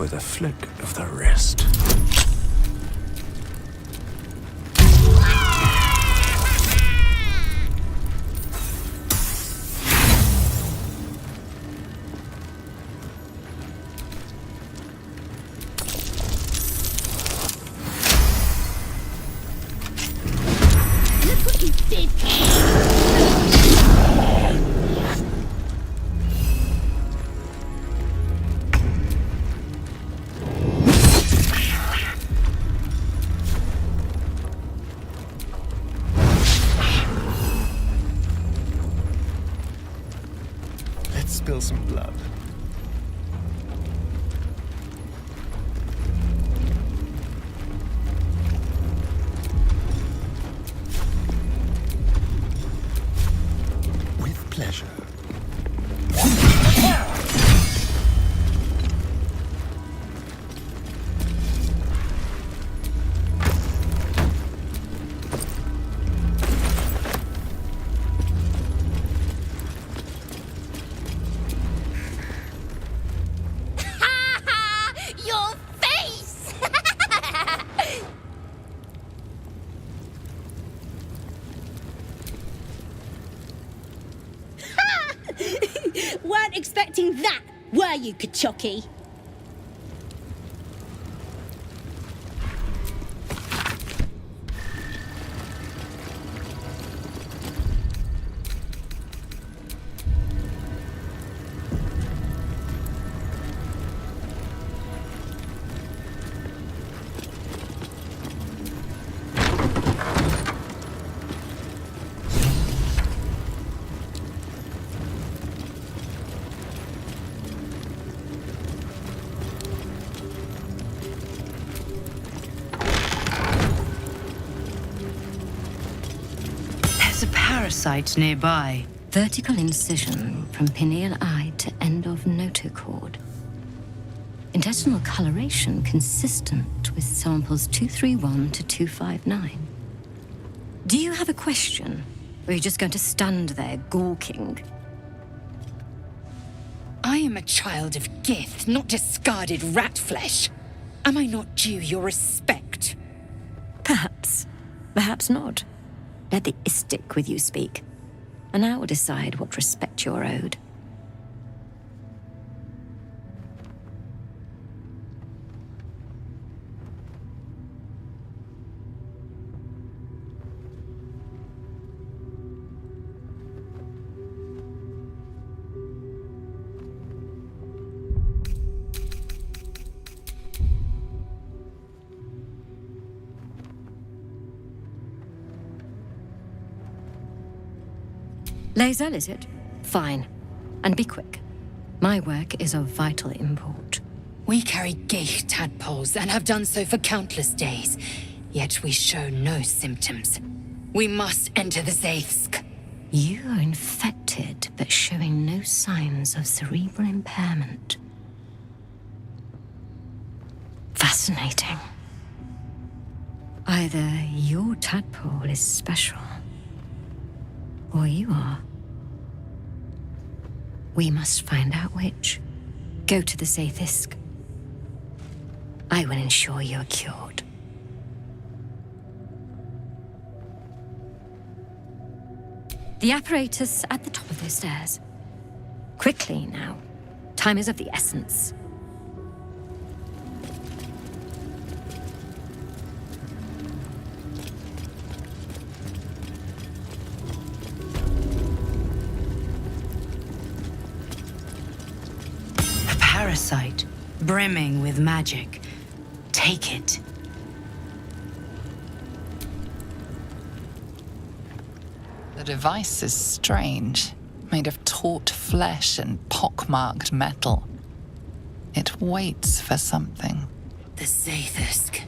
with a flick of the wrist. Spill some blood. With pleasure. Weren't expecting that, were you, Kachoki? Parasite nearby. Vertical incision from pineal eye to end of notochord. Intestinal coloration consistent with samples 231 to 259. Do you have a question? Or are you just going to stand there gawking? I am a child of Gith, not discarded rat flesh. Am I not due your respect? Perhaps. Perhaps not. Let the istic with you speak, and I will decide what respect you're owed. Lae'zel, is it? Fine. And be quick. My work is of vital import. We carry Geich tadpoles and have done so for countless days, yet we show no symptoms. We must enter the Zaithsk. You are infected, but showing no signs of cerebral impairment. Fascinating. Either your tadpole is special, or you are. We must find out which. Go to the Zaithsk. I will ensure you are cured. The apparatus at the top of those stairs. Quickly now. Time is of the essence. Parasite, brimming with magic. Take it. The device is strange, made of taut flesh and pockmarked metal. It waits for something. The Zaithsk.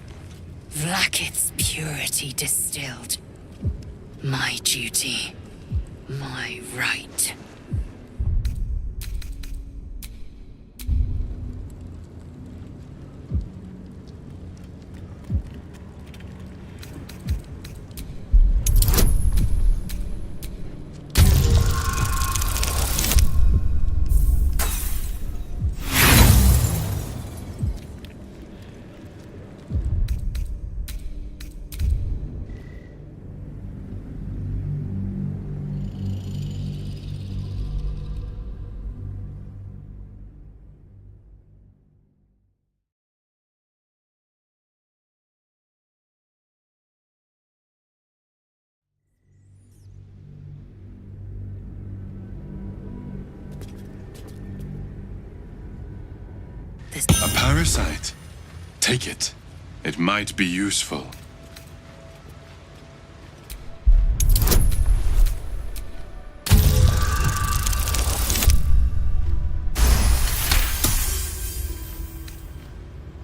Vlaakith's purity distilled. My duty. My right. this. A parasite. Take it. It might be useful.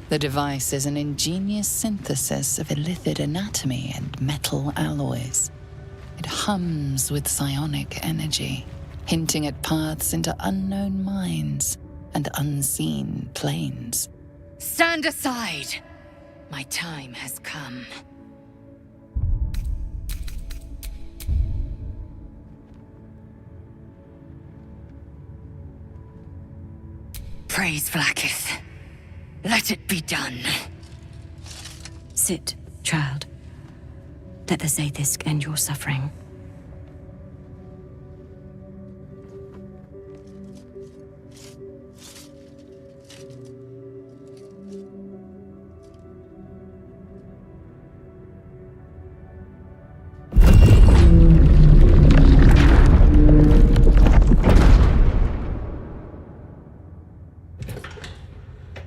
The device is an ingenious synthesis of illithid anatomy and metal alloys. It hums with psionic energy, hinting at paths into unknown mines and unseen planes. Stand aside! My time has come. Praise Vlaakith. Let it be done. Sit, child. Let the Zaithisk end your suffering.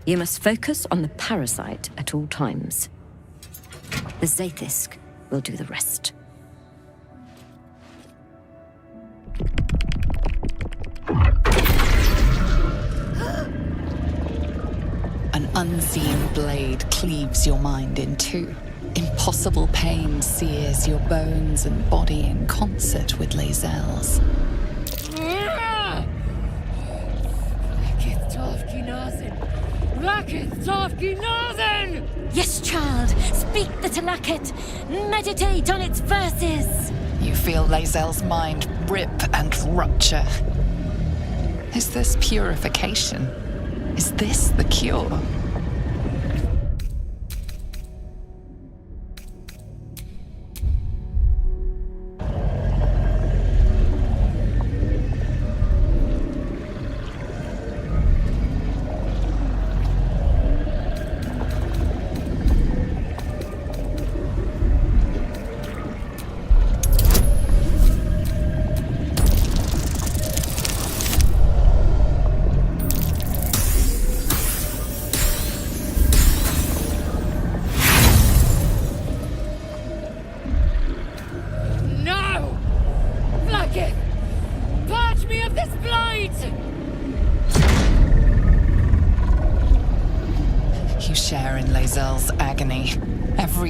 You must focus on the parasite at all times. The Zaithisk will do the rest. An unseen blade cleaves your mind in two. Impossible pain sears your bones and body in concert with Lae'zel's. Yes, child. Speak the Talakit. Meditate on its verses. You feel Lae'zel's mind rip and rupture. Is this purification? Is this the cure?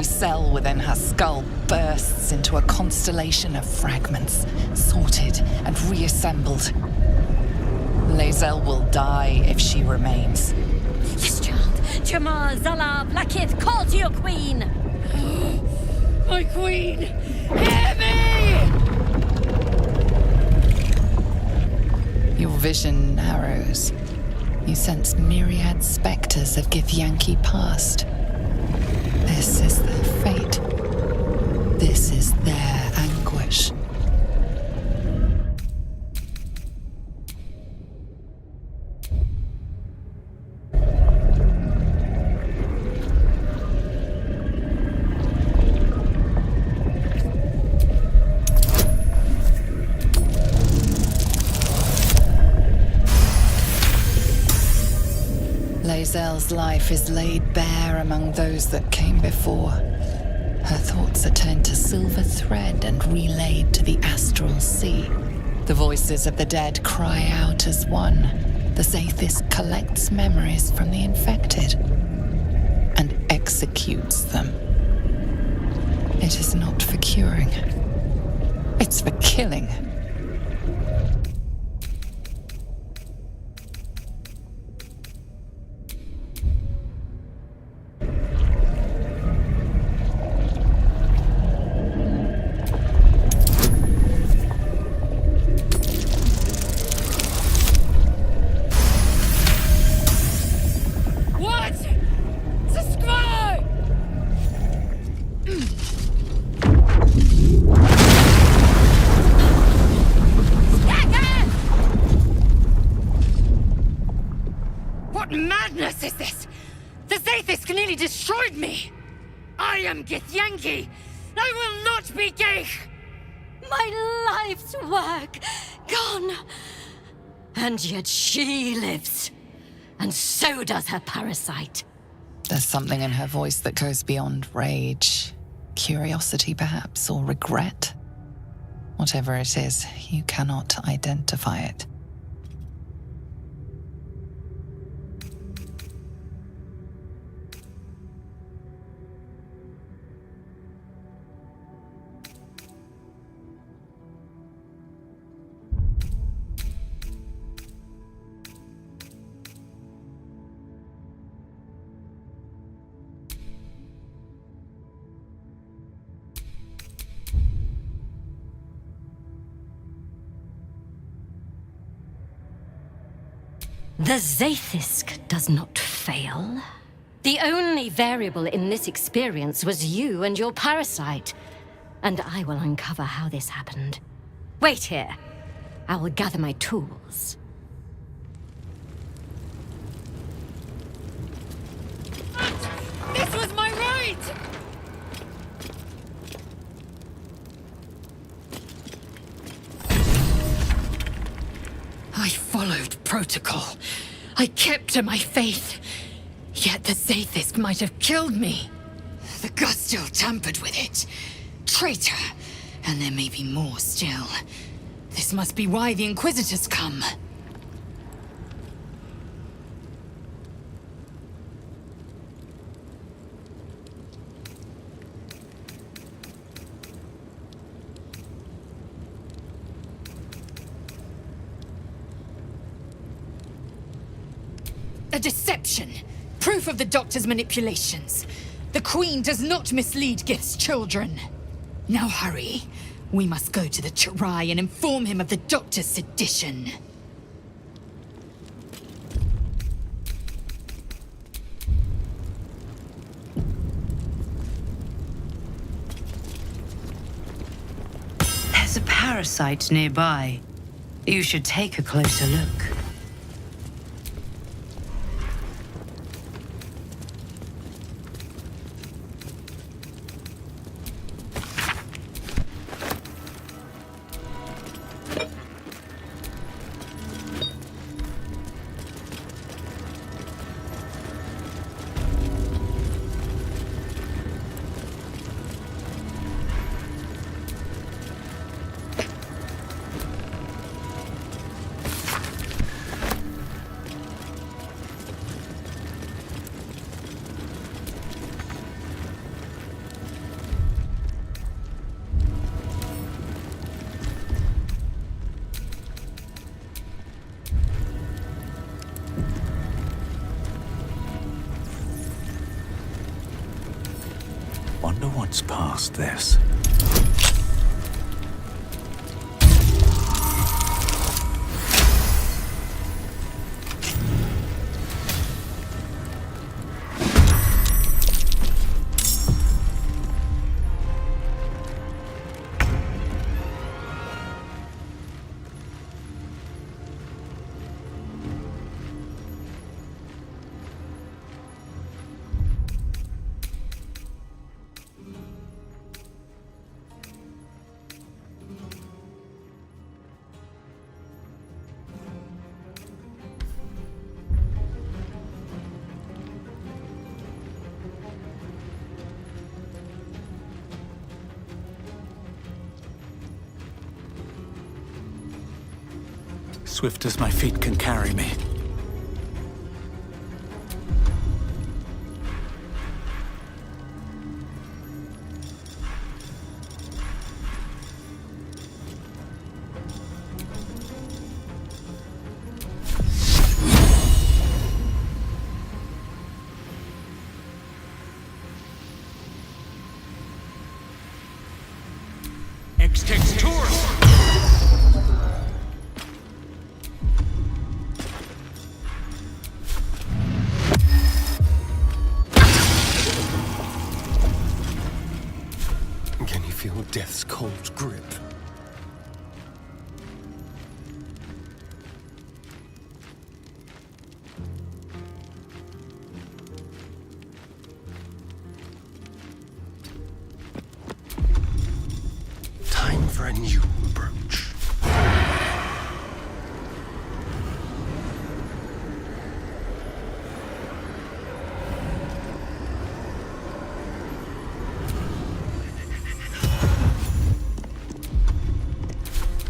Cell within her skull bursts into a constellation of fragments, sorted and reassembled. Lae'zel will die if she remains. Yes, child. Jamar, Zala, Vlaakith, call to your queen. My queen! Hear me! Your vision narrows. You sense myriad specters of Githyanki past. This is their fate. This is their anguish. Lae'zel's life is laid bare among those that came before. Her thoughts are turned to silver thread and relayed to the astral sea. The voices of the dead cry out as one. The Zaithisk collects memories from the infected and executes them. It is not for curing. It's for killing. Is this? The Zaithisk nearly destroyed me! I am Githyanki! I will not be Geich! My life's work gone. And yet she lives. and so does her parasite. There's something in her voice that goes beyond rage. Curiosity, perhaps, or regret. Whatever it is, you cannot identify it. The Zaithisk does not fail. The only variable in this experience was you and your parasite. And I will uncover how this happened. Wait here. I will gather my tools. This was my right! I followed protocol. I kept to my faith. Yet the Zaithisk might have killed me. The Gustil tampered with it. Traitor. And there may be more still. This must be why the Inquisitors come. A deception! Proof of the Doctor's manipulations. The Queen does not mislead Gith's children. Now hurry. We must go to the Chirai and inform him of the Doctor's sedition. There's a parasite nearby. You should take a closer look. Wonder what's past this. Swift as my feet can carry me. Can you feel death's cold grip? Time for a new approach.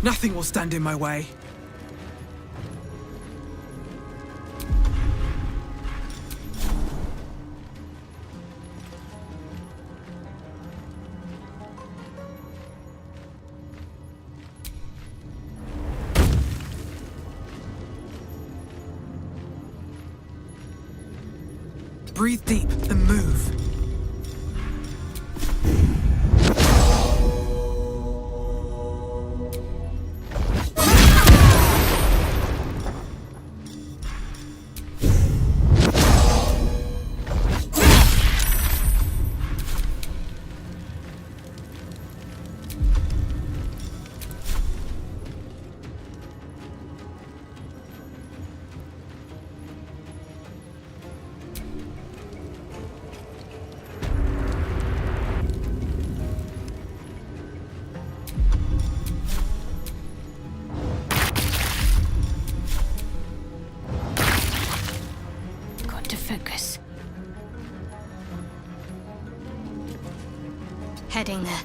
Nothing will stand in my way. Breathe deep and move. Focus. Heading there.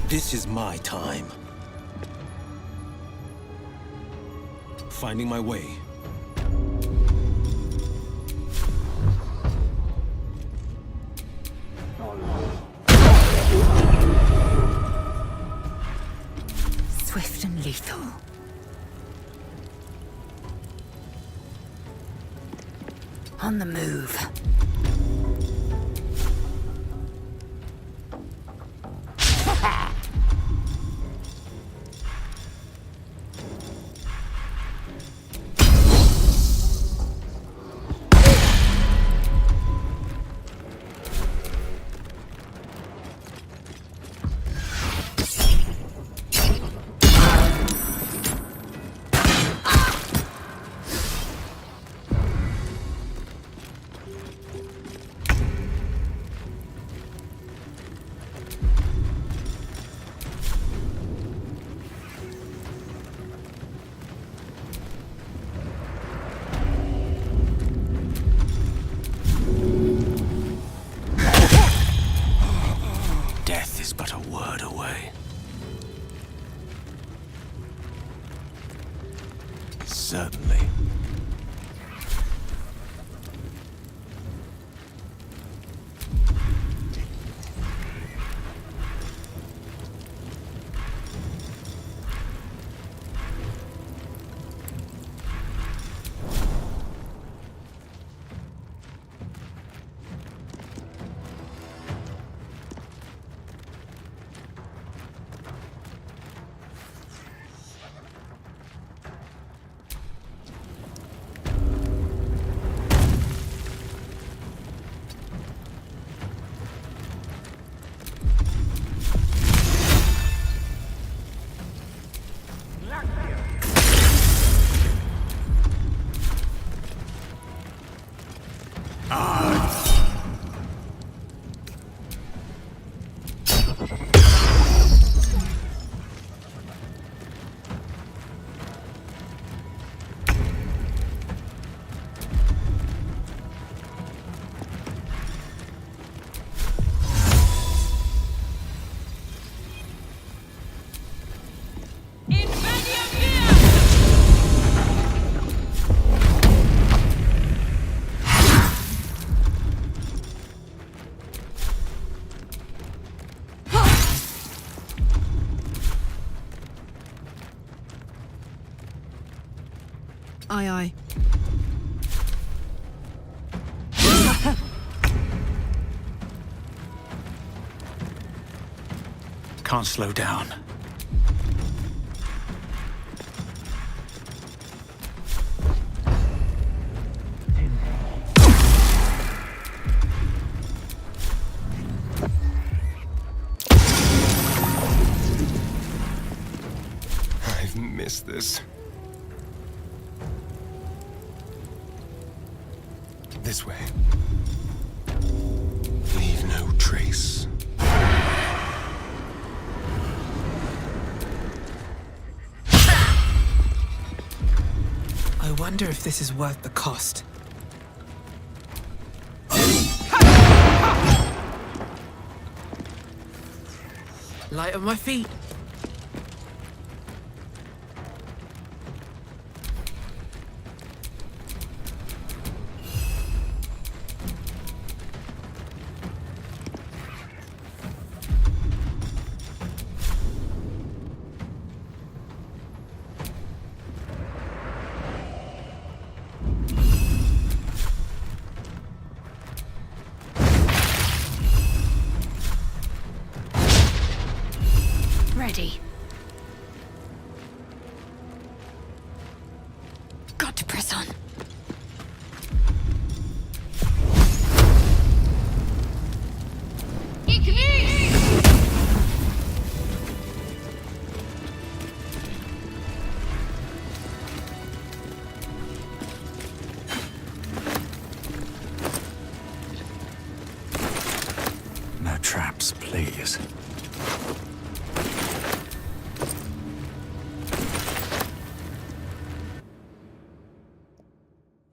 This is my time. Finding my way. Swift and lethal. On the move. Certainly. Aye, aye. Can't slow down. miss this. This way. Leave no trace. I wonder if this is worth the cost. Light on my feet. Ready. Got to press on. No traps, please.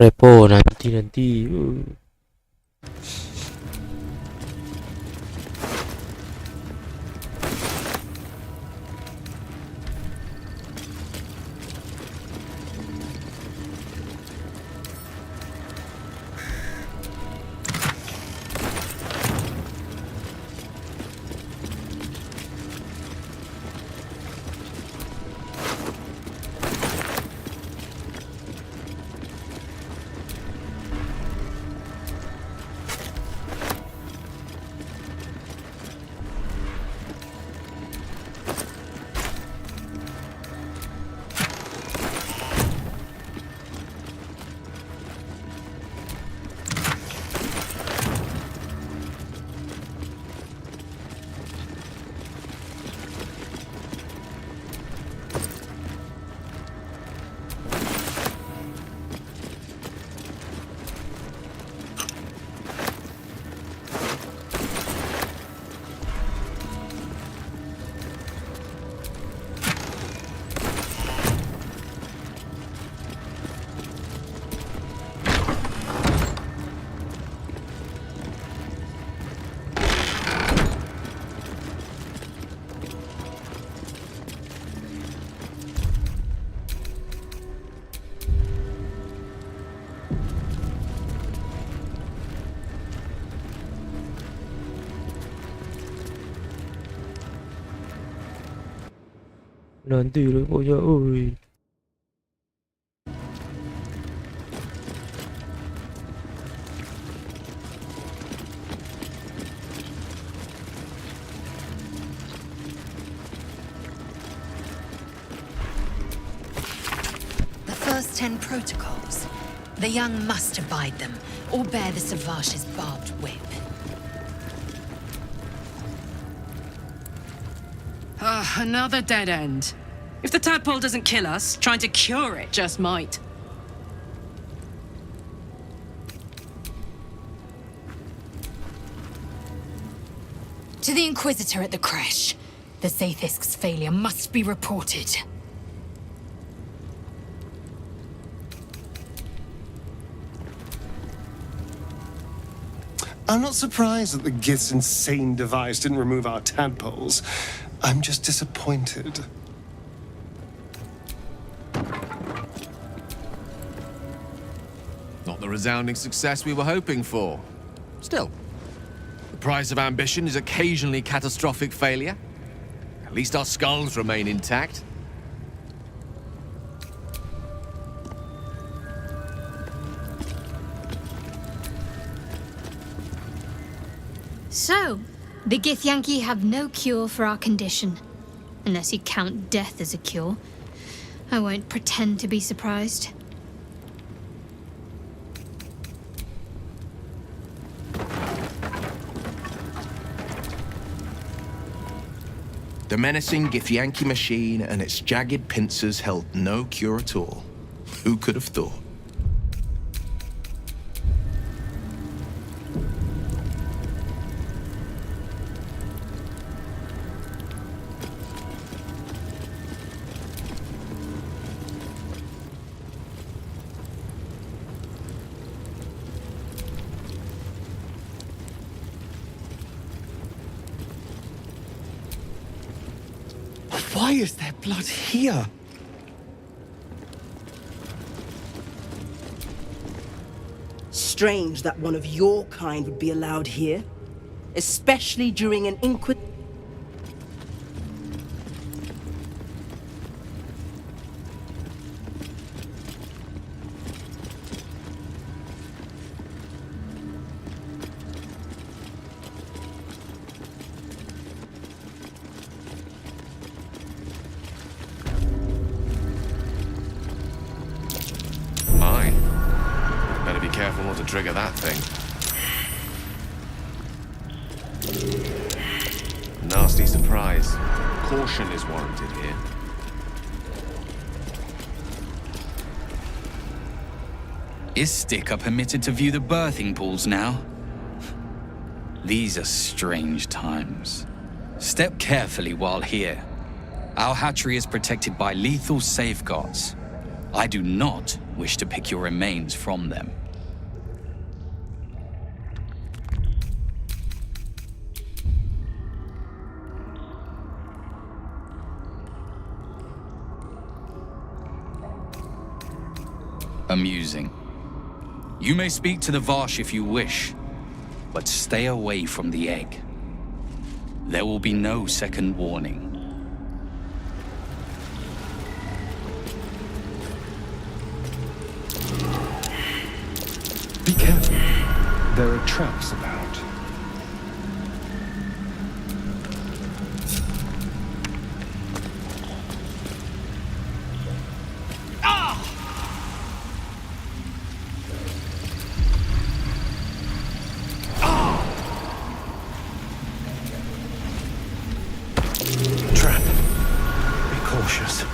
Repo nanti. Nanti reponya, oi. The first 10 protocols. The young must abide them, or bear the Savash's barbed whip. Another dead end. If the tadpole doesn't kill us, trying to cure it just might. To the Inquisitor at the creche. The Zaithisk's failure must be reported. I'm not surprised that the Gith's insane device didn't remove our tadpoles. I'm just disappointed. Not the resounding success we were hoping for. Still, the price of ambition is occasionally catastrophic failure. At least our skulls remain intact. So, the Githyanki have no cure for our condition. Unless you count death as a cure. I won't pretend to be surprised. The menacing Githyanki machine and its jagged pincers held no cure at all. Who could have thought? Why is there blood here? Strange that one of your kind would be allowed here, especially during an inquisition. Mine. Better be careful not to trigger that thing. Nasty surprise. Caution is warranted here. Is Stick permitted to view the birthing pools now? These are strange times. Step carefully while here. Our hatchery is protected by lethal safeguards. I do not wish to pick your remains from them. Amusing. You may speak to the Varsh if you wish, but stay away from the egg. There will be no second warning. Be careful. There are traps about. Trap. Be cautious.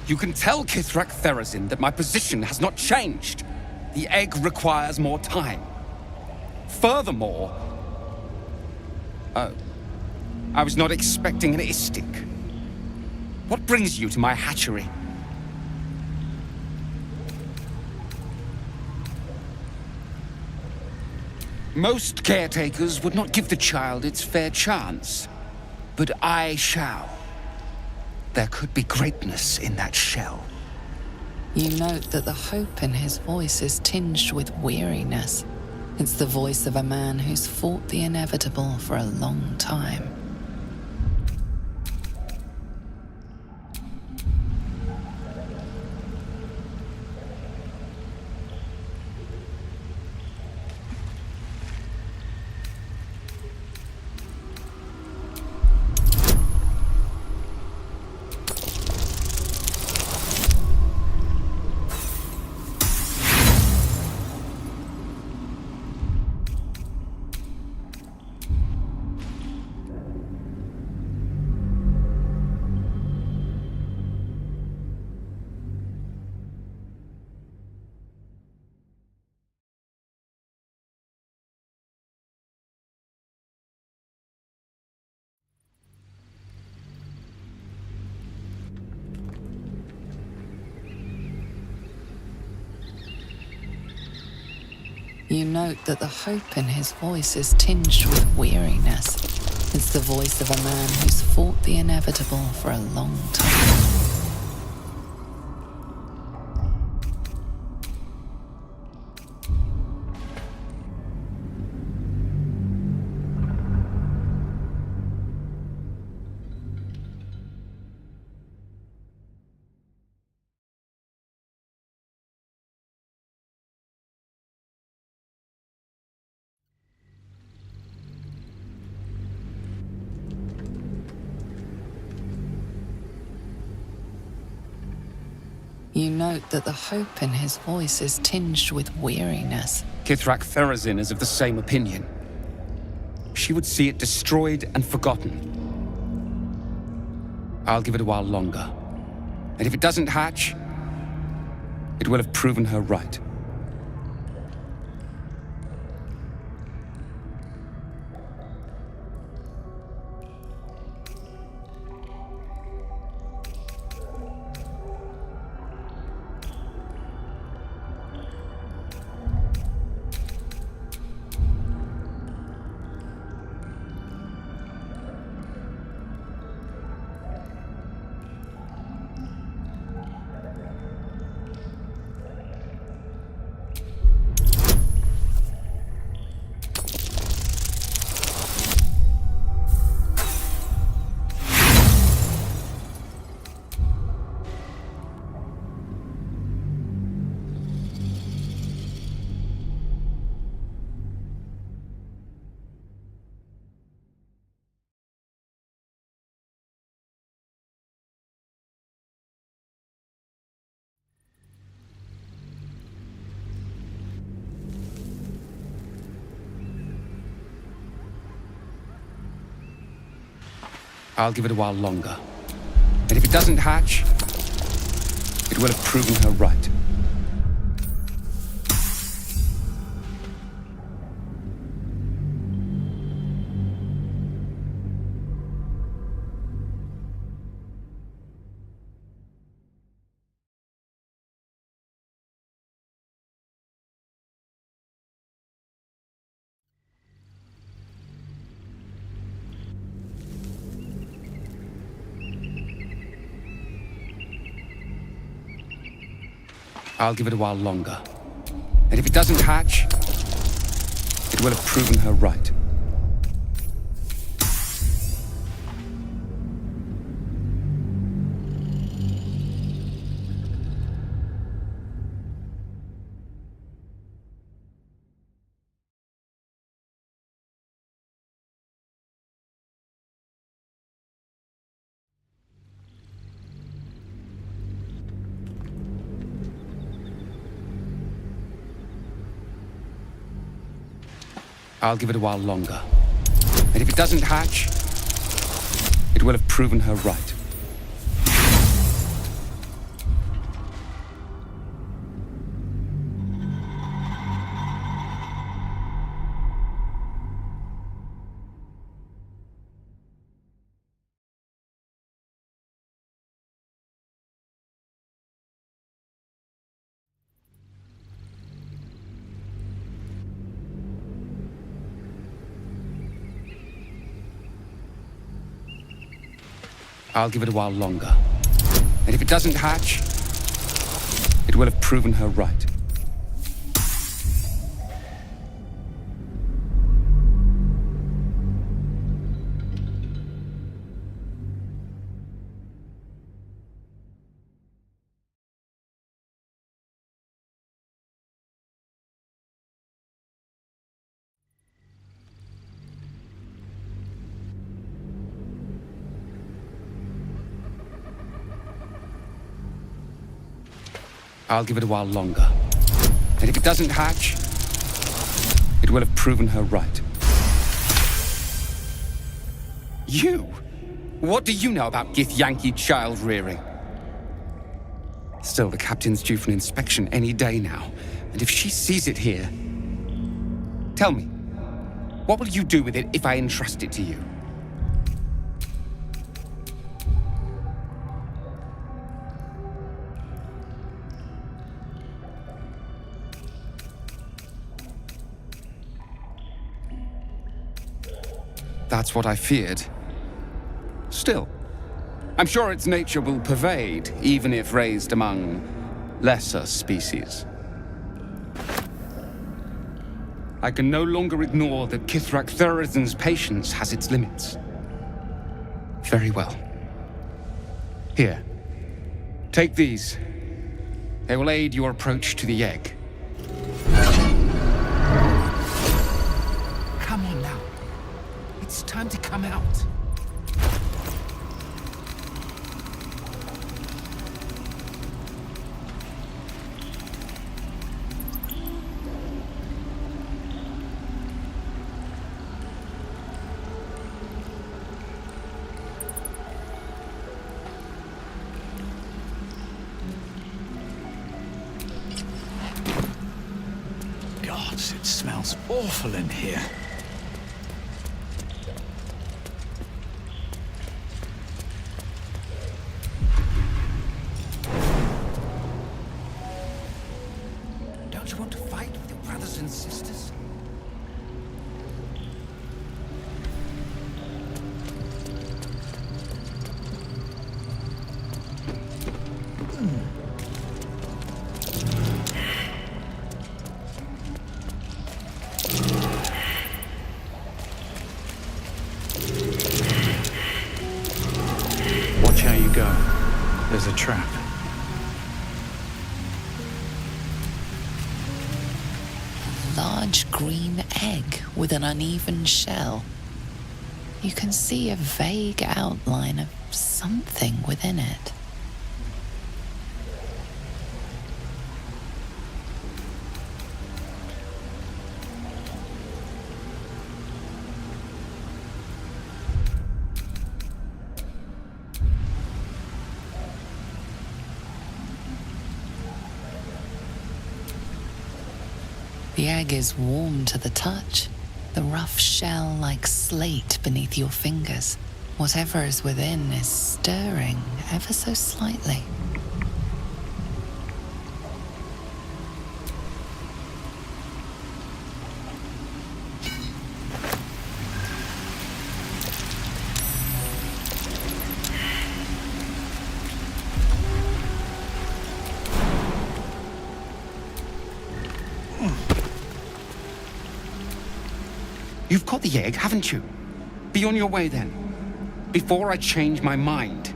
You can tell Kithrak Therazin that my position has not changed. The egg requires more time. Furthermore... Oh. I was not expecting an istic. What brings you to my hatchery? Most caretakers would not give the child its fair chance. But I shall. There could be greatness in that shell. You note that the hope in his voice is tinged with weariness. It's the voice of a man who's fought the inevitable for a long time. You note that the hope in his voice is tinged with weariness. It's the voice of a man who's fought the inevitable for a long time. You note that the hope in his voice is tinged with weariness. Kithrak Therazin is of the same opinion. She would see it destroyed and forgotten. I'll give it a while longer. And if it doesn't hatch, it will have proven her right. I'll give it a while longer. And if it doesn't hatch, it will have proven her right. I'll give it a while longer. And if it doesn't hatch, it will have proven her right. I'll give it a while longer. And if it doesn't hatch, it will have proven her right. I'll give it a while longer. And if it doesn't hatch, it will have proven her right. I'll give it a while longer. And if it doesn't hatch, it will have proven her right. You? What do you know about Githyanki child rearing? Still, the captain's due for an inspection any day now. And if she sees it here... Tell me, what will you do with it if I entrust it to you? That's what I feared. Still, I'm sure its nature will pervade, even if raised among lesser species. I can no longer ignore that Kithrak Therazin's patience has its limits. Very well. Here, take these. They will aid your approach to the egg. Come on now. It's time to come out. Gods, it smells awful in here. Don't you want to fight with your brothers and sisters? Watch how you go. There's a trap. Large green egg with an uneven shell. You can see a vague outline of something within it. The egg is warm to the touch, the rough shell like slate beneath your fingers. Whatever is within is stirring ever so slightly. You've caught the egg, haven't you? Be on your way then, before I change my mind.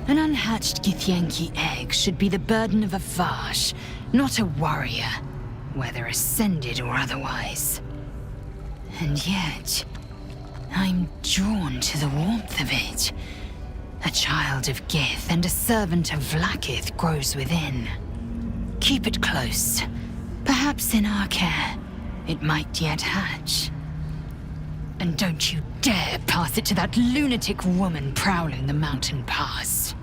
An unhatched Githyanki egg should be the burden of a Vash, not a warrior, whether ascended or otherwise. And yet, I'm drawn to the warmth of it. A child of Gith and a servant of Vlaakith grows within. Keep it close. Perhaps in our care, it might yet hatch. And don't you dare pass it to that lunatic woman prowling the mountain pass.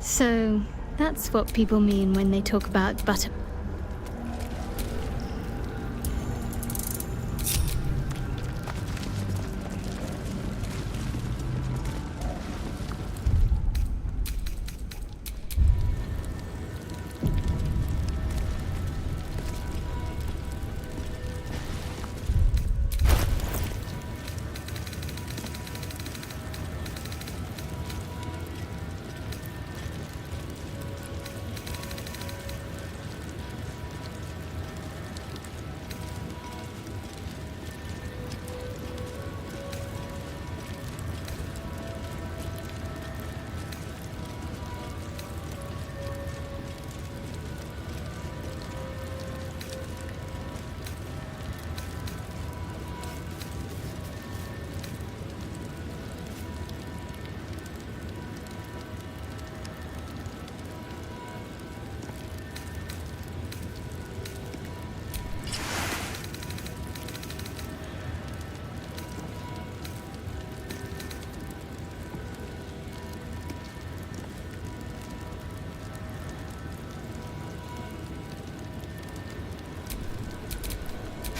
So, that's what people mean when they talk about butter.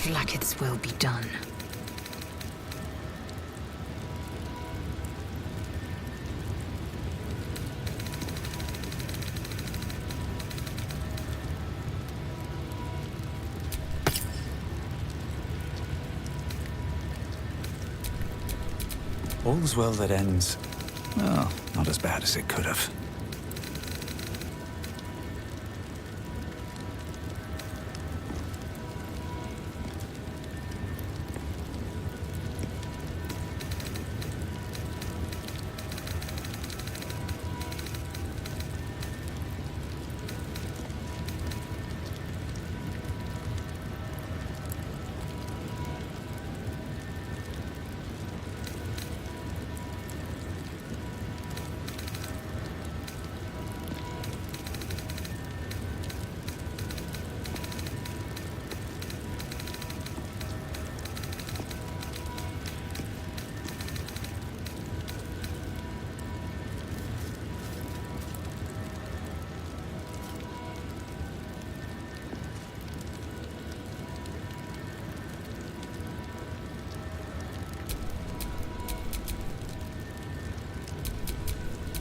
Vlaakith's will be done. All's well that ends. Well, not as bad as it could have.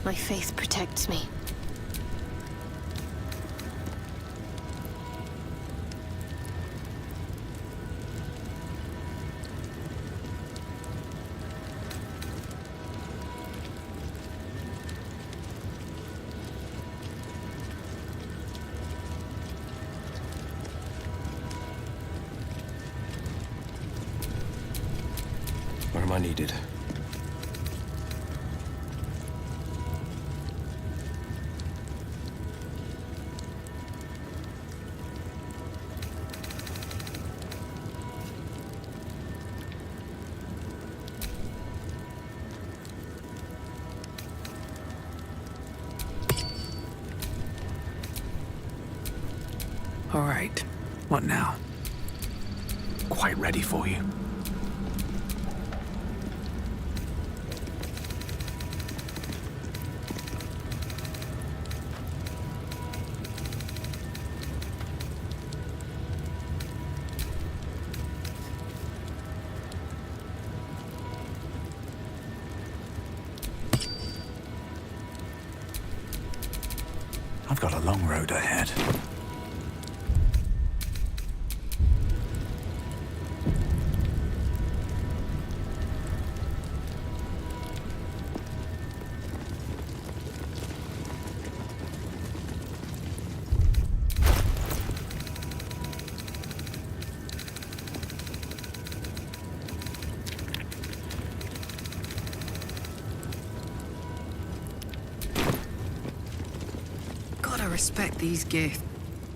My faith protects me. Where am I needed? All right. What now? Quite ready for you. I've got a long road ahead. Gotta respect these gifts.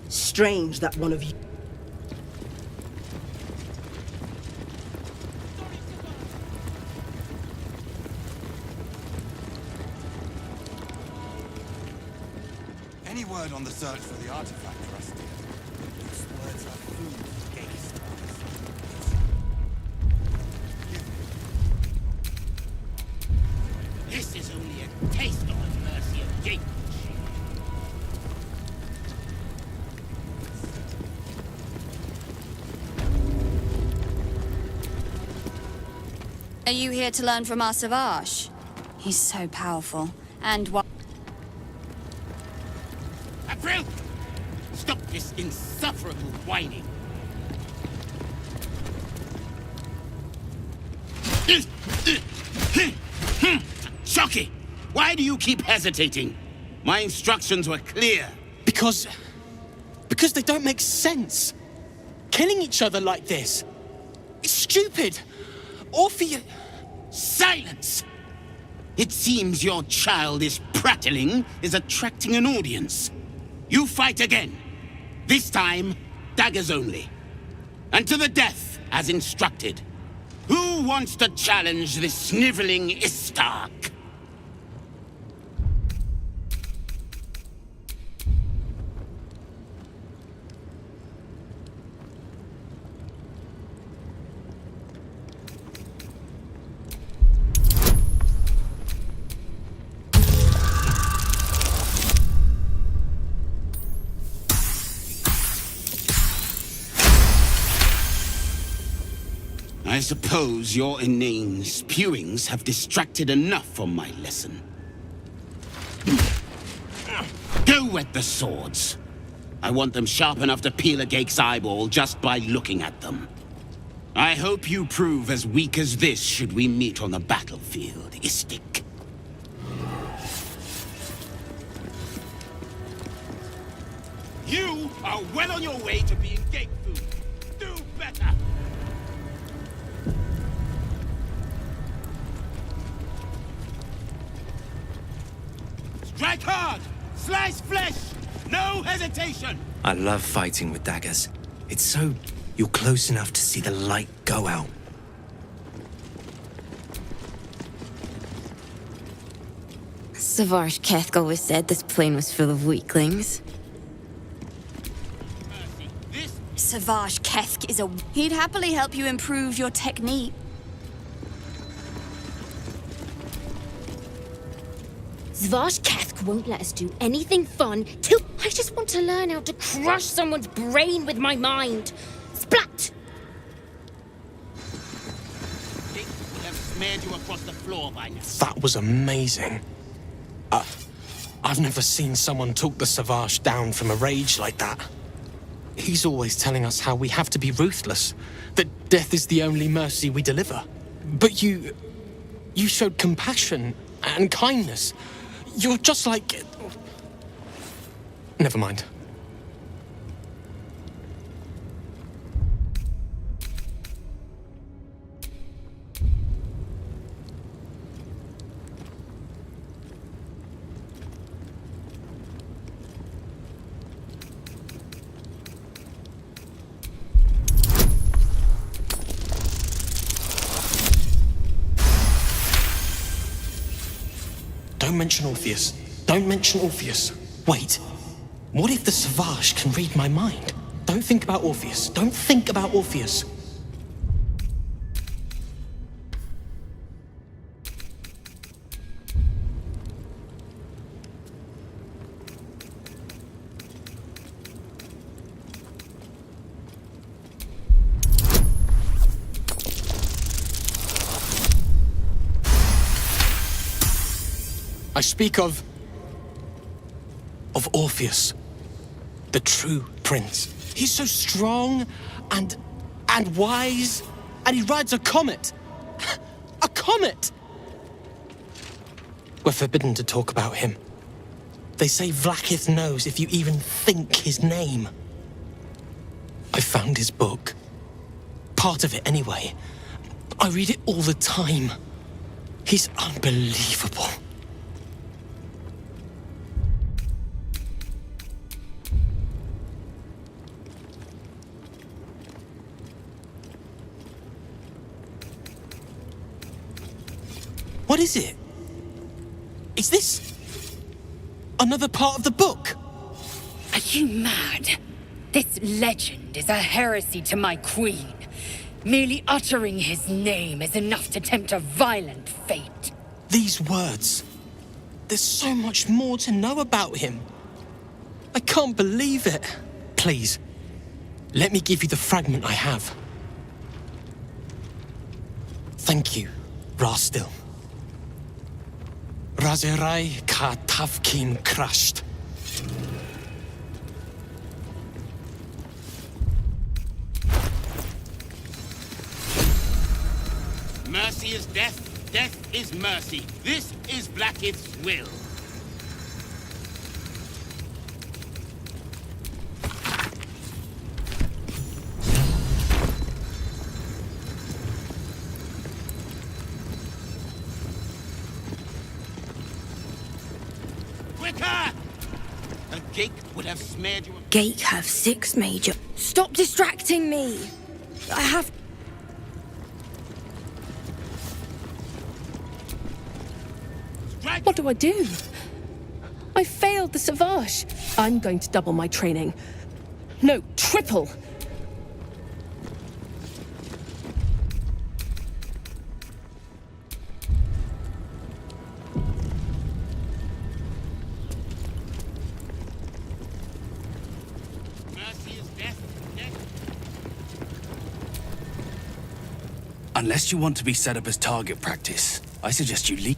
Strange that one of you... Any word on the search for the artifact, Rusty? These words are food to gangsters. This is only a taste of the mercy of Jake. Are you here to learn from our Savage? He's so powerful. And what? April! Stop this insufferable whining. Shocky! Why do you keep hesitating? My instructions were clear. Because they don't make sense. Killing each other like this. It's stupid. Or for you... Silence! It seems your childish prattling is attracting an audience. You fight again. This time, daggers only. And to the death, as instructed. Who wants to challenge this sniveling Istark? I suppose your inane spewings have distracted enough from my lesson. Go wet the swords. I want them sharp enough to peel a Gake's eyeball just by looking at them. I hope you prove as weak as this should we meet on the battlefield, Istik. You are well on your way to being Gake food. Do better! Strike hard! Slice flesh! No hesitation! I love fighting with daggers. It's so... you're close enough to see the light go out. Savage Kethk always said this plane was full of weaklings. Savage Kethk is a... He'd happily help you improve your technique. Savage Kethk won't let us do anything fun till... I just want to learn how to crush someone's brain with my mind. Splat! Jake would have smeared you across the floor by now. That was amazing. I've never seen someone talk the Savage down from a rage like that. He's always telling us how we have to be ruthless, that death is the only mercy we deliver. But you showed compassion and kindness. You're just like... Never mind. Don't mention Orpheus. Don't mention Orpheus. Wait. What if the Savage can read my mind? Don't think about Orpheus. Don't think about Orpheus. I speak of Orpheus, the true prince. He's so strong and wise, and he rides a comet. A comet! We're forbidden to talk about him. They say Vlaakith knows if you even think his name. I found his book. Part of it, anyway. I read it all the time. He's unbelievable. What is it? Is this another part of the book? Are you mad? This legend is a heresy to my queen. Merely uttering his name is enough to tempt a violent fate. These words. There's so much more to know about him. I can't believe it. Please, let me give you the fragment I have. Thank you, Rastil. Razerai ka tafkin crushed. Mercy is death, death is mercy. This is Blackith's will. Quicker! A gate would have smeared you. Gate have 6 major. Stop distracting me! I have. What do I do? I failed the Savage. I'm going to double my training. No, triple. Unless you want to be set up as target practice, I suggest you leave.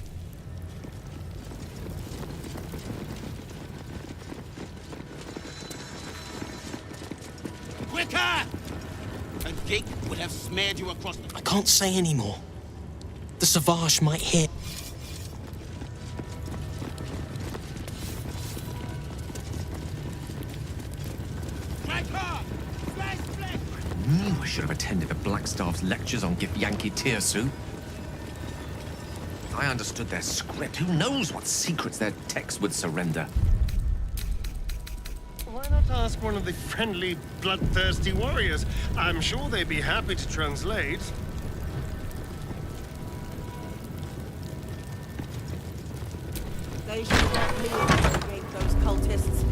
Quicker! A gate would have smeared you across the... I can't say anymore. The Savage might hear. I should have attended the Blackstaff's lectures on Githyanki Tirsu. If I understood their script, who knows what secrets their text would surrender. Why not ask one of the friendly, bloodthirsty warriors? I'm sure they'd be happy to translate. They should have leave against those cultists.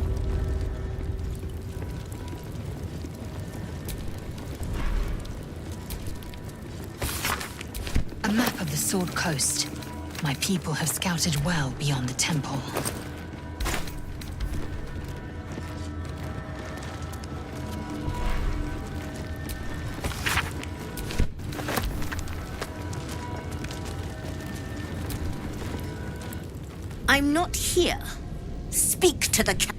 A map of the Sword Coast. My people have scouted well beyond the temple. I'm not here. Speak to the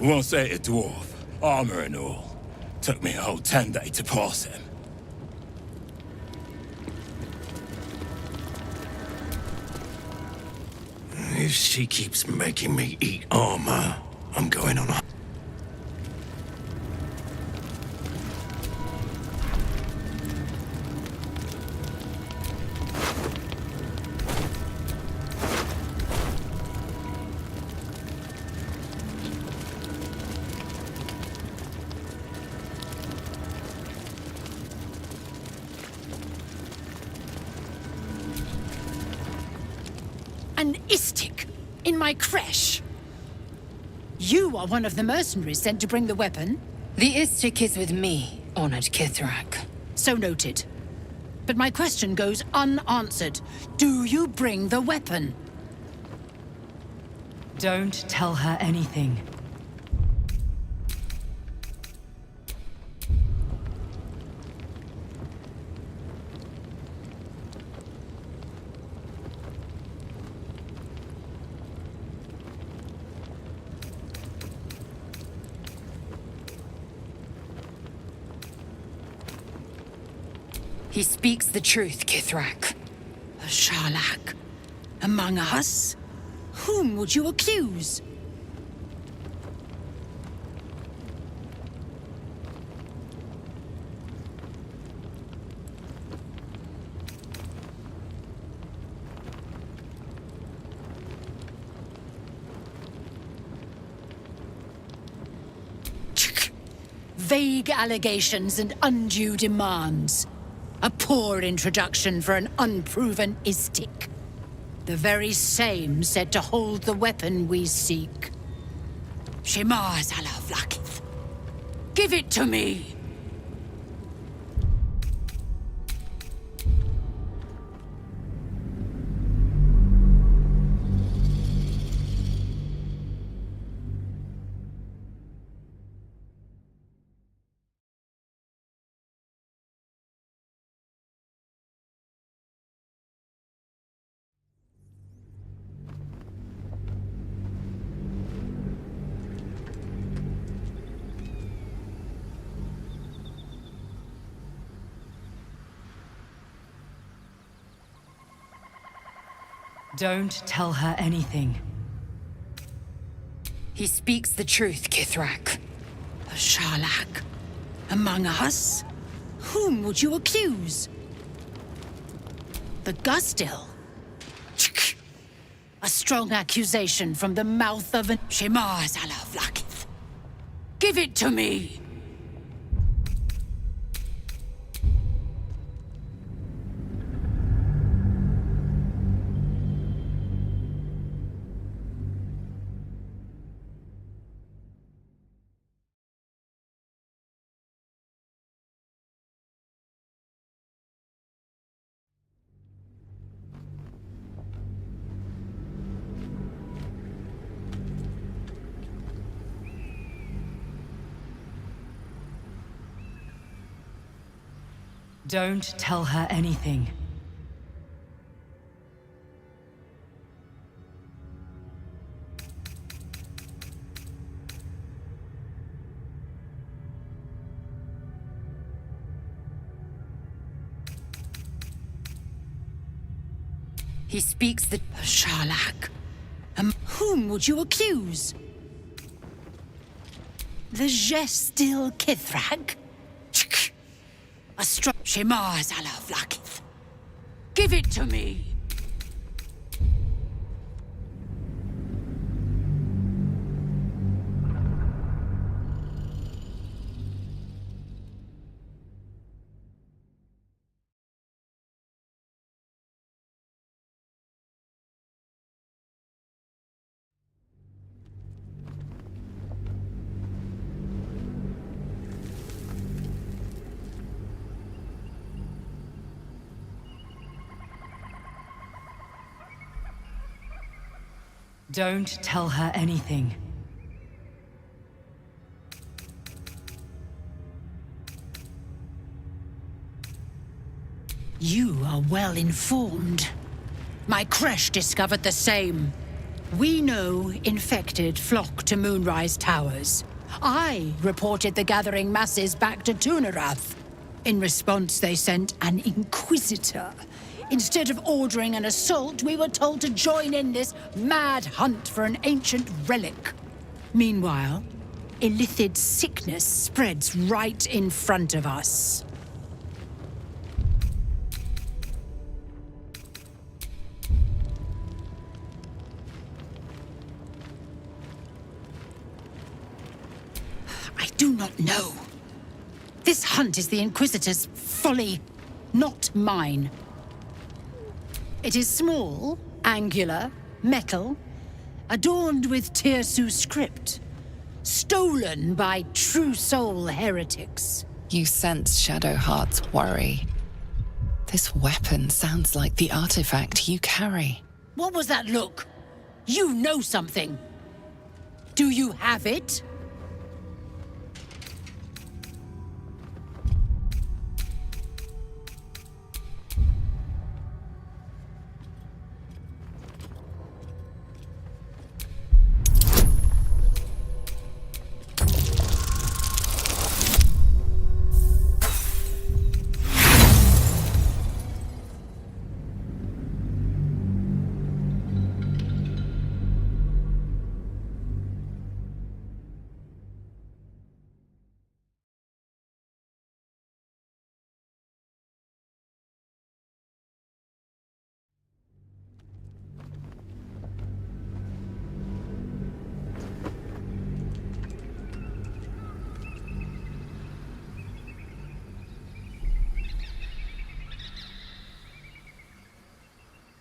Once ate a dwarf, armor and all. Took me a whole 10 days to pass him. If she keeps making me eat armor, I'm going on a... An istik in my creche. You are one of the mercenaries sent to bring the weapon? The istik is with me, honored Kithrak. So noted. But my question goes unanswered. Do you bring the weapon? Don't tell her anything. He speaks the truth, Kithrak. A Sharlak? Among us? Whom would you accuse? Vague allegations and undue demands. A poor introduction for an unproven istik. The very same said to hold the weapon we seek. Shemaz Alavlakith. Give it to me! Don't tell her anything. He speaks the truth, Kithrak. A Sharlak? Among us? Whom would you accuse? The Gustil? A strong accusation from the mouth of an Shemaz Alavlakith. Give it to me! Don't tell her anything. He speaks the Sharlak. Whom would you accuse? The Gestil Kithrak? A strong Shemaz Alavlakith. Give it to me! Don't tell her anything. You are well informed. My creche discovered the same. We know infected flock to Moonrise Towers. I reported the gathering masses back to Tunarath. In response, they sent an Inquisitor. Instead of ordering an assault, we were told to join in this mad hunt for an ancient relic. Meanwhile, Illithid sickness spreads right in front of us. I do not know. This hunt is the Inquisitor's folly, not mine. It is small, angular, metal, adorned with Tirsu script, stolen by true soul heretics. You sense Shadowheart's worry. This weapon sounds like the artifact you carry. What was that look? You know something. Do you have it?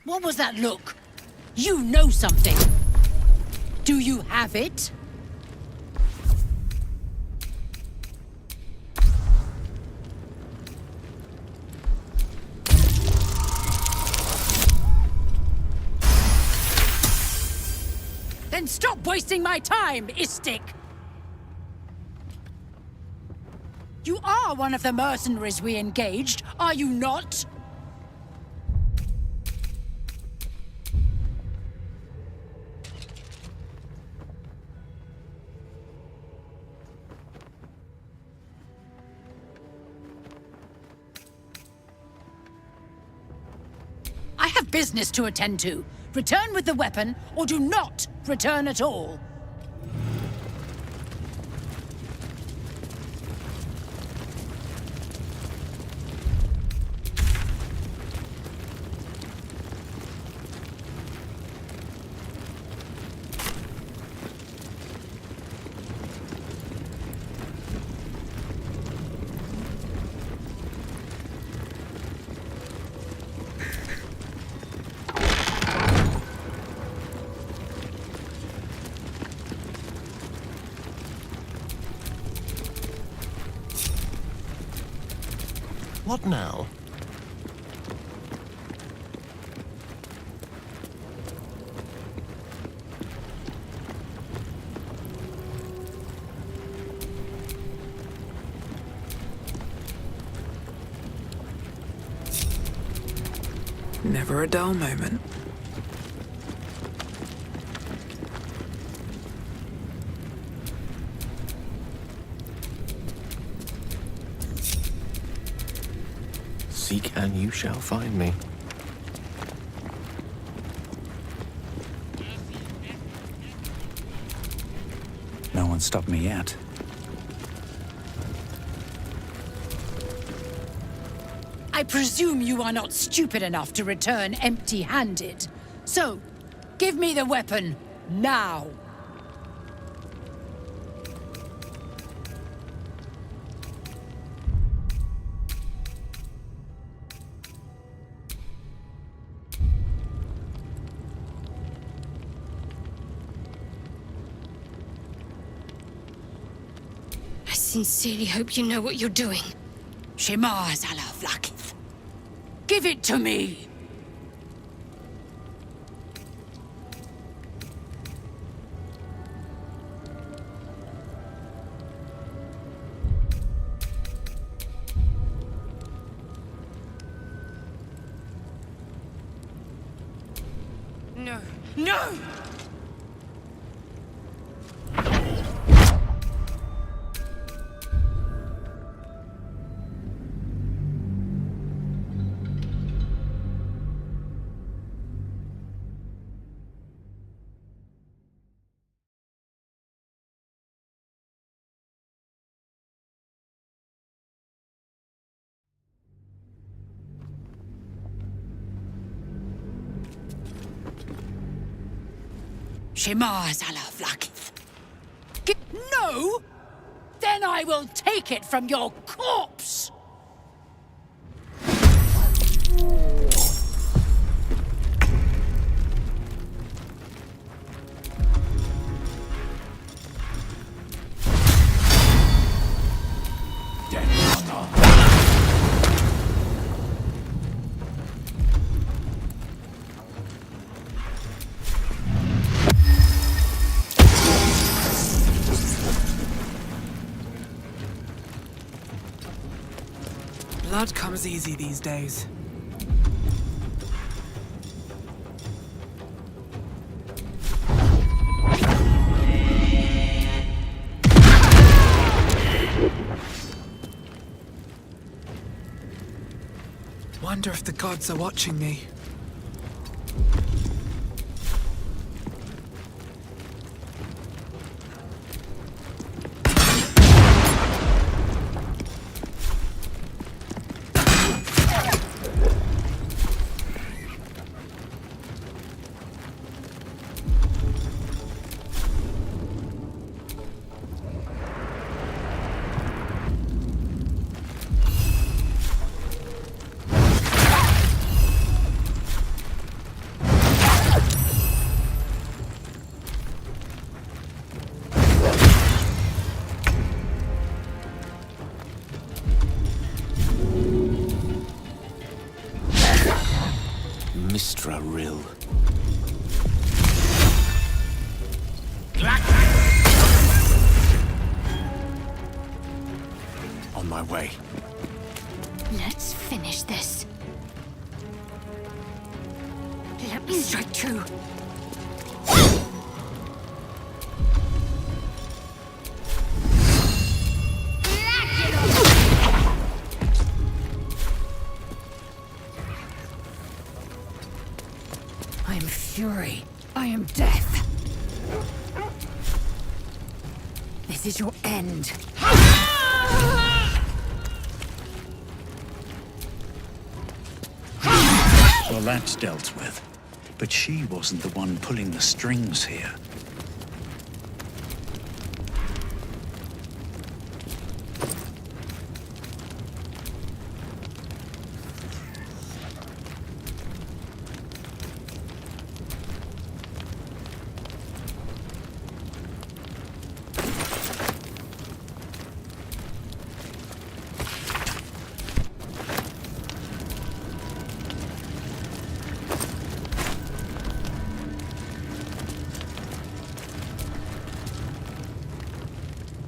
What was that look? You know something. Do you have it? Then stop wasting my time, Istik! You are one of the mercenaries we engaged, are you not? I have business to attend to. Return with the weapon, or do not return at all. What now? Never a dull moment. Seek and you shall find me. No one stopped me yet. I presume you are not stupid enough to return empty-handed. So, give me the weapon, now! I sincerely hope you know what you're doing. Shema Zala Vlakith. Give it to me! No! No! Shema Zalavlakith. No! Then I will take it from your corpse! Blood comes easy these days. Wonder if the gods are watching me. Mistra Rill. On my way. Let's finish this. Let me strike true. I am fury. I am death. This is your end. Well, that's dealt with. But she wasn't the one pulling the strings here.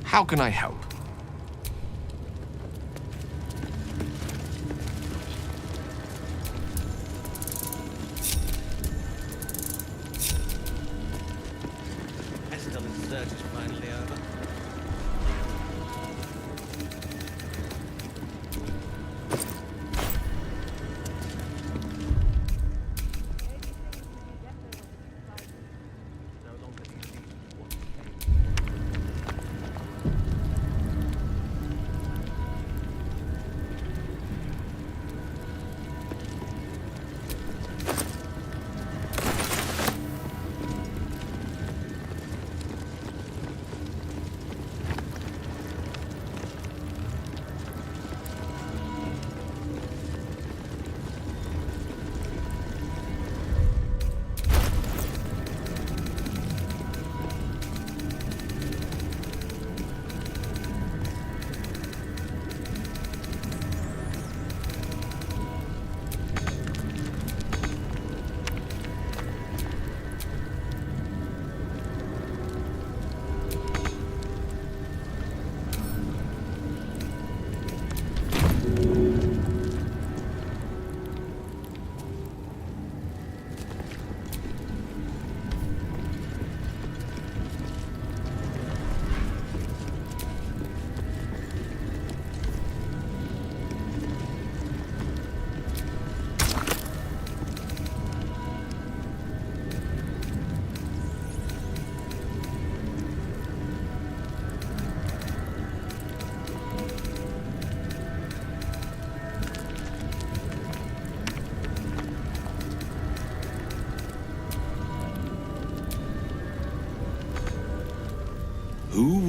How can I help? Pestilence search is finally over.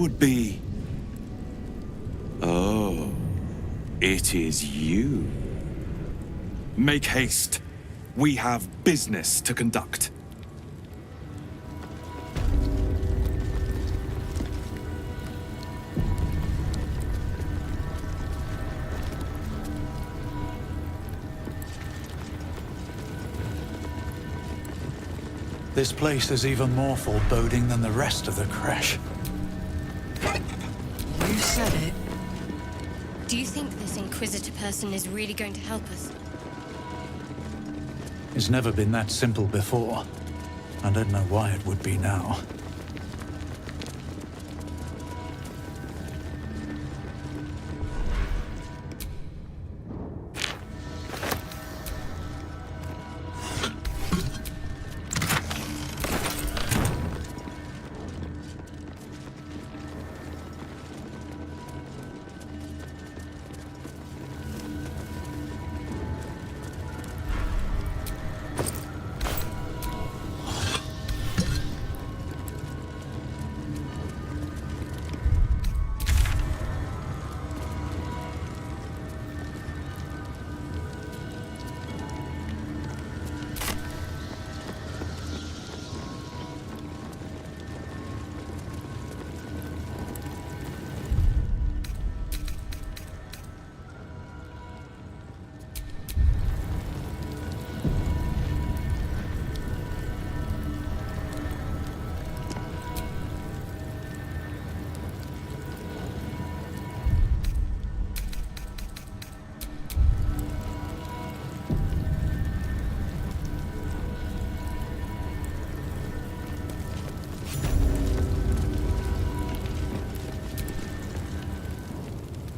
would be... Oh, it is you. Make haste. We have business to conduct. This place is even more foreboding than the rest of the crash. You said it. Do you think this Inquisitor person is really going to help us? It's never been that simple before. I don't know why it would be now.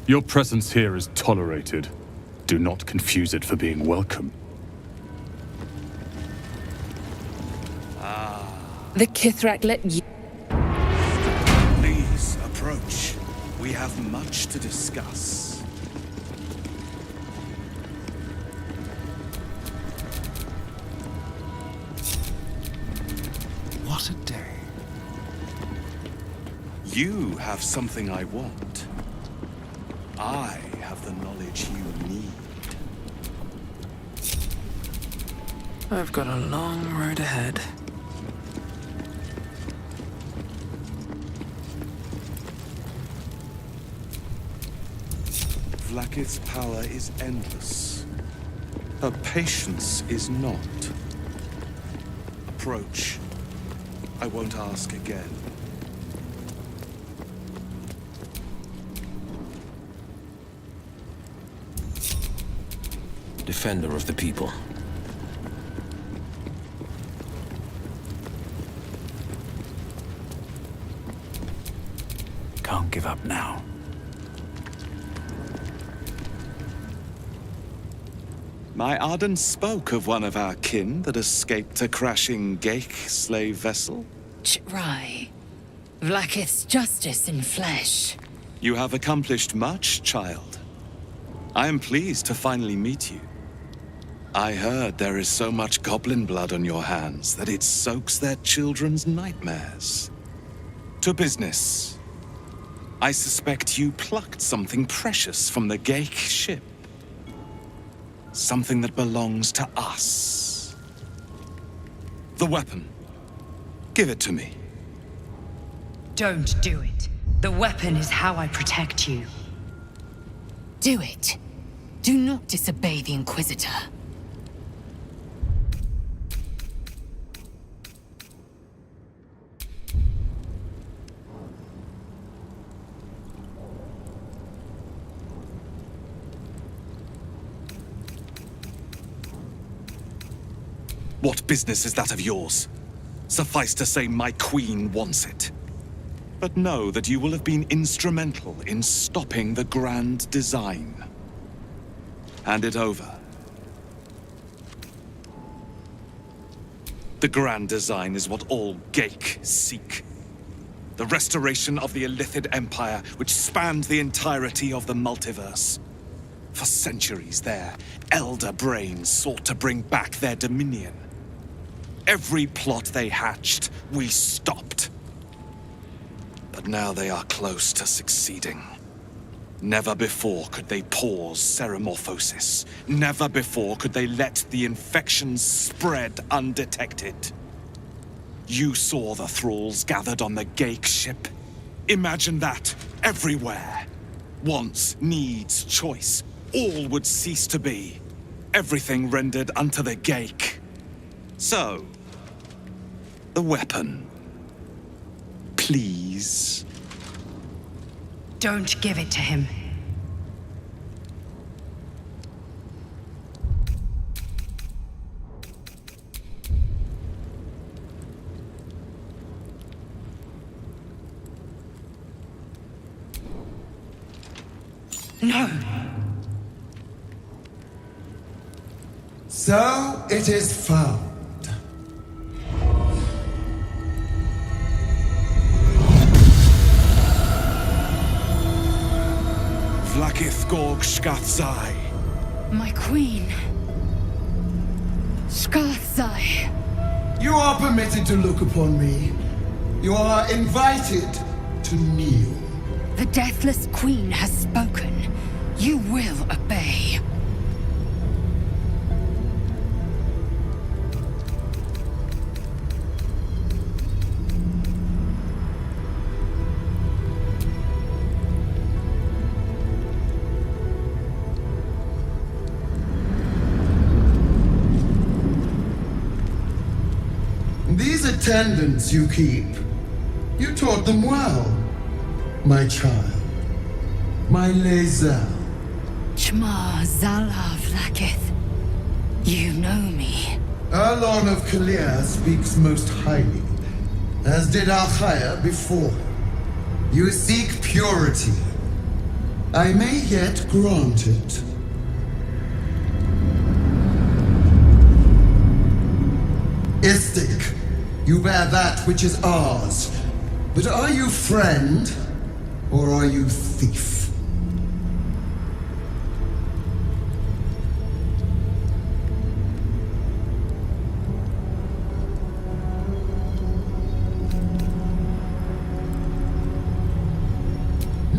Your presence here is tolerated. Do not confuse it for being welcome. The Kithrak let you... Please approach. We have much to discuss. What a day. You have something I want. I have the knowledge you need. I've got a long road ahead. Vlaakith's power is endless. Her patience is not. Approach. I won't ask again. Defender of the people. Can't give up now. My Arden spoke of one of our kin that escaped a crashing Geik slave vessel. Ch'rai. Vlaakith's justice in flesh. You have accomplished much, child. I am pleased to finally meet you. I heard there is so much goblin blood on your hands that it soaks their children's nightmares. To business. I suspect you plucked something precious from the Geik ship. Something that belongs to us. The weapon. Give it to me. Don't do it. The weapon is how I protect you. Do it. Do not disobey the Inquisitor. What business is that of yours? Suffice to say, my queen wants it. But know that you will have been instrumental in stopping the grand design. Hand it over. The grand design is what all Geik seek. The restoration of the Illithid Empire, which spanned the entirety of the multiverse. For centuries, their elder brains sought to bring back their dominion. Every plot they hatched, we stopped. But now they are close to succeeding. Never before could they pause ceremorphosis. Never before could they let the infections spread undetected. You saw the thralls gathered on the Gake ship. Imagine that, everywhere. Wants, needs, choice, all would cease to be. Everything rendered unto the Gake. So, the weapon. Please. Don't give it to him. No. So it is found. Vlakith Gorg Shkathzai. My queen. Shkathzai. You are permitted to look upon me. You are invited to kneel. The Deathless Queen has spoken. You will obey. These attendants you keep, you taught them well, my child, my Lae'zel. Chma Zala Vlakith. You know me. Erlon of Kalir speaks most highly, as did Alchaya before. You seek purity. I may yet grant it. Istik, you bear that which is ours. But are you friend, or are you thief?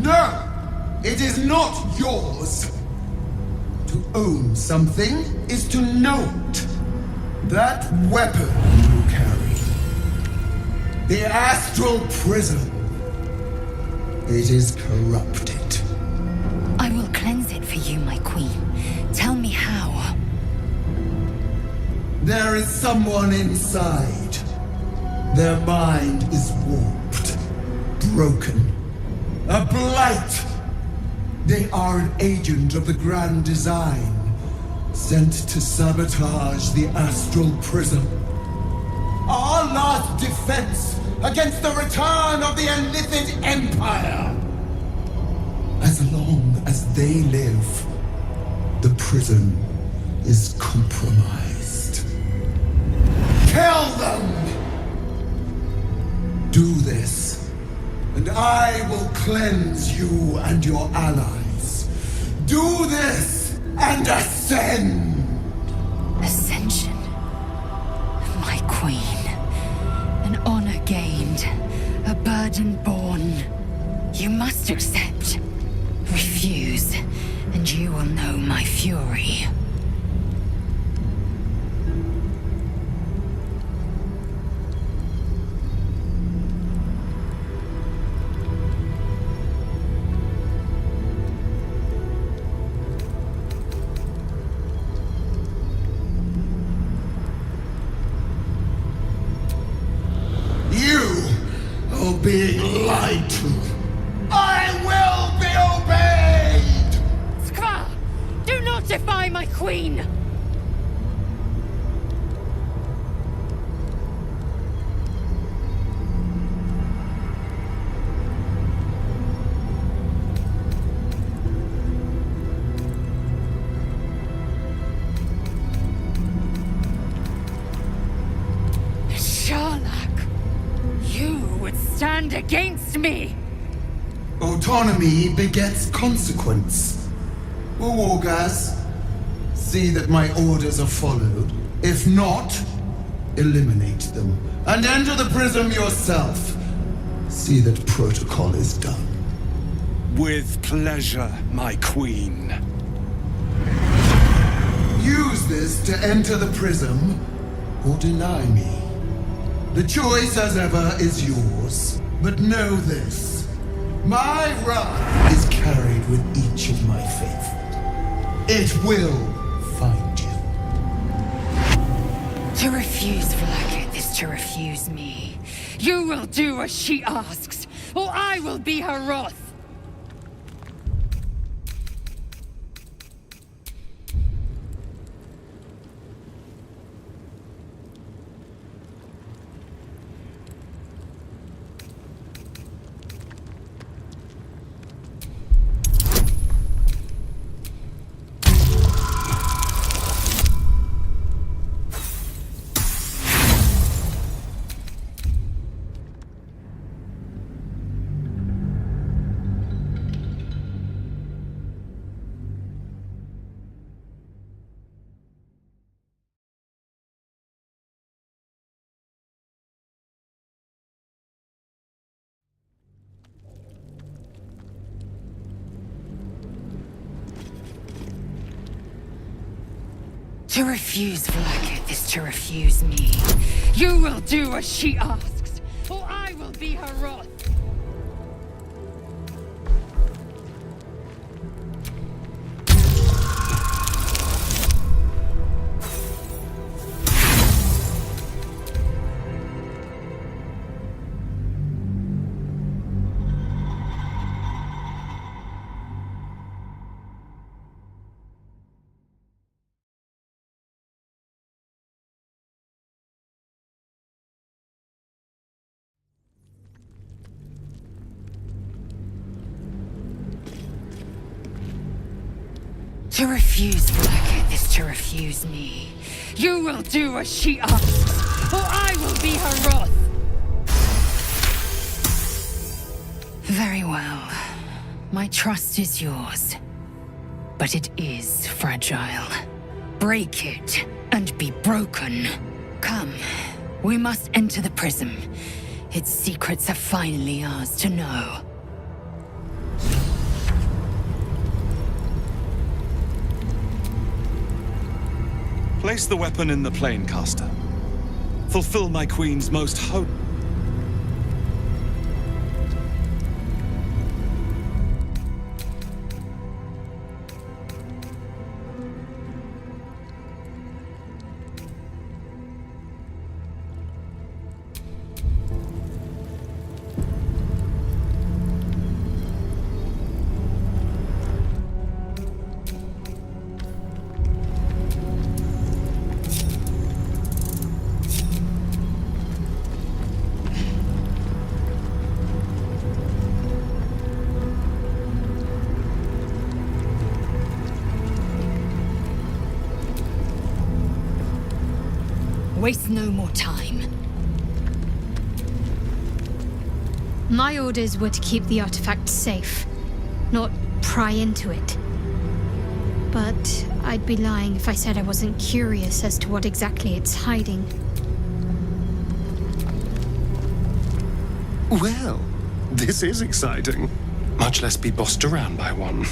No! It is not yours! To own something is to know it. That weapon you carry, the astral prism, it is corrupted. I will cleanse it for you, my queen. Tell me how. There is someone inside. Their mind is warped, broken, a blight. They are an agent of the Grand Design, sent to sabotage the astral prism. Our last defense against the return of the Enlithid Empire. As long as they live, the prism is compromised. Kill them! Do this, and I will cleanse you and your allies. Do this, and ascend! Ascension. My queen. An honor gained. A burden borne. You must accept. Refuse, and you will know my fury. Being lied to. I will be obeyed! Skva! Do not defy my queen! Stand against me! Autonomy begets consequence. Uorgas, see that my orders are followed. If not, eliminate them. And enter the prism yourself. See that protocol is done. With pleasure, my queen. Use this to enter the prism, or deny me. The choice, as ever, is yours. But know this. My wrath is carried with each of my faithful. It will find you. To refuse Vlakith is to refuse me. You will do as she asks, or I will be her wrath. To refuse Vlakith is to refuse me. You will do as she asks, or I will be her wrath. To refuse Berkah is to refuse me. You will do as she asks, or I will be her wrath. Very well. My trust is yours. But it is fragile. Break it, and be broken. Come, we must enter the prism. Its secrets are finally ours to know. Place the weapon in the plane caster. Fulfill my queen's most hope. Waste no more time. My orders were to keep the artifact safe, not pry into it. But I'd be lying if I said I wasn't curious as to what exactly it's hiding. Well, this is exciting. Much less be bossed around by one.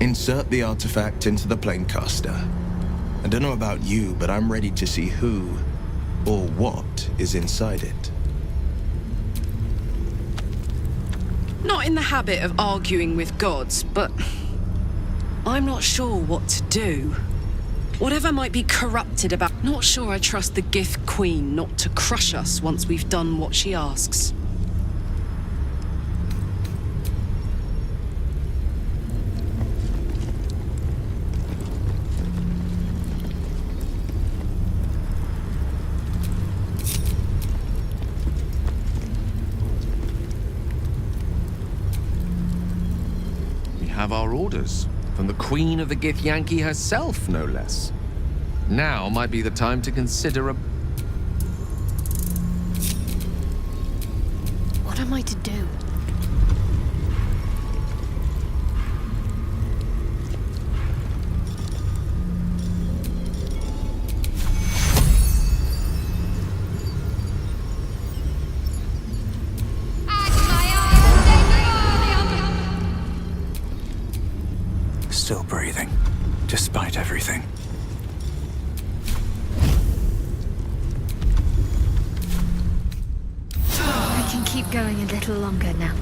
Insert the artifact into the planecaster. I don't know about you, but I'm ready to see who or what is inside it. Not in the habit of arguing with gods, but I'm not sure what to do. Whatever might be corrupted about... Not sure I trust the Gith Queen not to crush us once we've done what she asks. Have our orders from the Queen of the Githyanki herself, no less. Now might be the time to consider a... What am I to do? still breathing, despite everything. I can keep going a little longer now.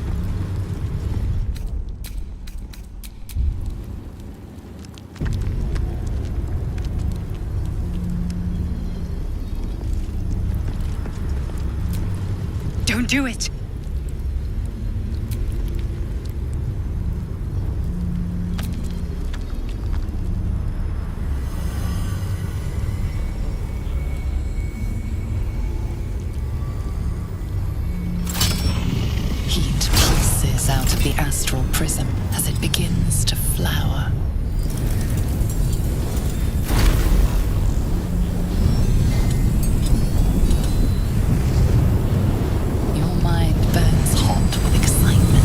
Don't do it! Heat pulses out of the astral prism as it begins to flower. Your mind burns hot with excitement.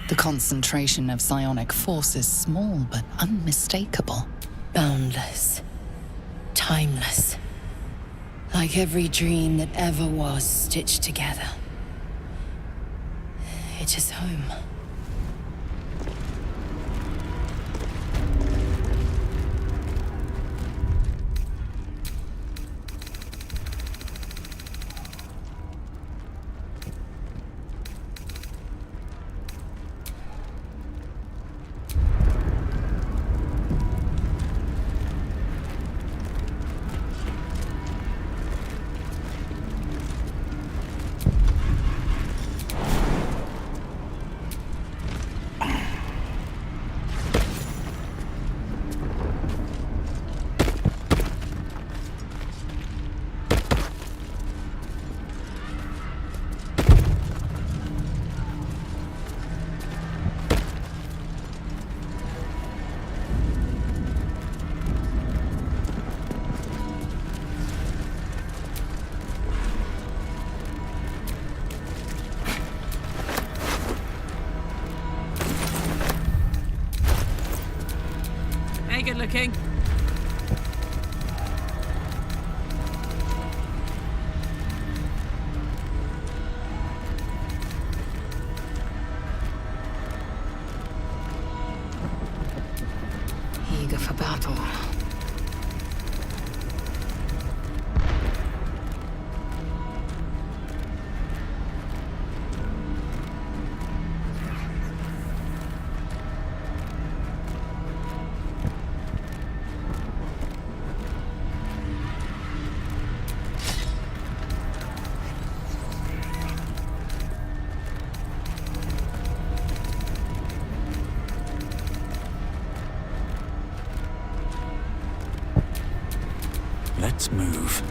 The concentration of psionic force is small but unmistakable. Boundless. Timeless. Like every dream that ever was stitched together. It is home. Hey, good looking. Eager for battle. Let's move.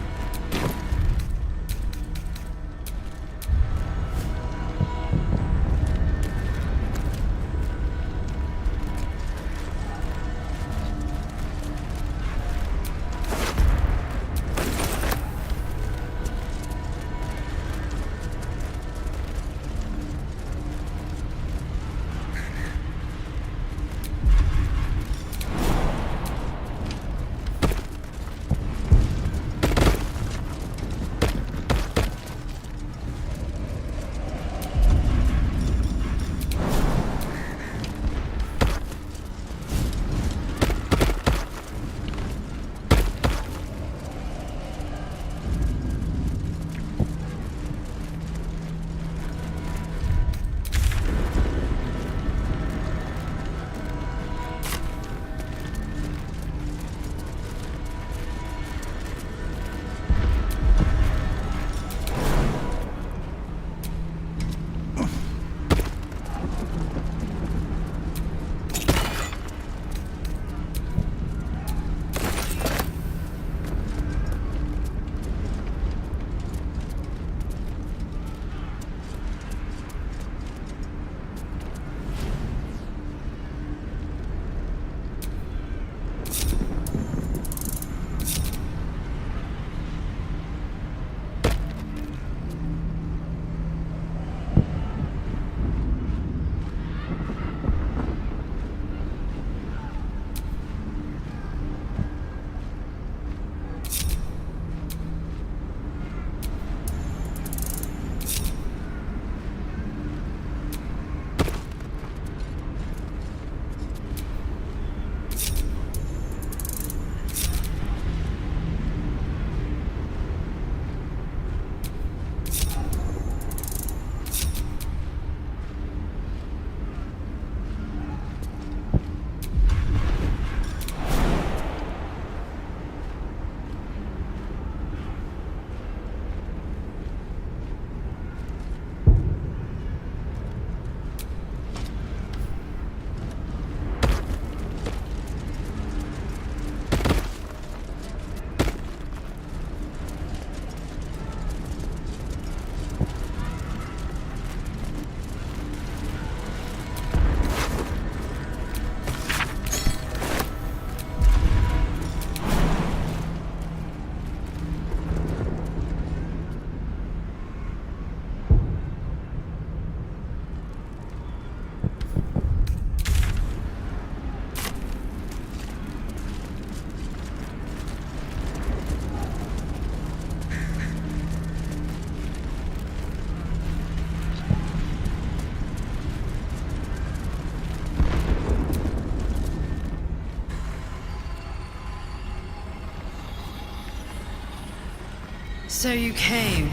So you came,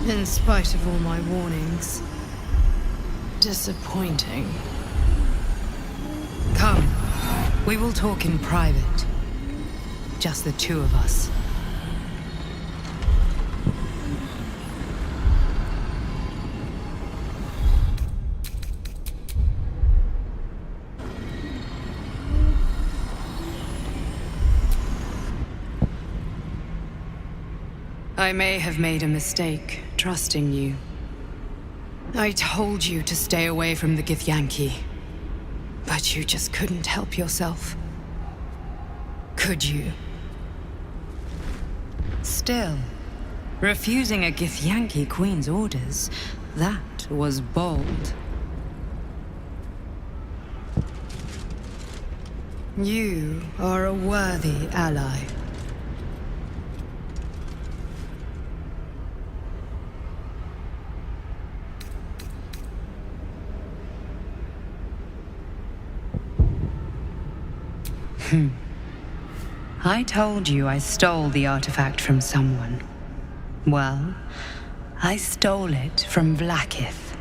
in spite of all my warnings. Disappointing. Come, we will talk in private. Just the two of us. I may have made a mistake trusting you. I told you to stay away from the Githyanki, but you just couldn't help yourself. Could you? Still, refusing a Githyanki queen's orders, that was bold. You are a worthy ally. I told you I stole the artifact from someone. Well, I stole it from Vlaakith.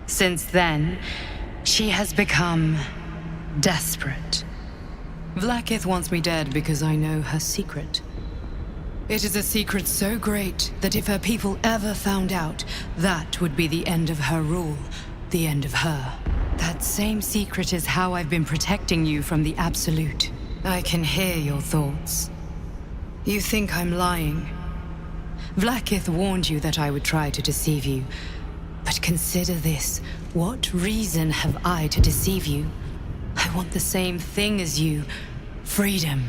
Since then, she has become desperate. Vlaakith wants me dead because I know her secret. It is a secret so great that if her people ever found out, that would be the end of her rule, the end of her. That same secret is how I've been protecting you from the Absolute. I can hear your thoughts. You think I'm lying. Vlaakith warned you that I would try to deceive you. But consider this. What reason have I to deceive you? I want the same thing as you. Freedom.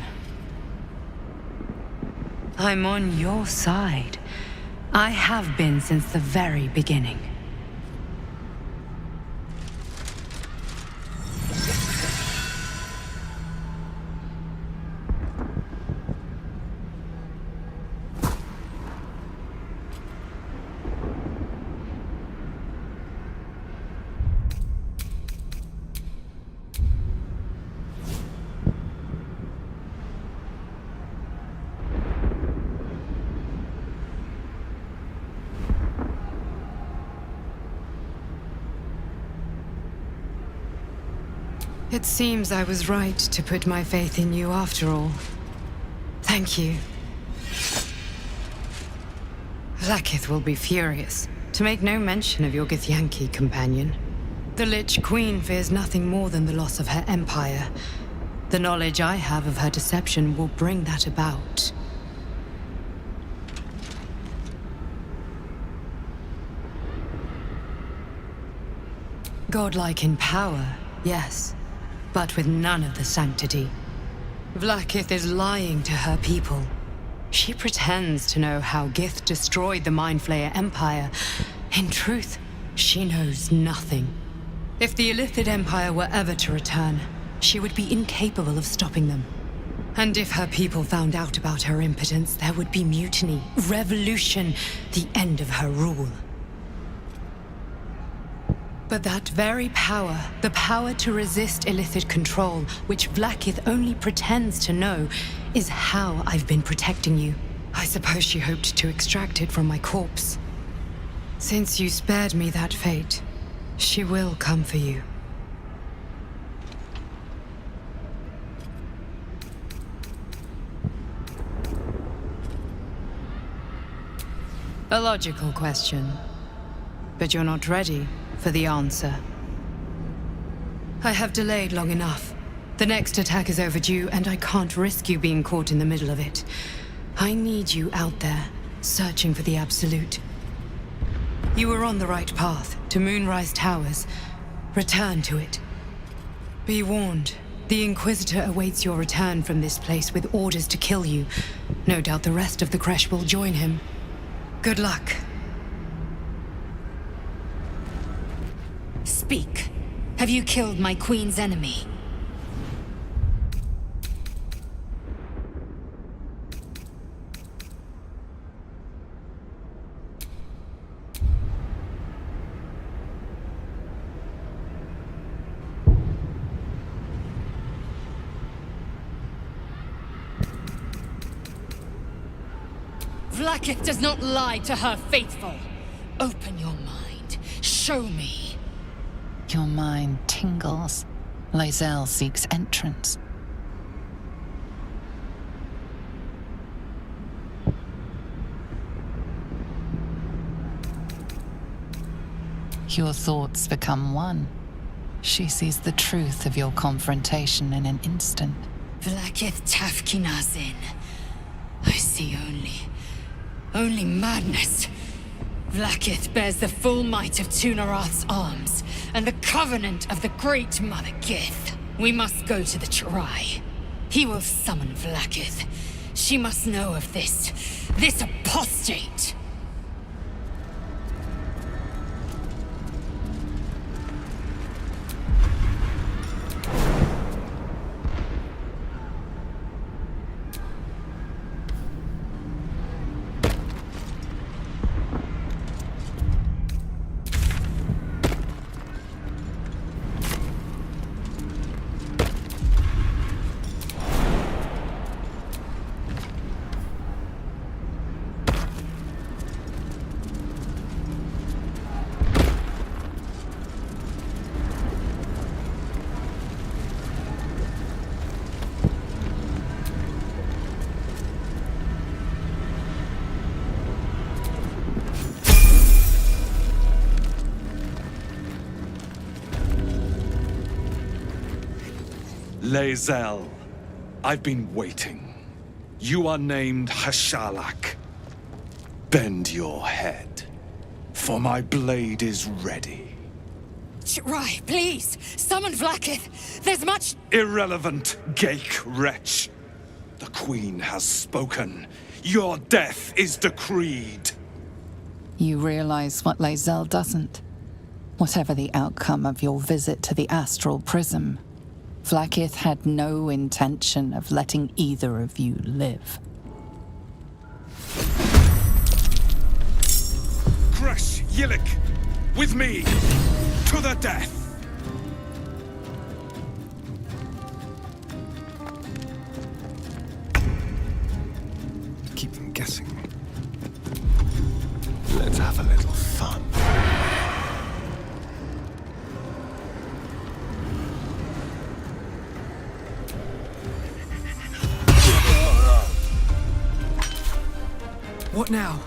I'm on your side. I have been since the very beginning. It seems I was right to put my faith in you after all. Thank you. Vlaakith will be furious, to make no mention of your Githyanki companion. The Lich Queen fears nothing more than the loss of her empire. The knowledge I have of her deception will bring that about. Godlike in power, yes. But with none of the sanctity. Vlaakith is lying to her people. She pretends to know how Gith destroyed the Mindflayer Empire. In truth, she knows nothing. If the Illithid Empire were ever to return, she would be incapable of stopping them. And if her people found out about her impotence, there would be mutiny, revolution, the end of her rule. But that very power, the power to resist Illithid control, which Vlaakith only pretends to know, is how I've been protecting you. I suppose she hoped to extract it from my corpse. Since you spared me that fate, she will come for you. A logical question, but you're not ready for the answer. I have delayed long enough. The next attack is overdue, and I can't risk you being caught in the middle of it. I need you out there, searching for the Absolute. You were on the right path, to Moonrise Towers. Return to it. Be warned, the Inquisitor awaits your return from this place with orders to kill you. No doubt the rest of the Kresh will join him. Good luck. Speak. Have you killed my queen's enemy? Vlaakith does not lie to her faithful. Open your mind. Show me. Your mind tingles. Lae'zel seeks entrance. Your thoughts become one. She sees the truth of your confrontation in an instant. Vlaakith Tafkinazin. I see only madness. Vlaakith bears the full might of Tunarath's arms, and the covenant of the Great Mother Gith. We must go to the Chirai. He will summon Vlaakith. She must know of this apostate. Lae'zel, I've been waiting. You are named Hashalak. Bend your head, for my blade is ready. Chirai, please! Summon Vlaakith! There's much— Irrelevant, Geik wretch. The Queen has spoken. Your death is decreed. You realize what Lae'zel doesn't. Whatever the outcome of your visit to the Astral Prism, Vlaakith had no intention of letting either of you live. Kresh Yilik, with me, to the death! Keep them guessing. Let's have a little fun. What now?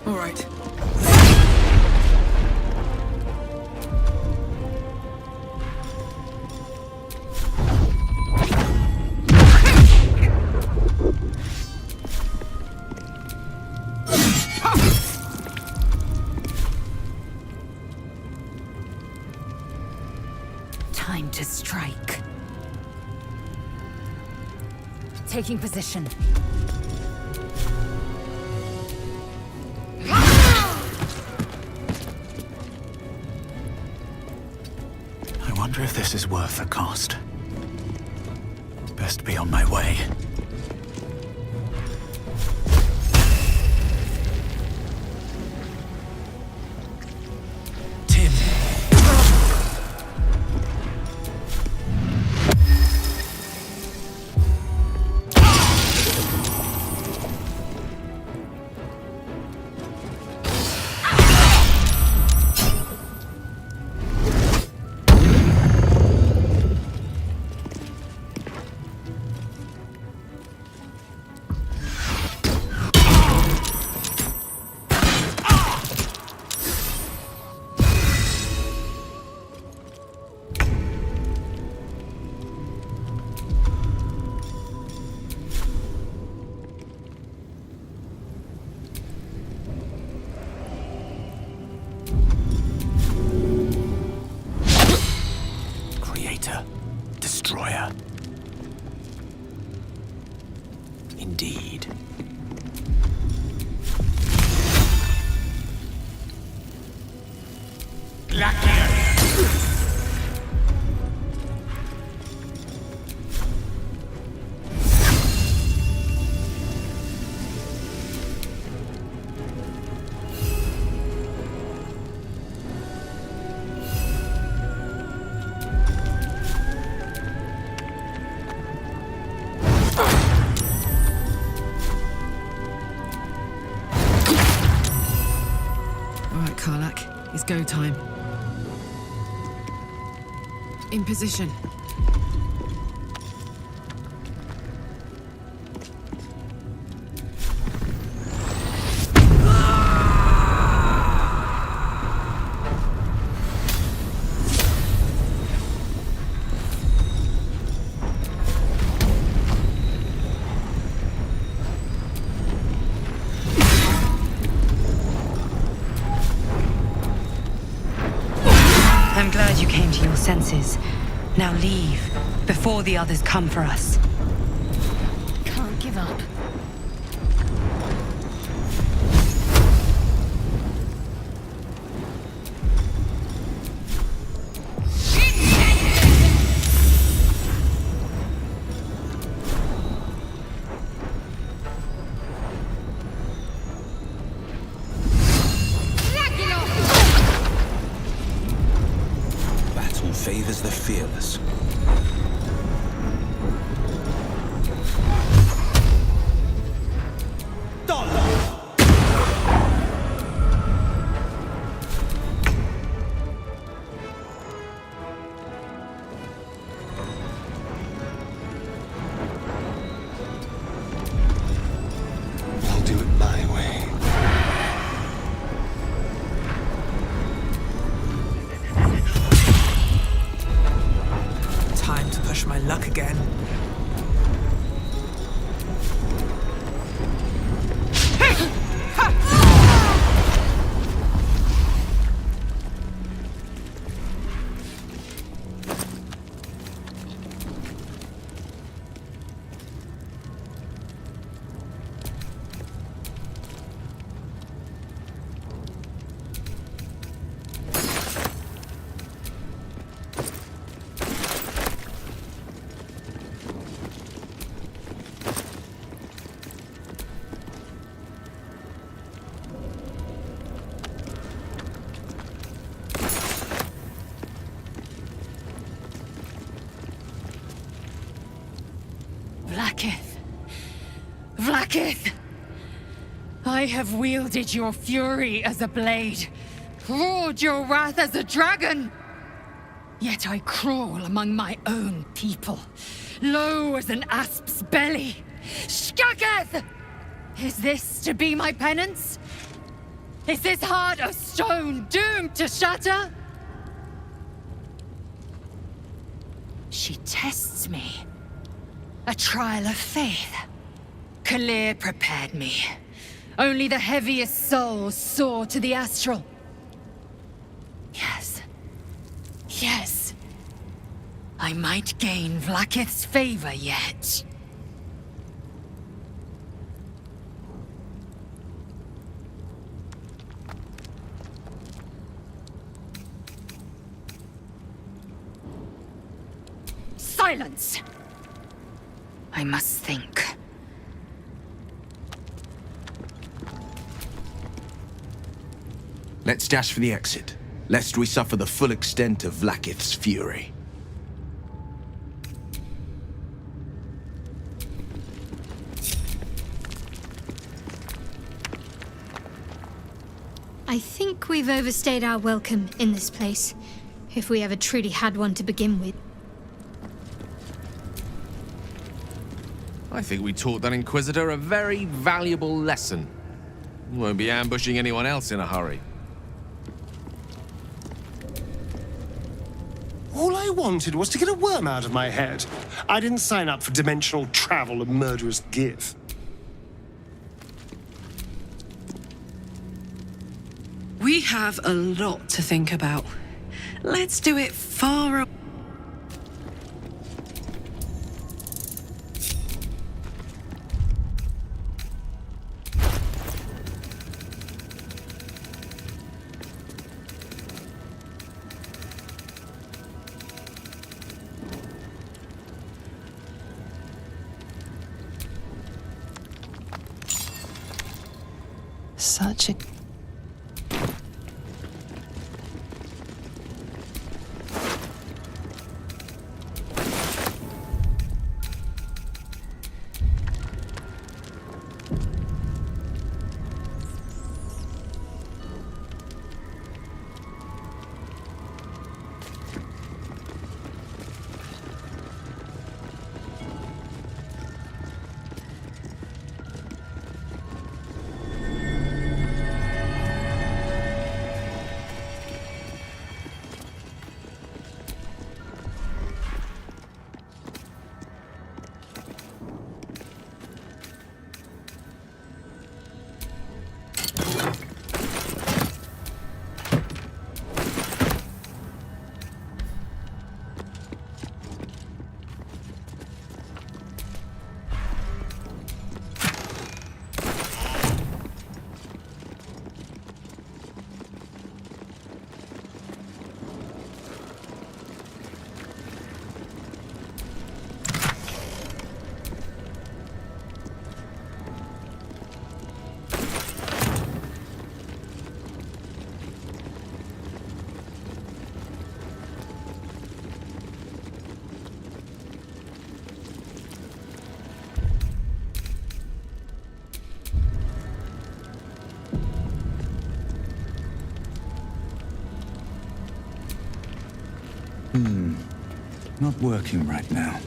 All right. Time to strike. Taking position. I wonder if this is worth the cost. Best be on my way. Destroyer. Indeed. Karlak. It's go time. In position. I'm glad you came to your senses. Now leave, before the others come for us. Can't give up. Battle favors the fearless. I'll do it my way. Time to push my luck again. Vlakith! Vlakith! I have wielded your fury as a blade, roared your wrath as a dragon! Yet I crawl among my own people, low as an asp's belly. Shkaketh! Is this to be my penance? Is this heart of stone doomed to shatter? She tests me. A trial of faith. Kalir prepared me. Only the heaviest souls soar to the astral. Yes. Yes. I might gain Vlakith's favor yet. Silence! I must think. Let's dash for the exit, lest we suffer the full extent of Vlakith's fury. I think we've overstayed our welcome in this place, if we ever truly had one to begin with. I think we taught that Inquisitor a very valuable lesson. We won't be ambushing anyone else in a hurry. All I wanted was to get a worm out of my head. I didn't sign up for dimensional travel and murderous give. We have a lot to think about. Let's do it far away. Such a... Not working right now.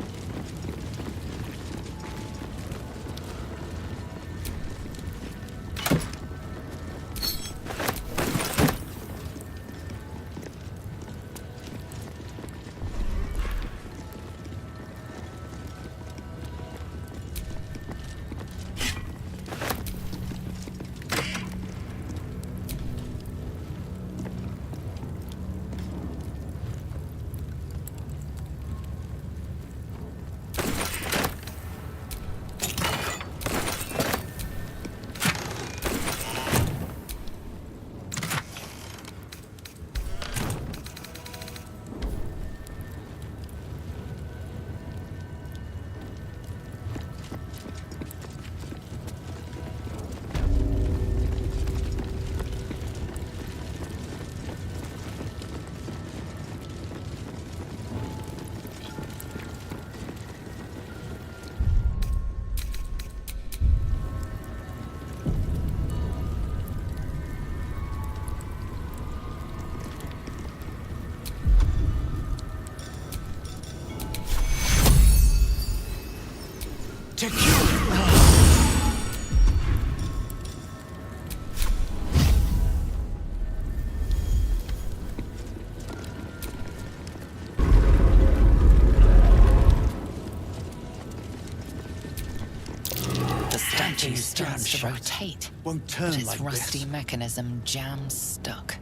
statue starts to rotate, Won't turn but its like rusty this. mechanism jams stuck.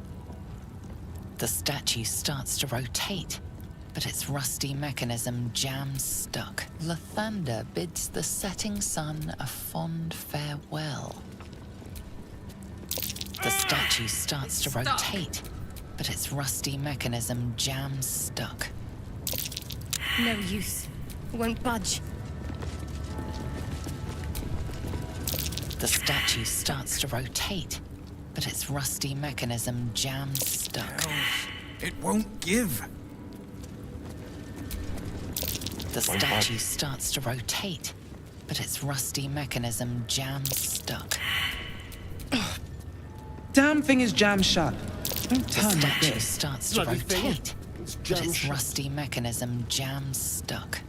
The statue starts to rotate, but its rusty mechanism jams stuck. Lathander bids the setting sun a fond farewell. The statue starts to rotate, but its rusty mechanism jams stuck. No use. It won't budge. The statue starts to rotate, but its rusty mechanism jams stuck. It won't give. The statue starts to rotate, but its rusty mechanism jams stuck. Damn thing is jammed shut. Don't The turn like statue this. starts to Bloody thing. rotate, but its rusty mechanism jams stuck.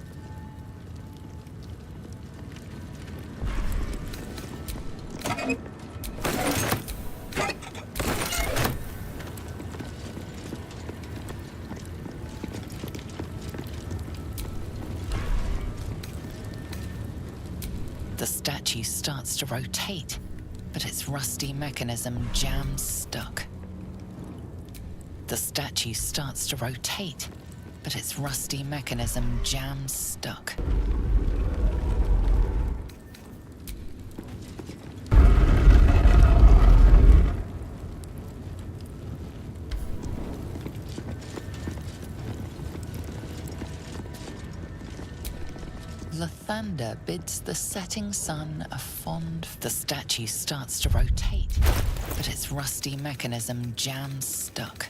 The statue starts to rotate, but its rusty mechanism jams stuck. The statue starts to rotate, but its rusty mechanism jams stuck. Lathander bids the setting sun a fond... The statue starts to rotate, but its rusty mechanism jams stuck.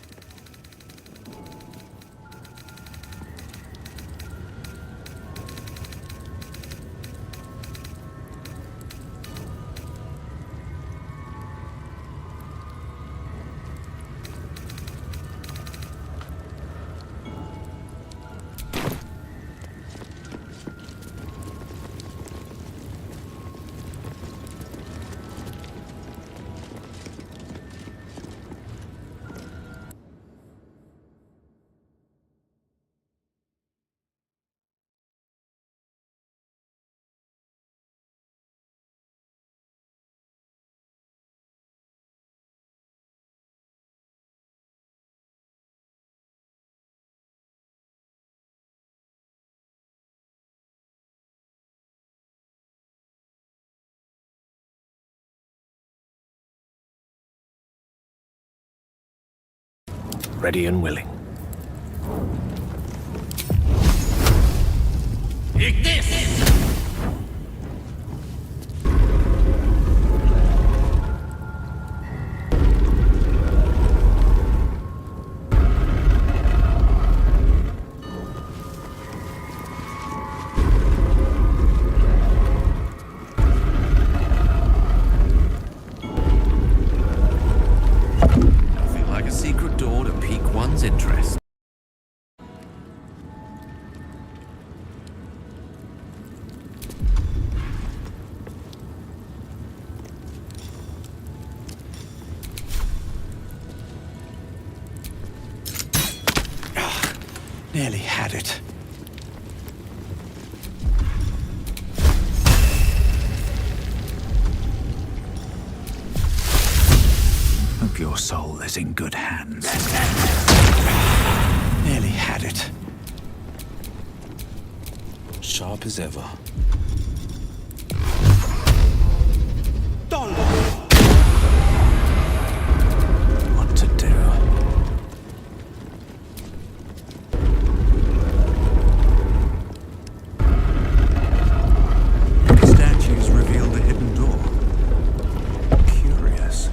Ready and willing. Take this! Nothing like a secret door to pique one's interest. Nearly had it. Hope your soul is in good hands. Nearly had it. Sharp as ever. What to do? The statues reveal the hidden door. Curious.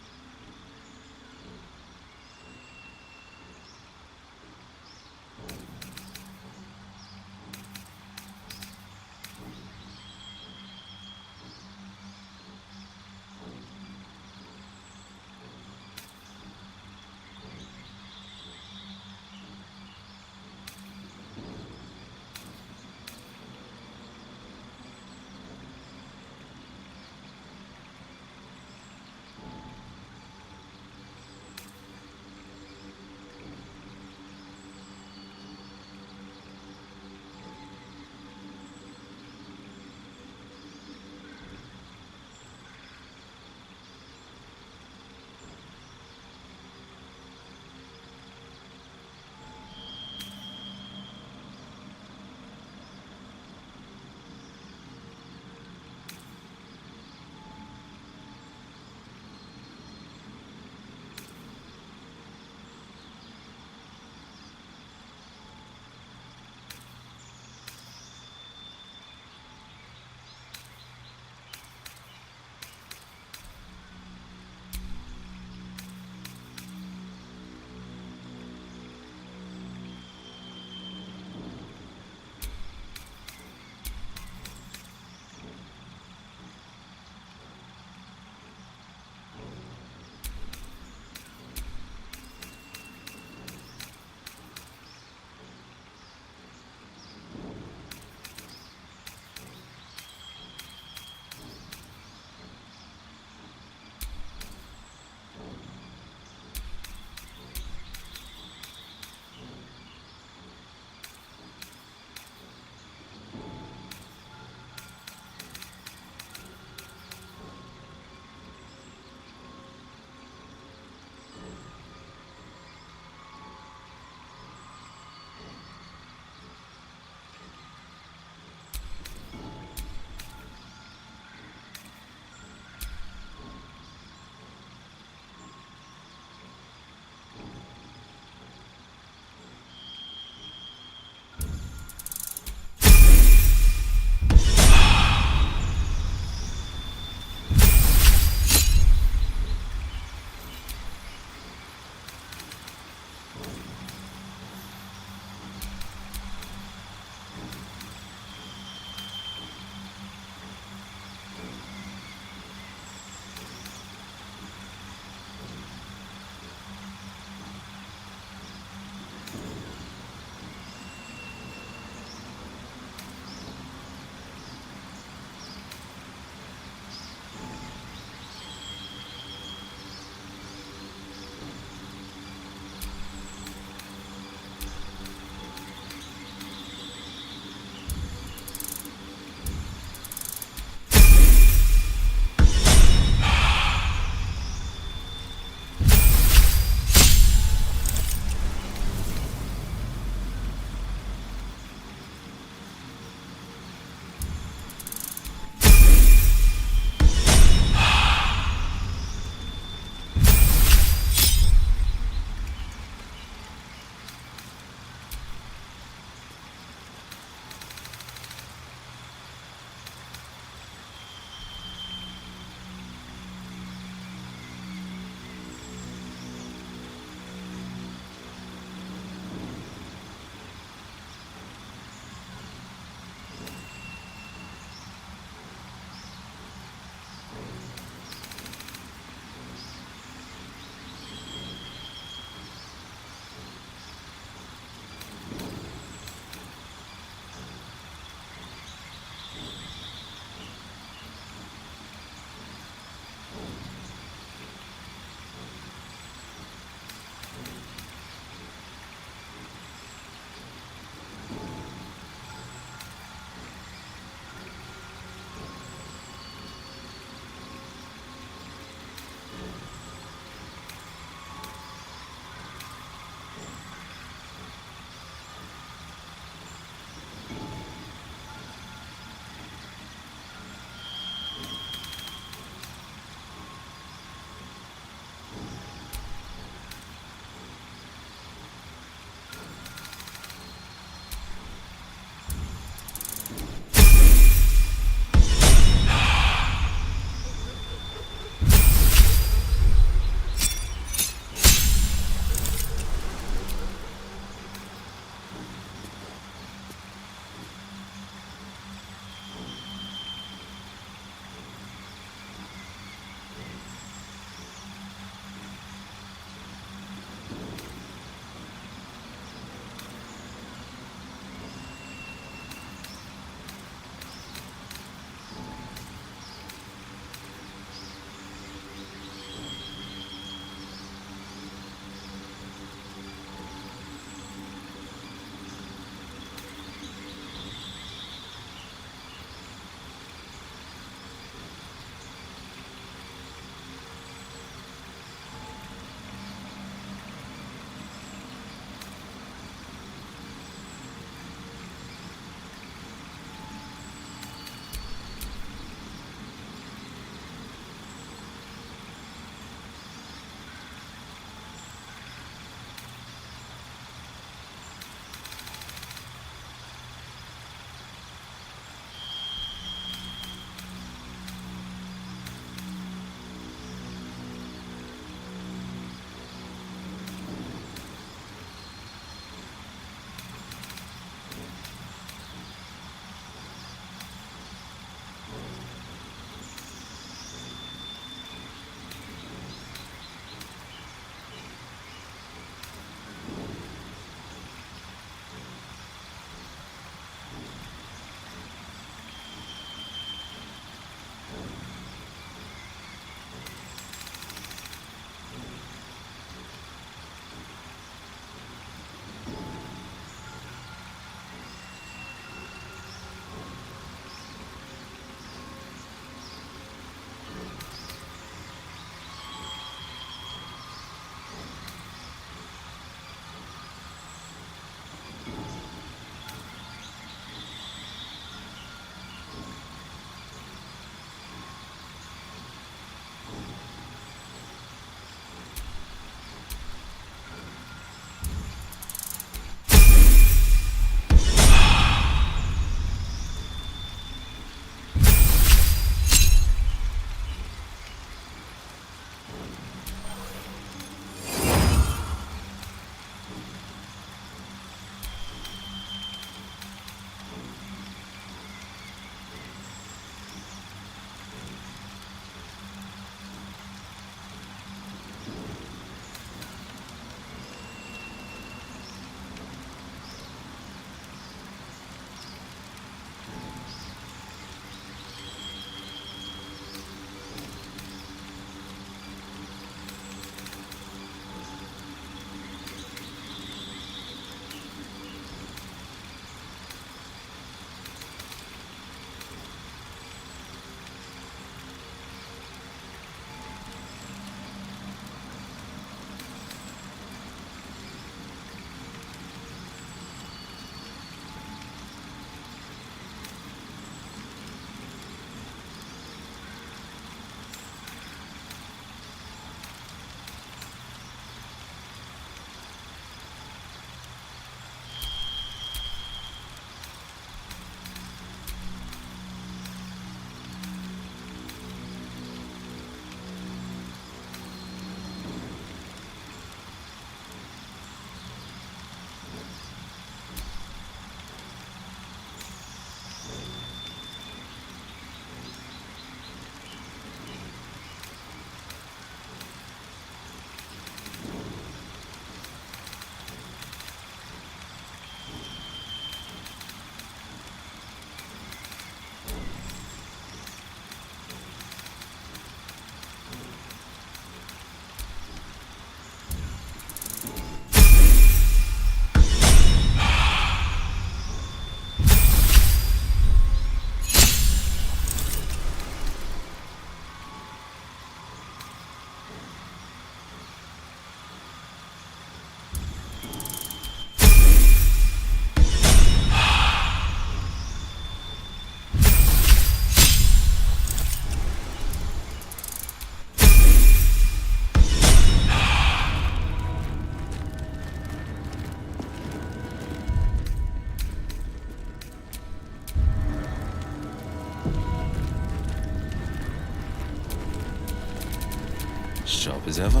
Sharp as ever.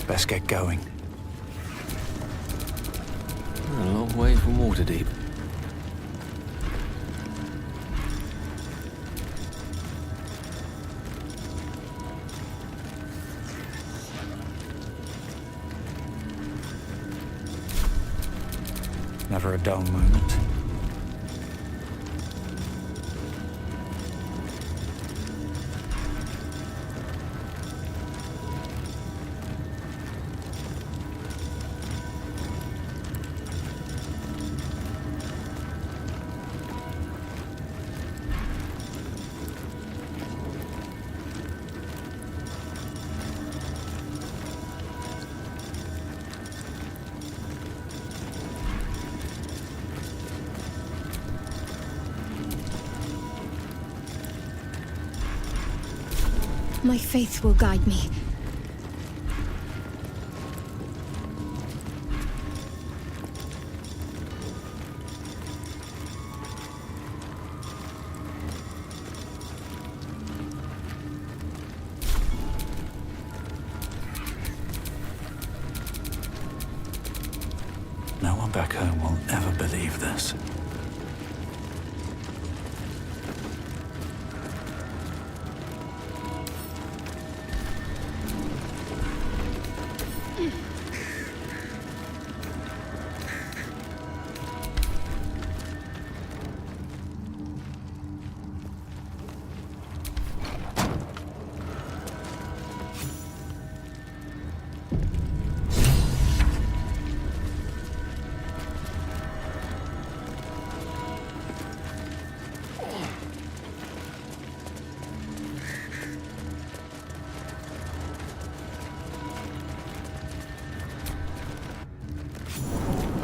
Best get going. A long way from Waterdeep. Never a dull moment. My faith will guide me. No one back home will ever believe this.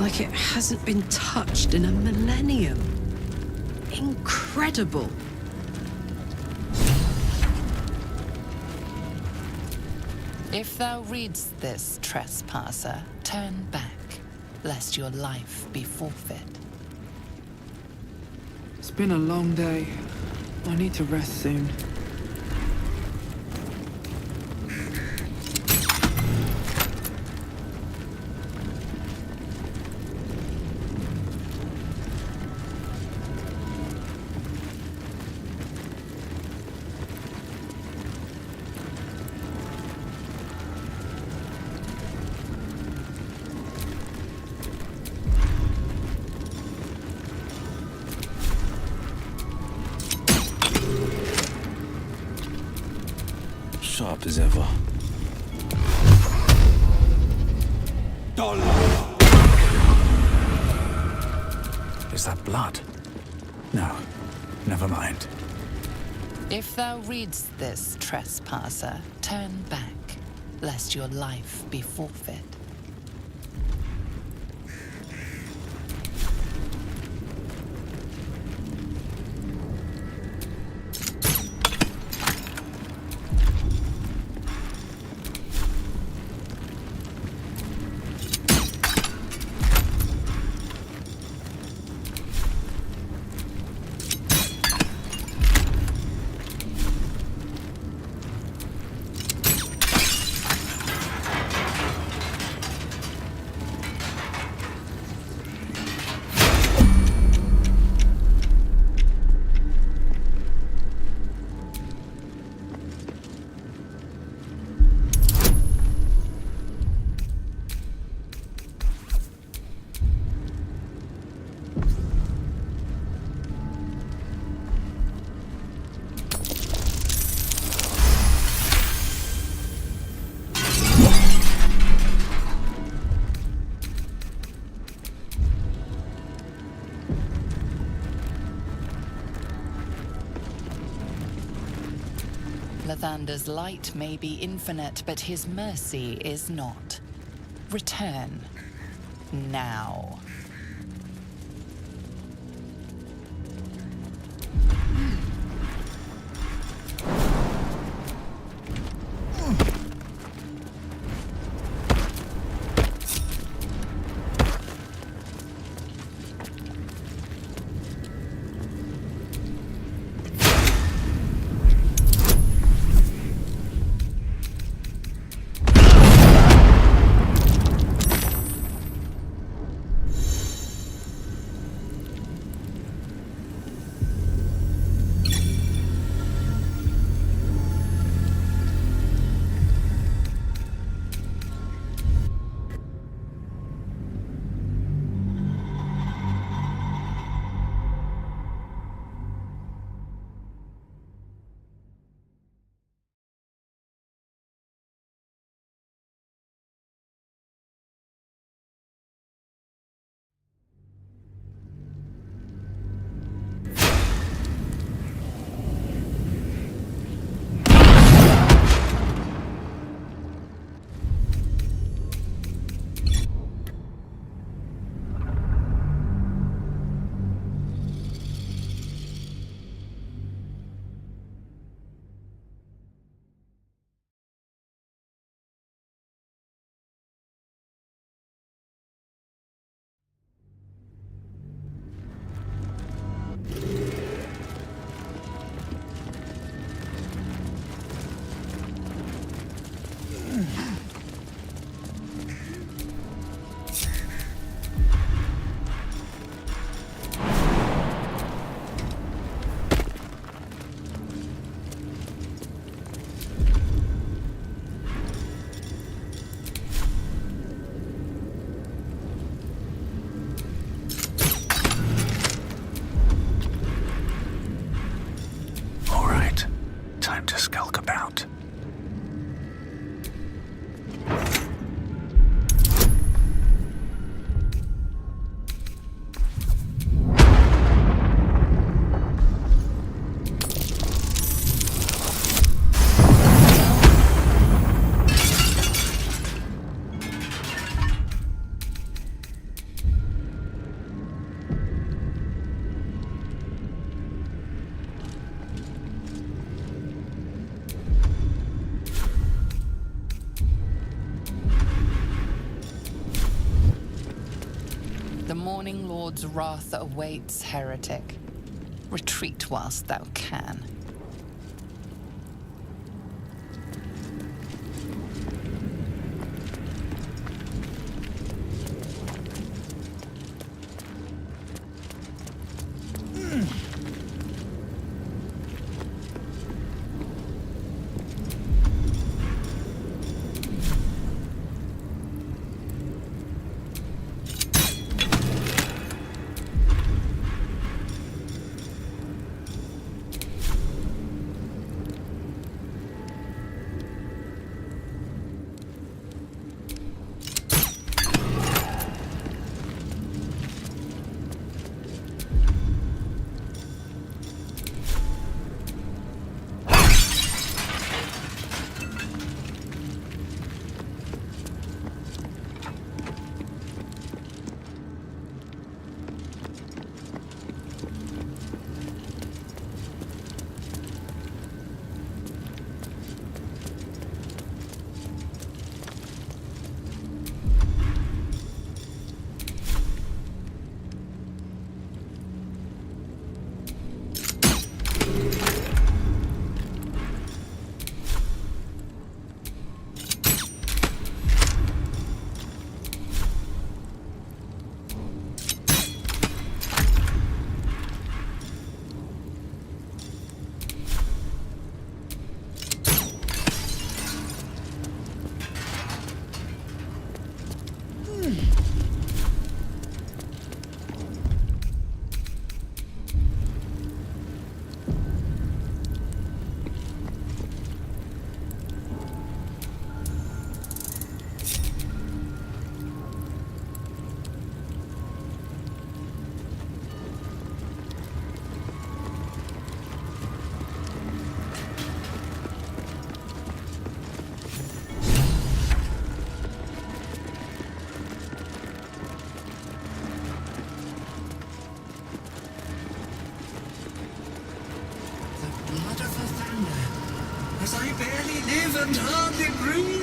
Like it hasn't been touched in a millennium. Incredible. If thou readst this, trespasser, turn back, lest your life be forfeit. It's been a long day. I need to rest soon. Sharp as ever. Is that blood? No, never mind. If thou readst this, trespasser, turn back, lest your life be forfeit. Lathander's light may be infinite, but his mercy is not. Return. Now. Time to skulk about. The Morning Lord's wrath awaits, heretic. Retreat whilst thou can. as I barely live and hardly breathe.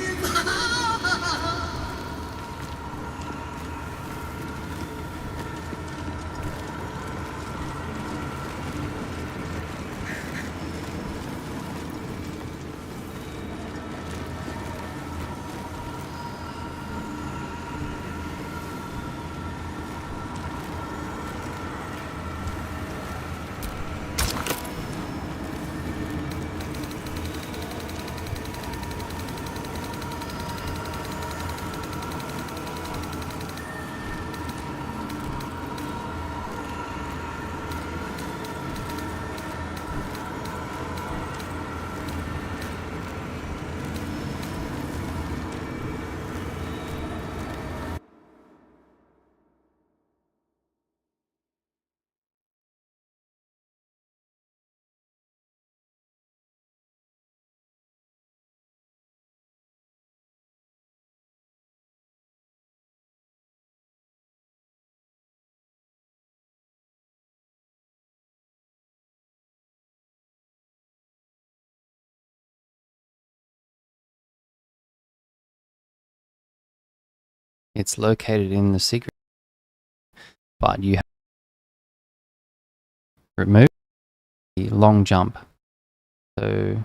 It's located in the secret, but you have to remove the long jump. So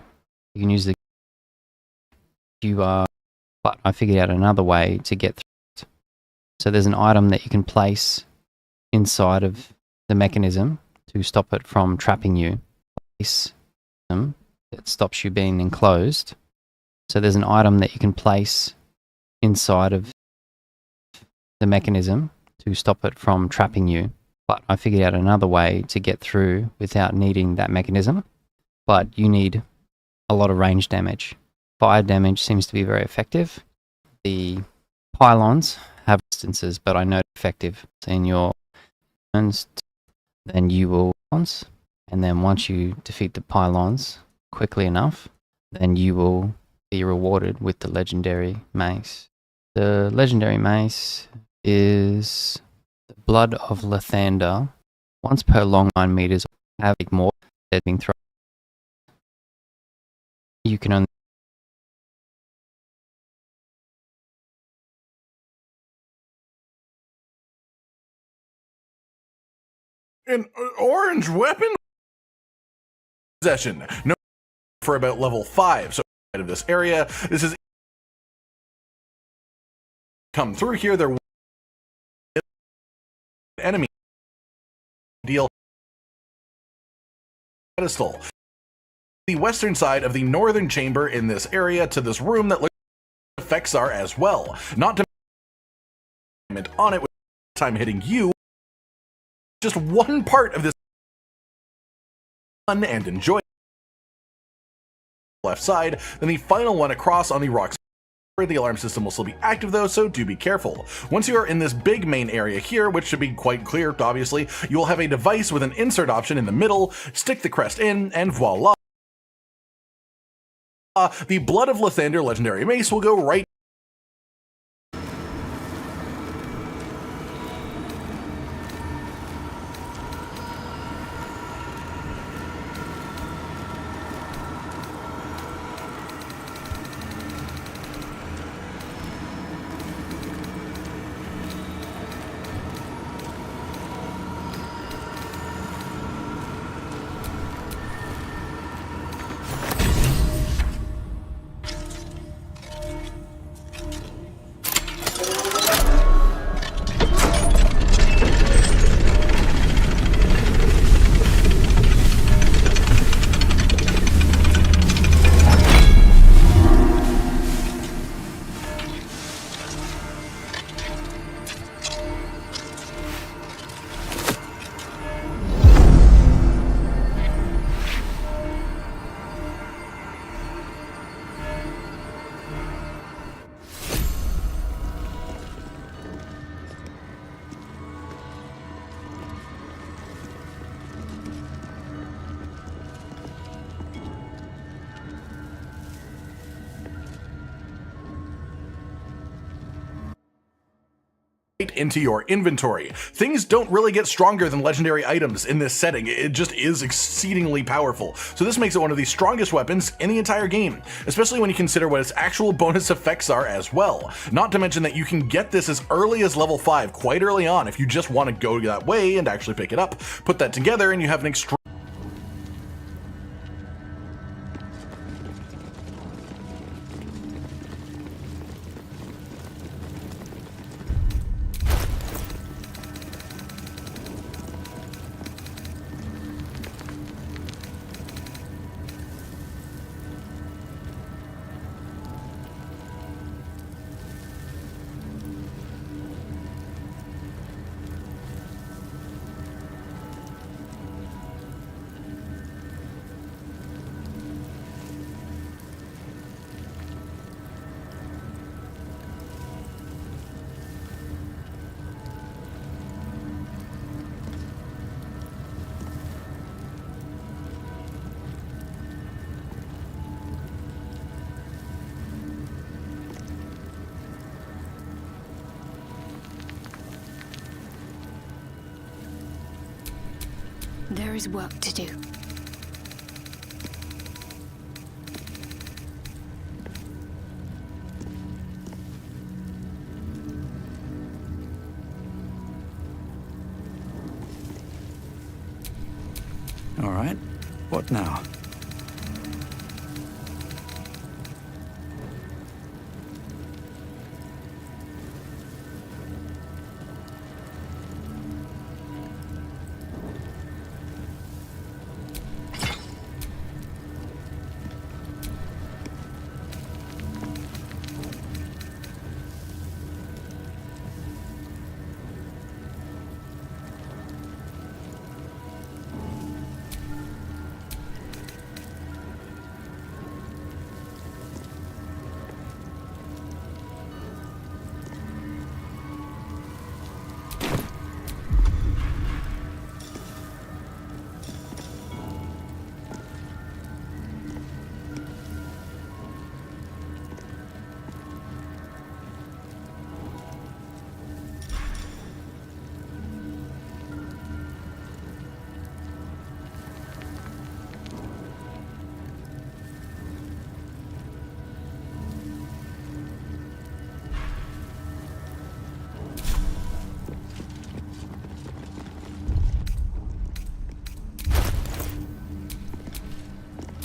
you can use the but I figured out another way to get through it. So there's an item that you can place inside of the mechanism to stop it from trapping you. Place them that stops you being enclosed. So there's an item that you can place inside of the mechanism to stop it from trapping you. But I figured out another way to get through without needing that mechanism. But you need a lot of range damage. Fire damage seems to be very effective. The pylons have distances, but I know effective in your turns. Then you will, and then once you defeat the pylons quickly enough, then you will be rewarded with the legendary mace. The legendary mace is the Blood of Lathander. Once per long 9 meters, have more being thrown. You can only an orange weapon possession. No, for about level 5. So out of this area, this is come through here. There enemy deal pedestal. The western side of the northern chamber in this area to this room that looks like effects are as well. Not to on it with time hitting you. Just one part of this fun and enjoy left side, then the final one across on the rocks. The alarm system will still be active though, so do be careful. Once you are in this big main area here, which should be quite clear, obviously, you will have a device with an insert option in the middle, stick the crest in, and voila! The Blood of Lathander legendary mace will go right. into your inventory. Things don't really get stronger than legendary items in this setting. It just is exceedingly powerful. So this makes it one of the strongest weapons in the entire game, especially when you consider what its actual bonus effects are as well. Not to mention that you can get this as early as level 5 quite early on if you just want to go that way and actually pick it up. Put that together and you have an extreme. There is work to do. All right. What now?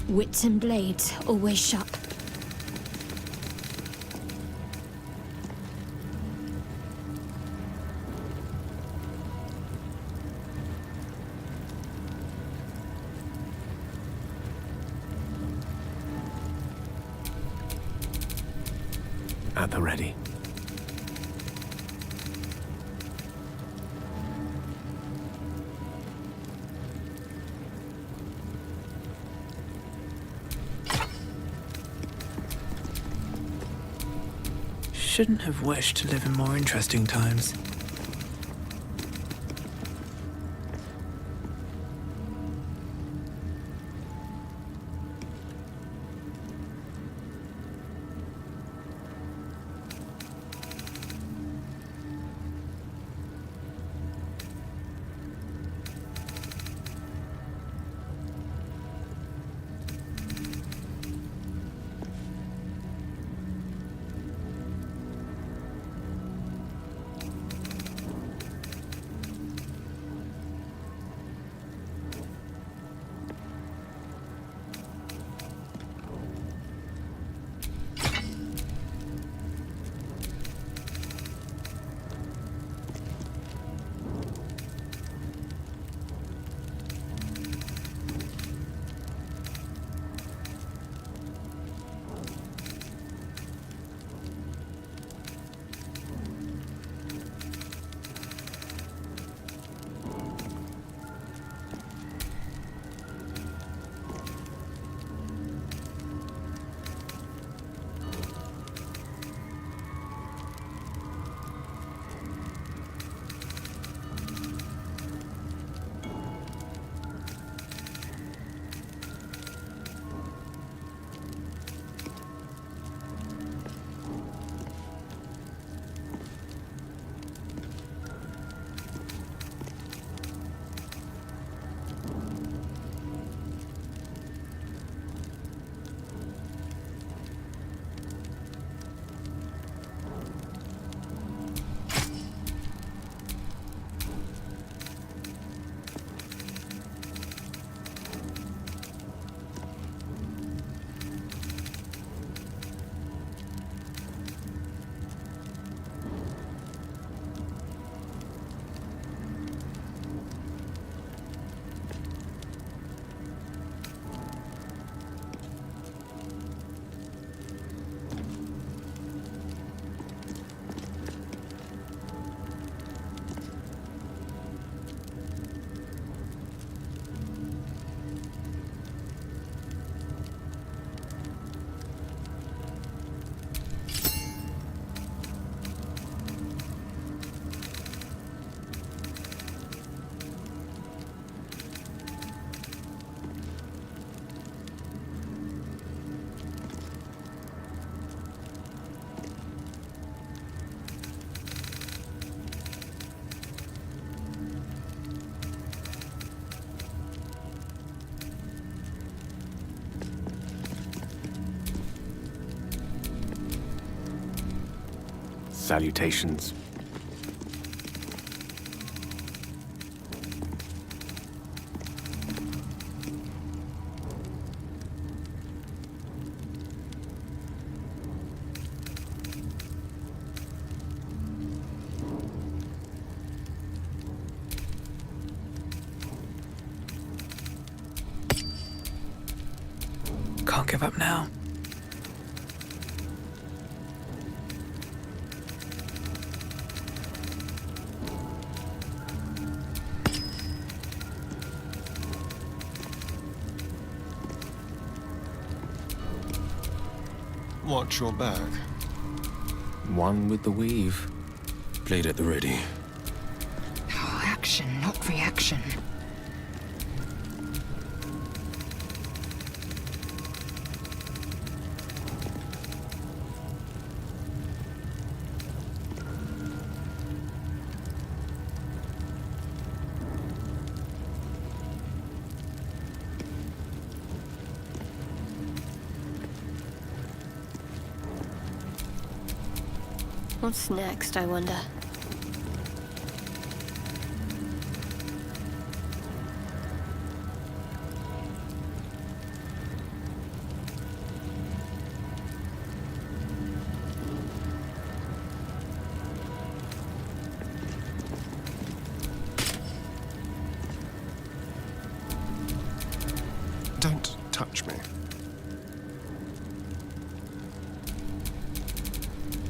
Wits and blades, always sharp. At the ready. Shouldn't have wished to live in more interesting times. Salutations. Can't give up now. Watch your back. One with the weave. Blade at the ready. Oh, action, not reaction. What's next, I wonder? Don't touch me.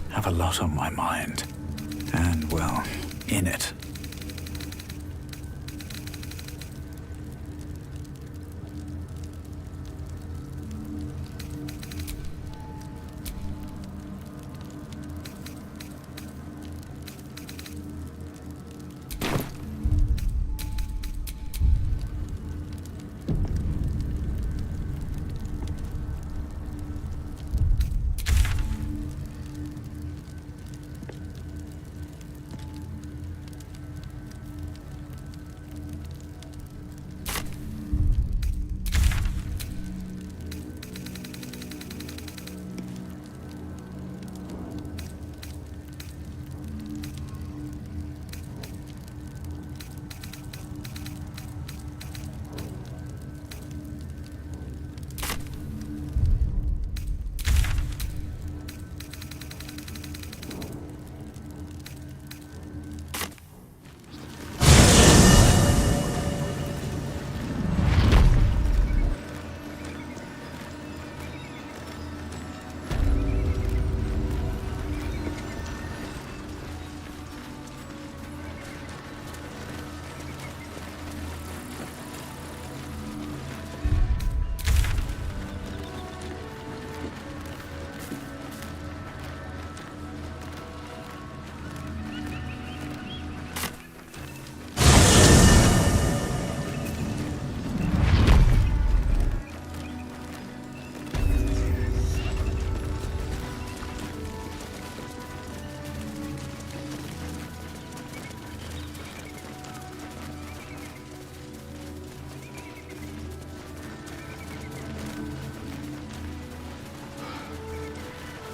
Have a lot on my mind. And, well, in it.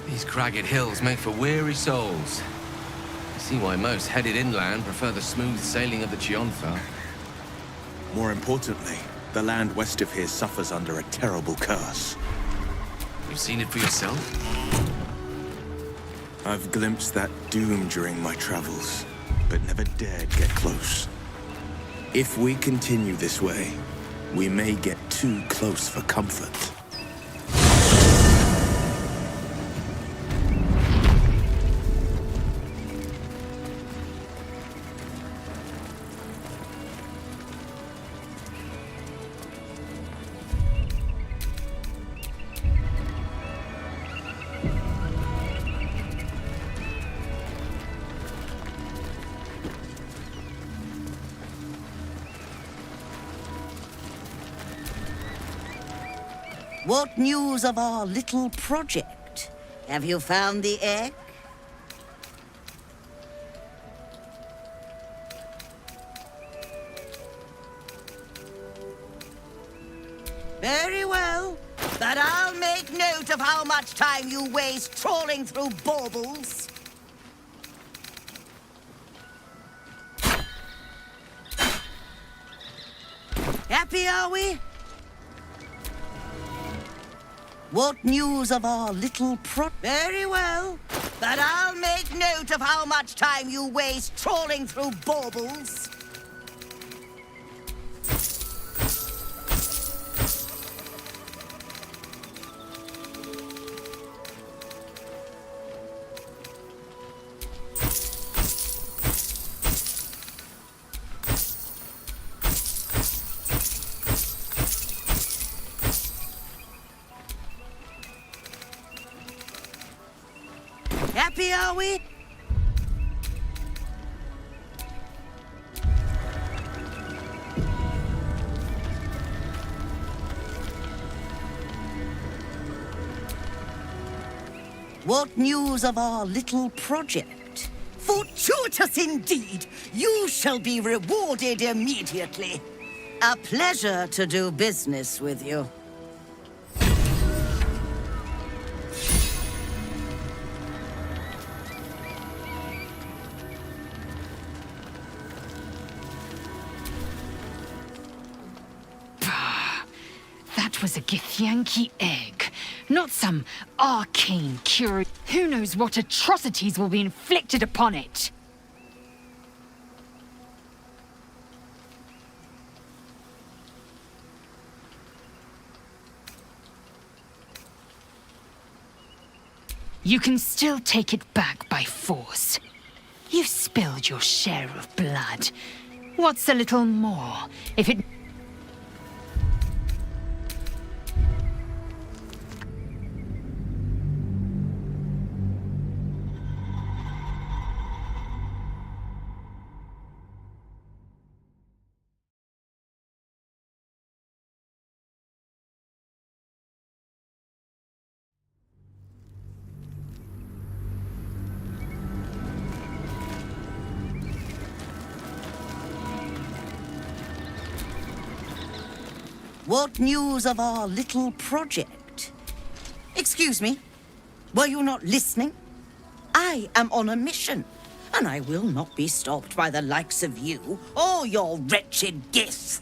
These cragged hills make for weary souls. I see why most headed inland prefer the smooth sailing of the Chionfa. More importantly, the land west of here suffers under a terrible curse. You've seen it for yourself? I've glimpsed that doom during my travels, but never dared get close. If we continue this way, we may get too close for comfort. What news of our little project? Have you found the egg? Very well, but I'll make note of how much time you waste trawling through baubles. Happy, are we? What news of our little Very well. But I'll make note of how much time you waste trawling through baubles. Happy, are we? What news of our little project? Fortuitous indeed! You shall be rewarded immediately. A pleasure to do business with you. That was a Githyanki egg, not some arcane cure. Who knows what atrocities will be inflicted upon it? You can still take it back by force. You've spilled your share of blood. What's a little more, if it... What news of our little project? Excuse me, were you not listening? I am on a mission, and I will not be stopped by the likes of you or your wretched gith.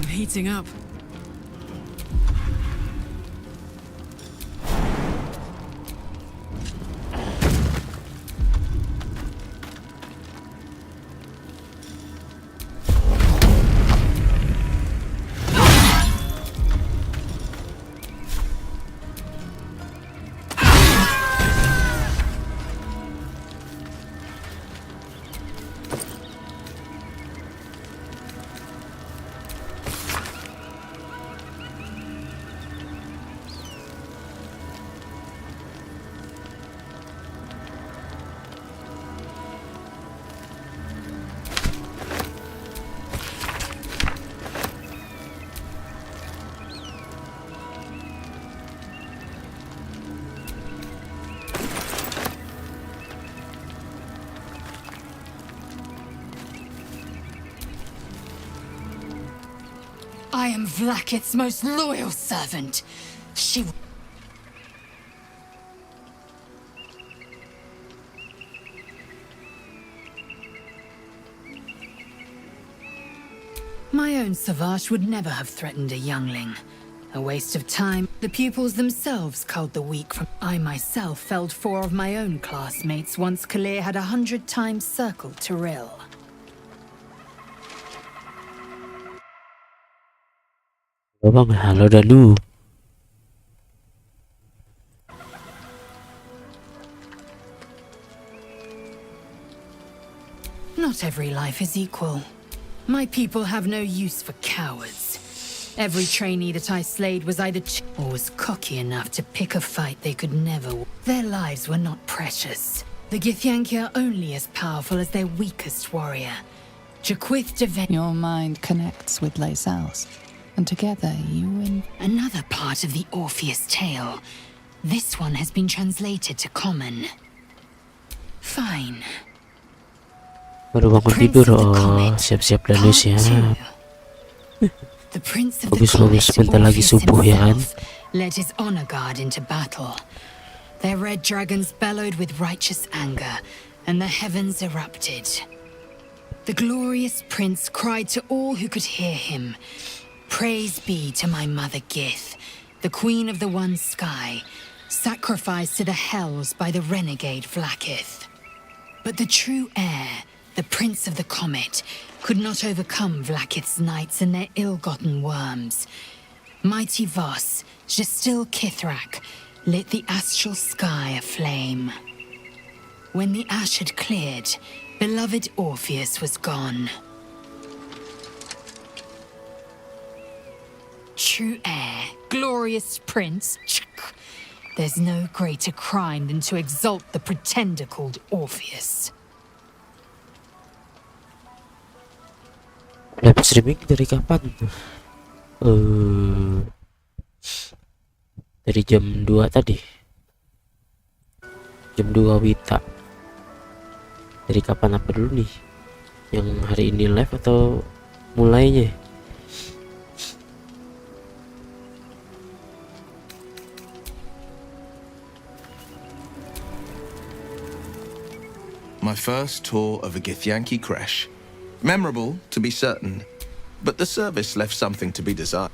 Heating up. I am Vlakith's most loyal servant. She... My own Savage would never have threatened a youngling. A waste of time. The pupils themselves culled the weak from... I myself felled 4 of my own classmates once Kalir had 100 times circled Tyrell. Bang, halo Danu. Not every life is equal. My people have no use for cowards. Every trainee that I slayed was either or was cocky enough to pick a fight they could never win. Their lives were not precious. The Githyanki are only as powerful as their weakest warrior. Your mind connects with Lae'zel's, and together you and... Another part of the Orpheus tale. This one has been translated to common. Fine. Baru bangun tidur, siap-siap Danu siap. Bagus sebentar lagi subuh ya kan? Led his honor guard into battle. Their red dragons bellowed with righteous anger, and the heavens erupted. The glorious prince cried to all who could hear him, "Praise be to my mother Gith, the queen of the one sky, sacrificed to the hells by the renegade Vlaakith." But the true heir, the prince of the comet, could not overcome Vlaakith's knights and their ill-gotten worms. Mighty Voss, Gestil Kithrak, lit the astral sky aflame. When the ash had cleared, beloved Orpheus was gone. True heir, glorious prince. There's no greater crime than to exalt the pretender called Orpheus. Live streaming dari kapan? Dari jam 2 tadi. Jam 2 Wita. Dari kapan apa dulu nih? Yang hari ini live atau mulainya? My first tour of a Githyanki creche. Memorable, to be certain, but the service left something to be desired.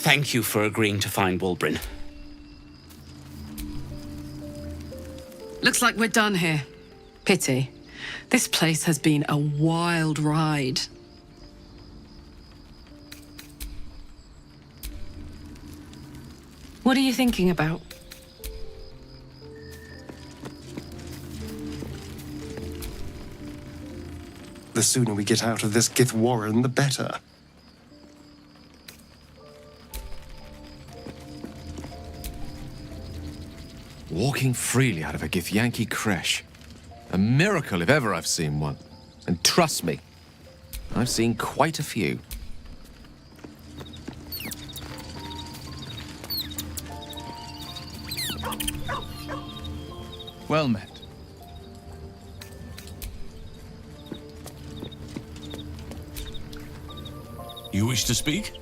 Thank you for agreeing to find Wulbren. Looks like we're done here. Pity. This place has been a wild ride. What are you thinking about? The sooner we get out of this Gith warren, the better. Walking freely out of a Githyanki creche. A miracle if ever I've seen one. And trust me, I've seen quite a few. Well met. You wish to speak?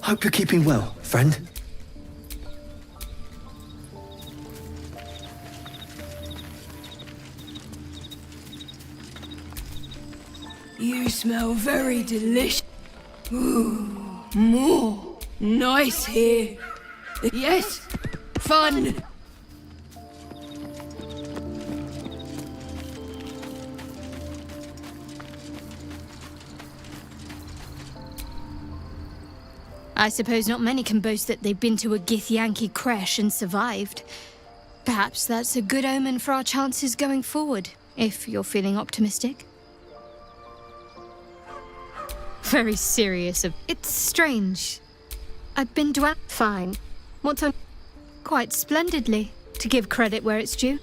Hope you're keeping well, friend. You smell very delicious. Ooh, more. Nice here. Yes, fun. I suppose not many can boast that they've been to a Githyanki creche and survived. Perhaps that's a good omen for our chances going forward, if you're feeling optimistic. Very serious of... It's strange. I've been fine. What's on? Quite splendidly, to give credit where it's due.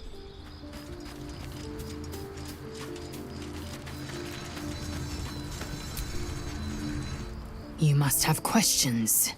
You must have questions.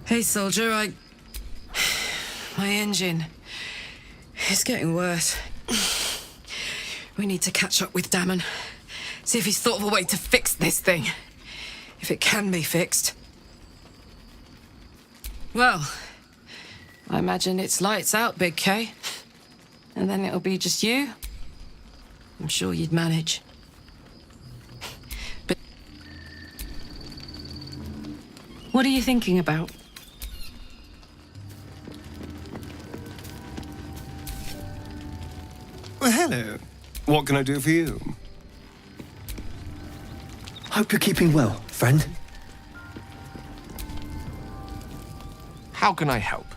Hey, soldier, my engine is getting worse. We need to catch up with Damon. See if he's thought of a way to fix this thing. If it can be fixed. Well, I imagine it's lights out, Big K. And then it'll be just you. I'm sure you'd manage. But what are you thinking about? Well, hello. What can I do for you? Hope you're keeping well, friend. How can I help?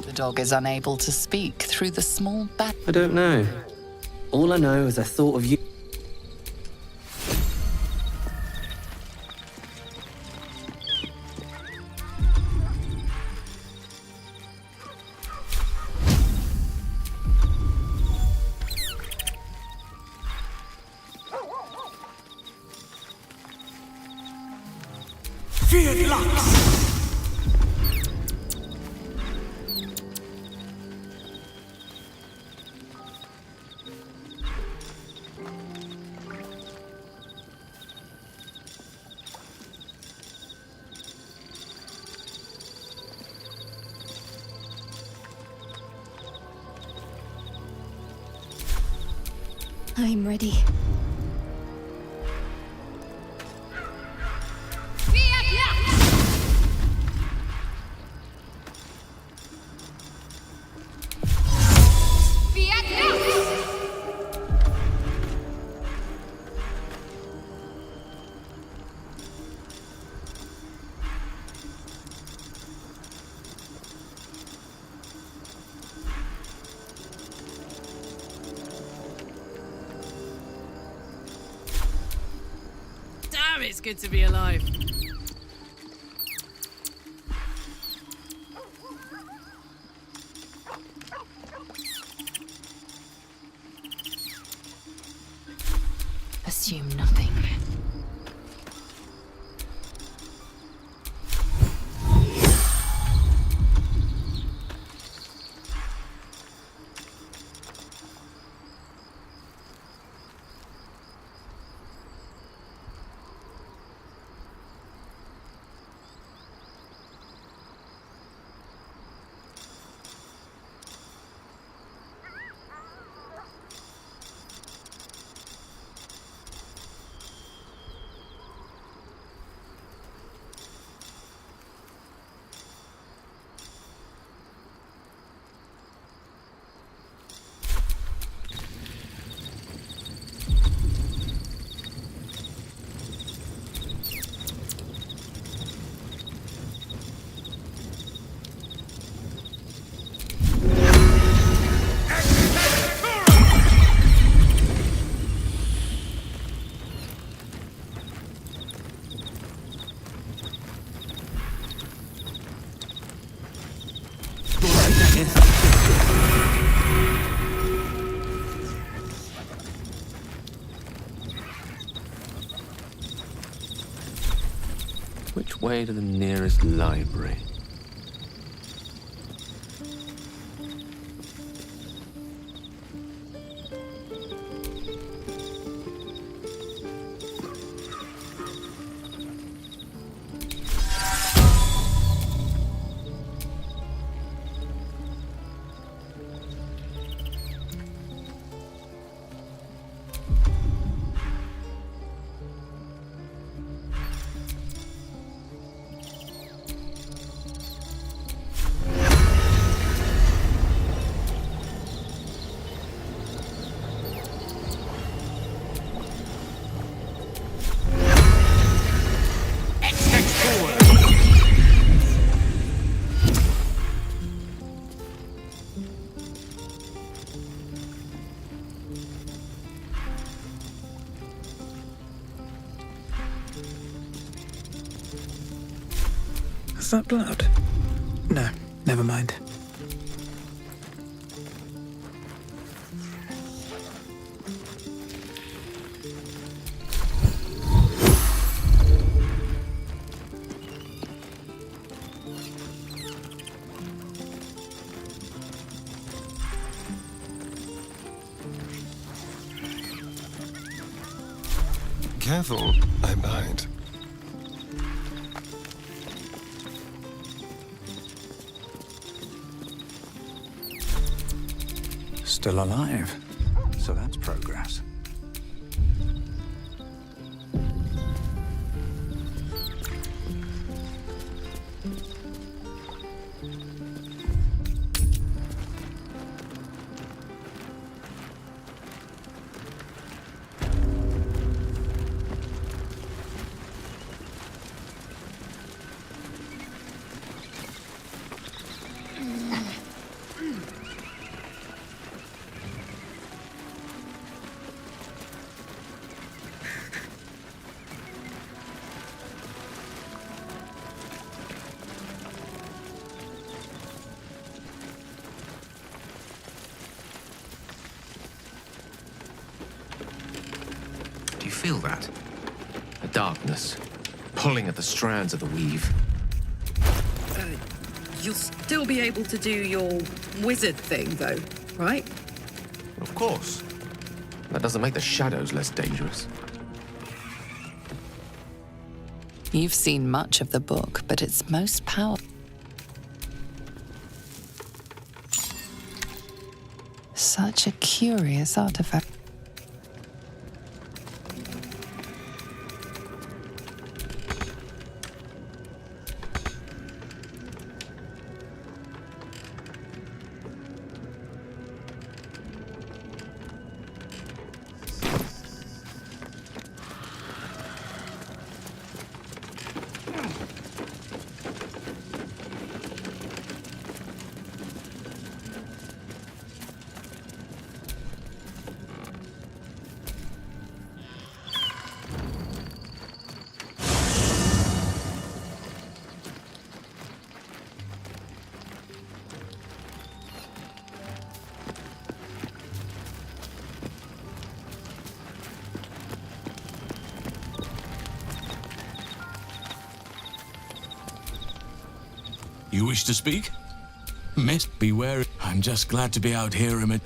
The dog is unable to speak through the small bat. I don't know. All I know is I thought of you. flux! I'm ready. Damn, it's good to be alive. Assume nothing. Which way to the nearest library? Is that blood? No, never mind. Careful, I bite. Still alive. So that's progress. Do you feel that? A darkness, pulling at the strands of the weave. You'll still be able to do your wizard thing, though, right? Of course. That doesn't make the shadows less dangerous. You've seen much of the book, but its most powerful. Such a curious artifact. You wish to speak? Miss, beware. I'm just glad to be out here amid...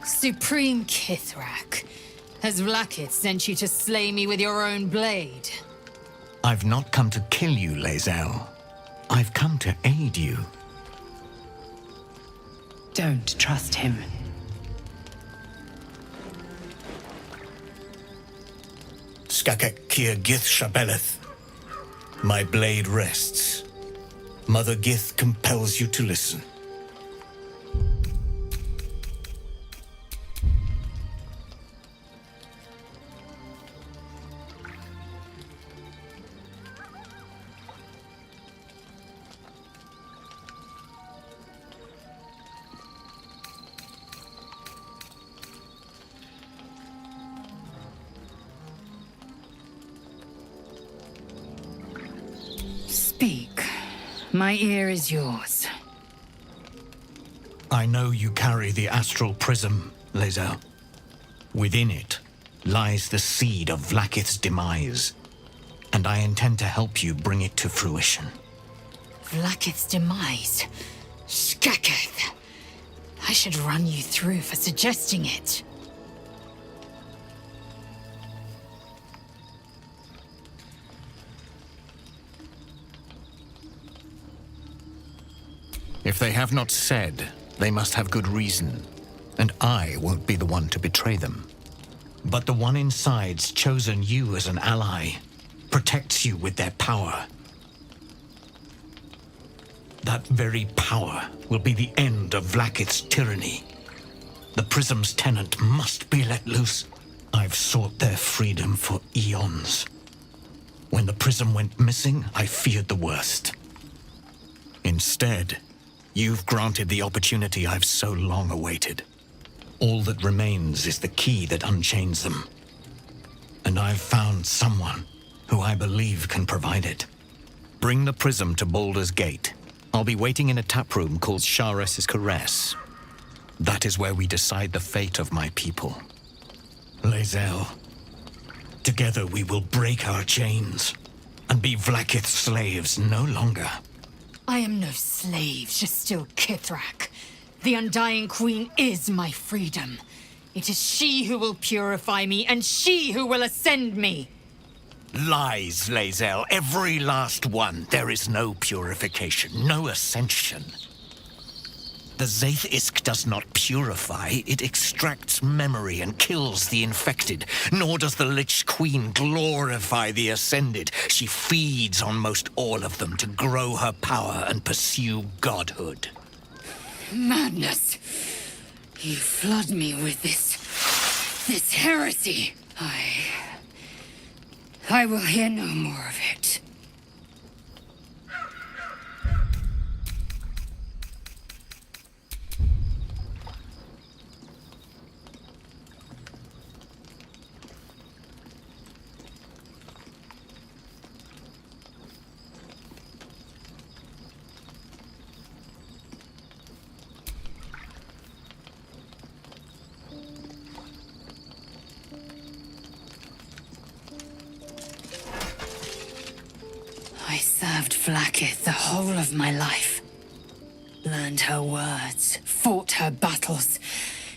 Supreme Kithrak, has Vlakith sent you to slay me with your own blade? I've not come to kill you, Lae'zel. I've come to aid you. Don't trust him. Skakek Kier Gith Shabeleth. My blade rests. Mother Gith compels you to listen. Speak. My ear is yours. I know you carry the astral prism, Lae'zel. Within it lies the seed of Vlakith's demise, and I intend to help you bring it to fruition. Vlakith's demise? Skaketh. I should run you through for suggesting it. If they have not said, they must have good reason, and I won't be the one to betray them. But the one inside's chosen you as an ally, protects you with their power. That very power will be the end of Vlakith's tyranny. The prism's tenant must be let loose. I've sought their freedom for eons. When the prism went missing, I feared the worst. Instead, you've granted the opportunity I've so long awaited. All that remains is the key that unchains them. And I've found someone who I believe can provide it. Bring the prism to Baldur's Gate. I'll be waiting in a taproom called Shares's Caress. That is where we decide the fate of my people. Lae'zel, together we will break our chains and be Vlakith's slaves no longer. I am no slave to still Kithrak. The Undying Queen is my freedom. It is she who will purify me, and she who will ascend me. Lies, Lae'zel, every last one. There is no purification, no ascension. The Zaith Isk does not purify, it extracts memory and kills the infected. Nor does the Lich Queen glorify the ascended. She feeds on most all of them to grow her power and pursue godhood. Madness! You flood me with this heresy. I will hear no more of it. served Vlaakith the whole of my life. Learned her words, fought her battles,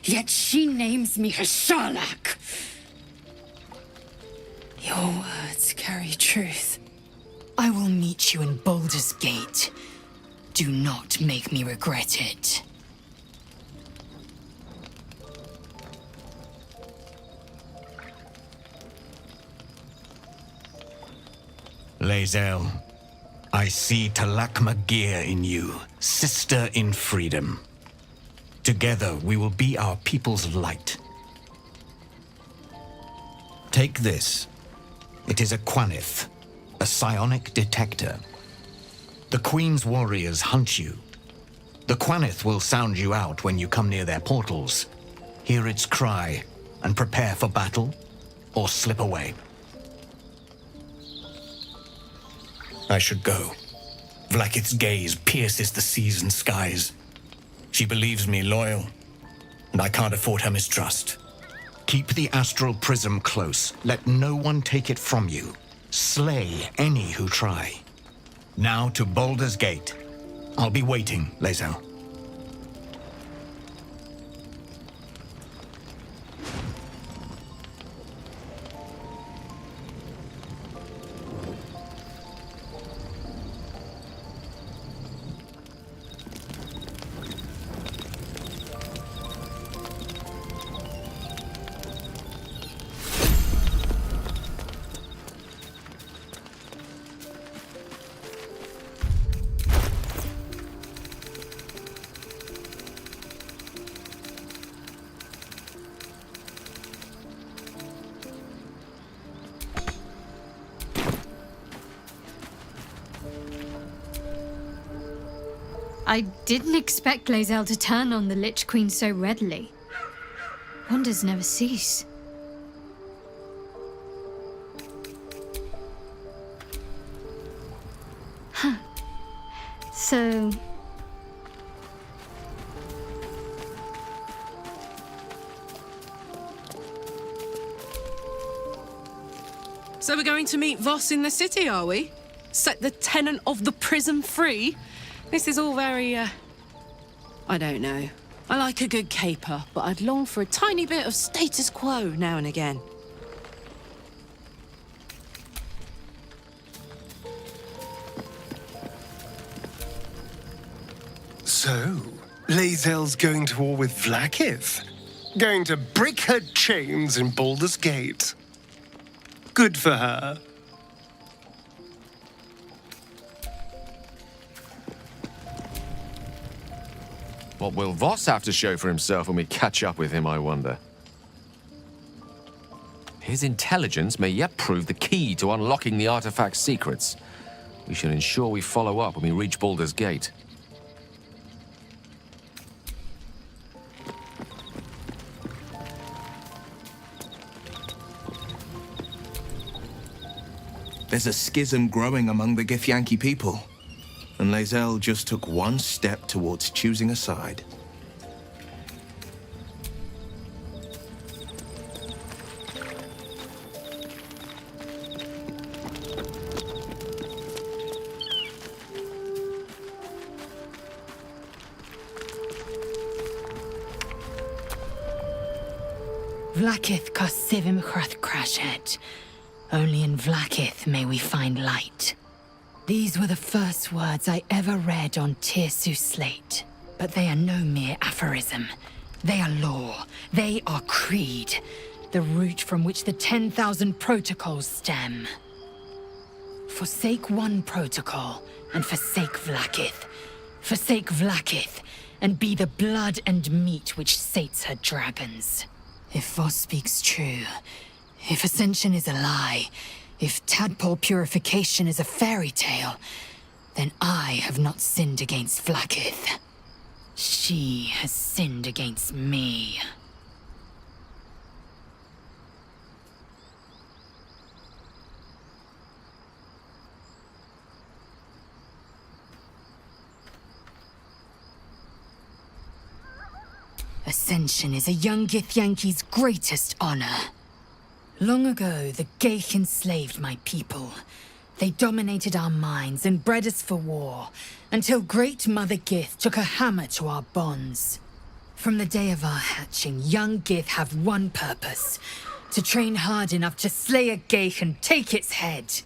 yet she names me her Sharlak. Your words carry truth. I will meet you in Baldur's Gate. Do not make me regret it. Lae'zel, I see Talakma Gear in you, sister in freedom. Together we will be our people's light. Take this. It is a Quanith, a psionic detector. The Queen's warriors hunt you. The Quanith will sound you out when you come near their portals. Hear its cry and prepare for battle, or slip away. I should go. Vlaakith's gaze pierces the seas and skies. She believes me loyal, and I can't afford her mistrust. Keep the astral prism close. Let no one take it from you. Slay any who try. Now to Baldur's Gate. I'll be waiting, Lae'zel. I didn't expect Lae'zel to turn on the Lich Queen so readily. Wonders never cease. Huh. So... So we're going to meet Voss in the city, are we? Set the tenant of the prison free? This is all very, I don't know. I like a good caper, but I'd long for a tiny bit of status quo now and again. So, Lae'zel's going to war with Vlaakith? Going to break her chains in Baldur's Gate? Good for her. What will Voss have to show for himself when we catch up with him, I wonder? His intelligence may yet prove the key to unlocking the artifact's secrets. We should ensure we follow up when we reach Baldur's Gate. There's a schism growing among the Githyanki people, and Lae'zel just took one step towards choosing a side. Vlaakith Kosivim Chrath Crashet. Only in Vlaakith may we find light. These were the first words I ever read on Tirsu's slate. But they are no mere aphorism. They are law. They are creed. The root from which the 10,000 protocols stem. Forsake one protocol, and forsake Vlaakith. Forsake Vlaakith, and be the blood and meat which sates her dragons. If Voss speaks true, if Ascension is a lie, if tadpole purification is a fairy tale, then I have not sinned against Vlaakith. She has sinned against me. Ascension is a young Githyanki's greatest honor. Long ago, the Geich enslaved my people. They dominated our minds and bred us for war, until Great Mother Gith took a hammer to our bonds. From the day of our hatching, young Gith have one purpose: to train hard enough to slay a Geich and take its head.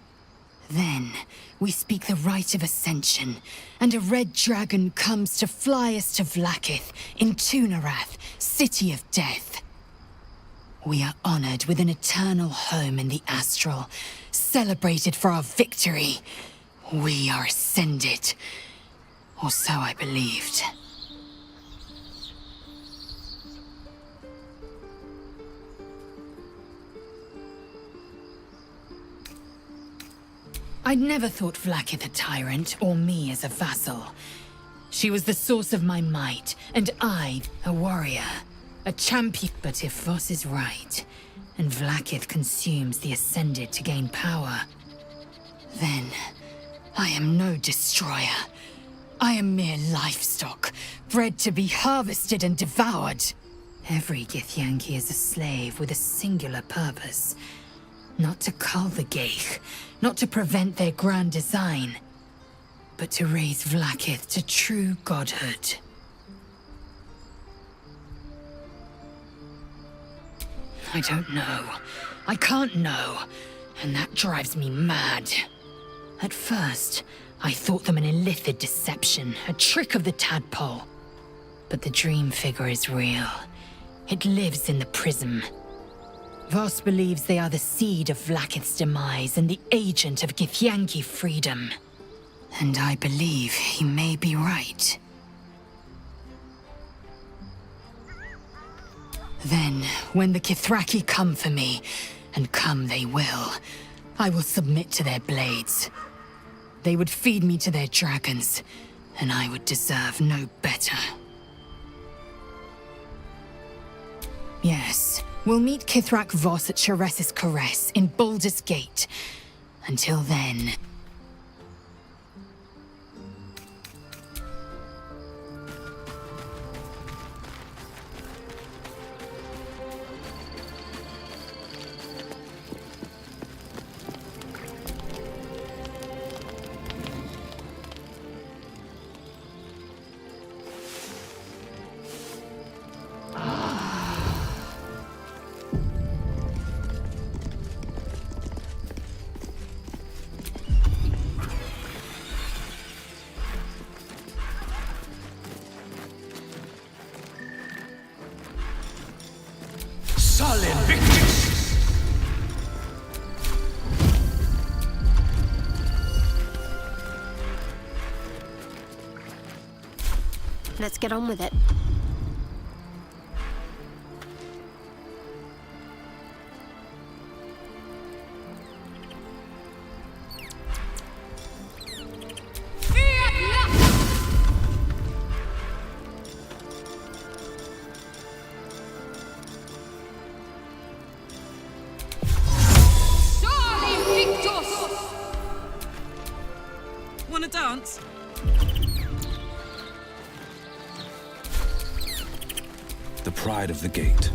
Then, we speak the rite of ascension, and a red dragon comes to fly us to Vlakith in Tunarath, City of Death. We are honored with an eternal home in the astral, celebrated for our victory. We are ascended. Or so I believed. I'd never thought Vlakith a tyrant, or me as a vassal. She was the source of my might, and I, a warrior, a champion. But if Voss is right, and Vlakith consumes the Ascended to gain power, then I am no destroyer. I am mere livestock, bred to be harvested and devoured. Every Githyanki is a slave with a singular purpose. Not to cull the Geich, not to prevent their grand design, but to raise Vlakith to true godhood. I don't know. I can't know, and that drives me mad. At first, I thought them an illithid deception, a trick of the tadpole. But the dream figure is real. It lives in the prism. Voss believes they are the seed of Vlakith's demise and the agent of Githyanki freedom. And I believe he may be right. Then, when the Kithraki come for me, and come they will, I will submit to their blades. They would feed me to their dragons, and I would deserve no better. Yes, we'll meet Kithrak Voss at Chares's Caress in Baldur's Gate. Until then... Let's get on with it. Wanna dance? The pride of the gate.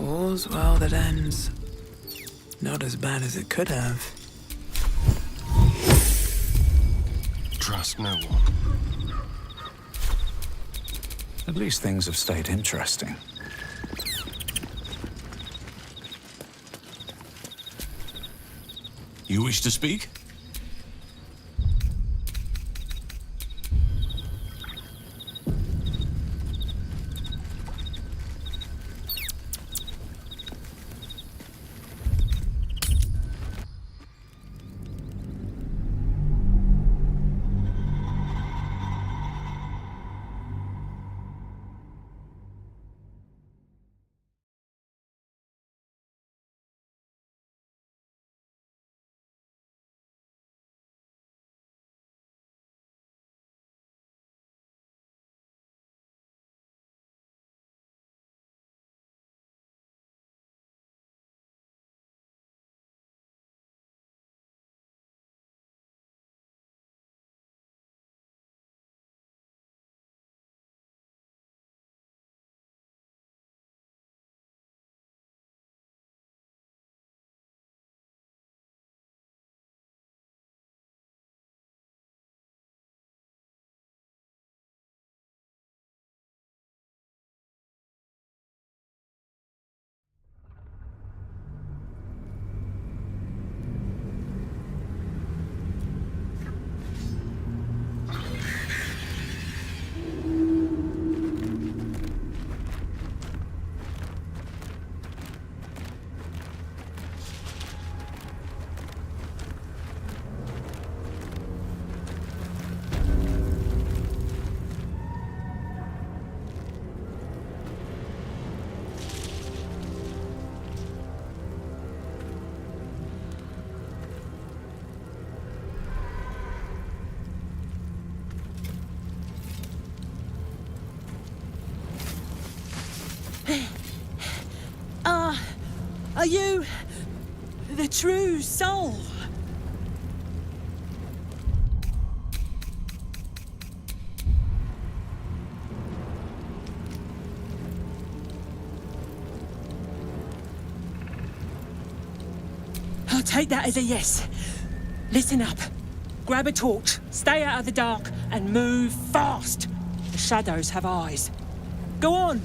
All's well that ends. Not as bad as it could have. Trust no one. At least things have stayed interesting. You wish to speak? Are you the true soul? I'll take that as a yes. Listen up. Grab a torch, stay out of the dark, and move fast. The shadows have eyes. Go on.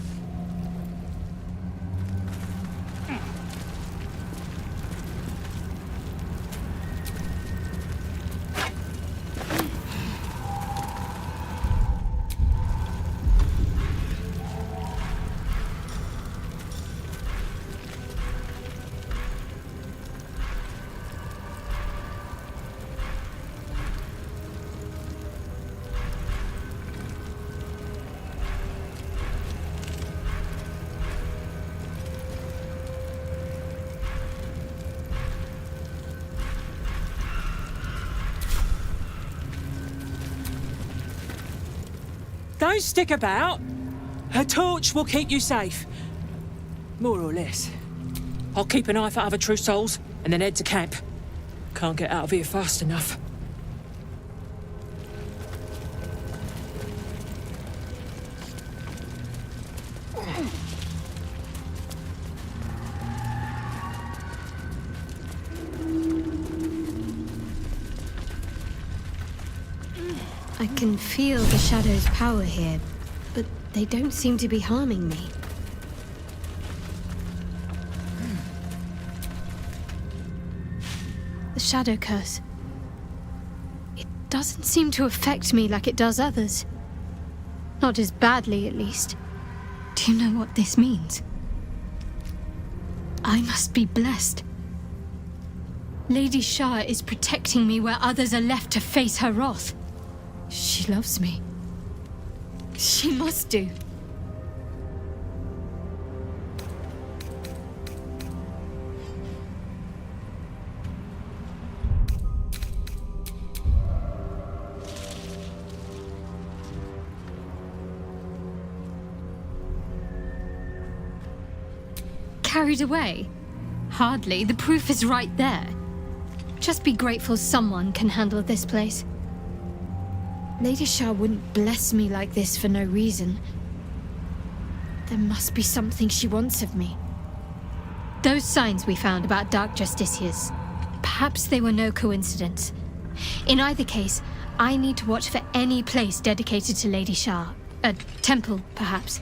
Don't stick about. Her torch will keep you safe. More or less. I'll keep an eye for other true souls and then head to camp. Can't get out of here fast enough. I can feel the shadow's power here, but they don't seem to be harming me. The shadow curse. It doesn't seem to affect me like it does others. Not as badly, at least. Do you know what this means? I must be blessed. Lady Shah is protecting me where others are left to face her wrath. She loves me. She must do. Carried away? Hardly. The proof is right there. Just be grateful someone can handle this place. Lady Shah wouldn't bless me like this for no reason. There must be something she wants of me. Those signs we found about Dark Justiciars, perhaps they were no coincidence. In either case, I need to watch for any place dedicated to Lady Shah. A temple, perhaps.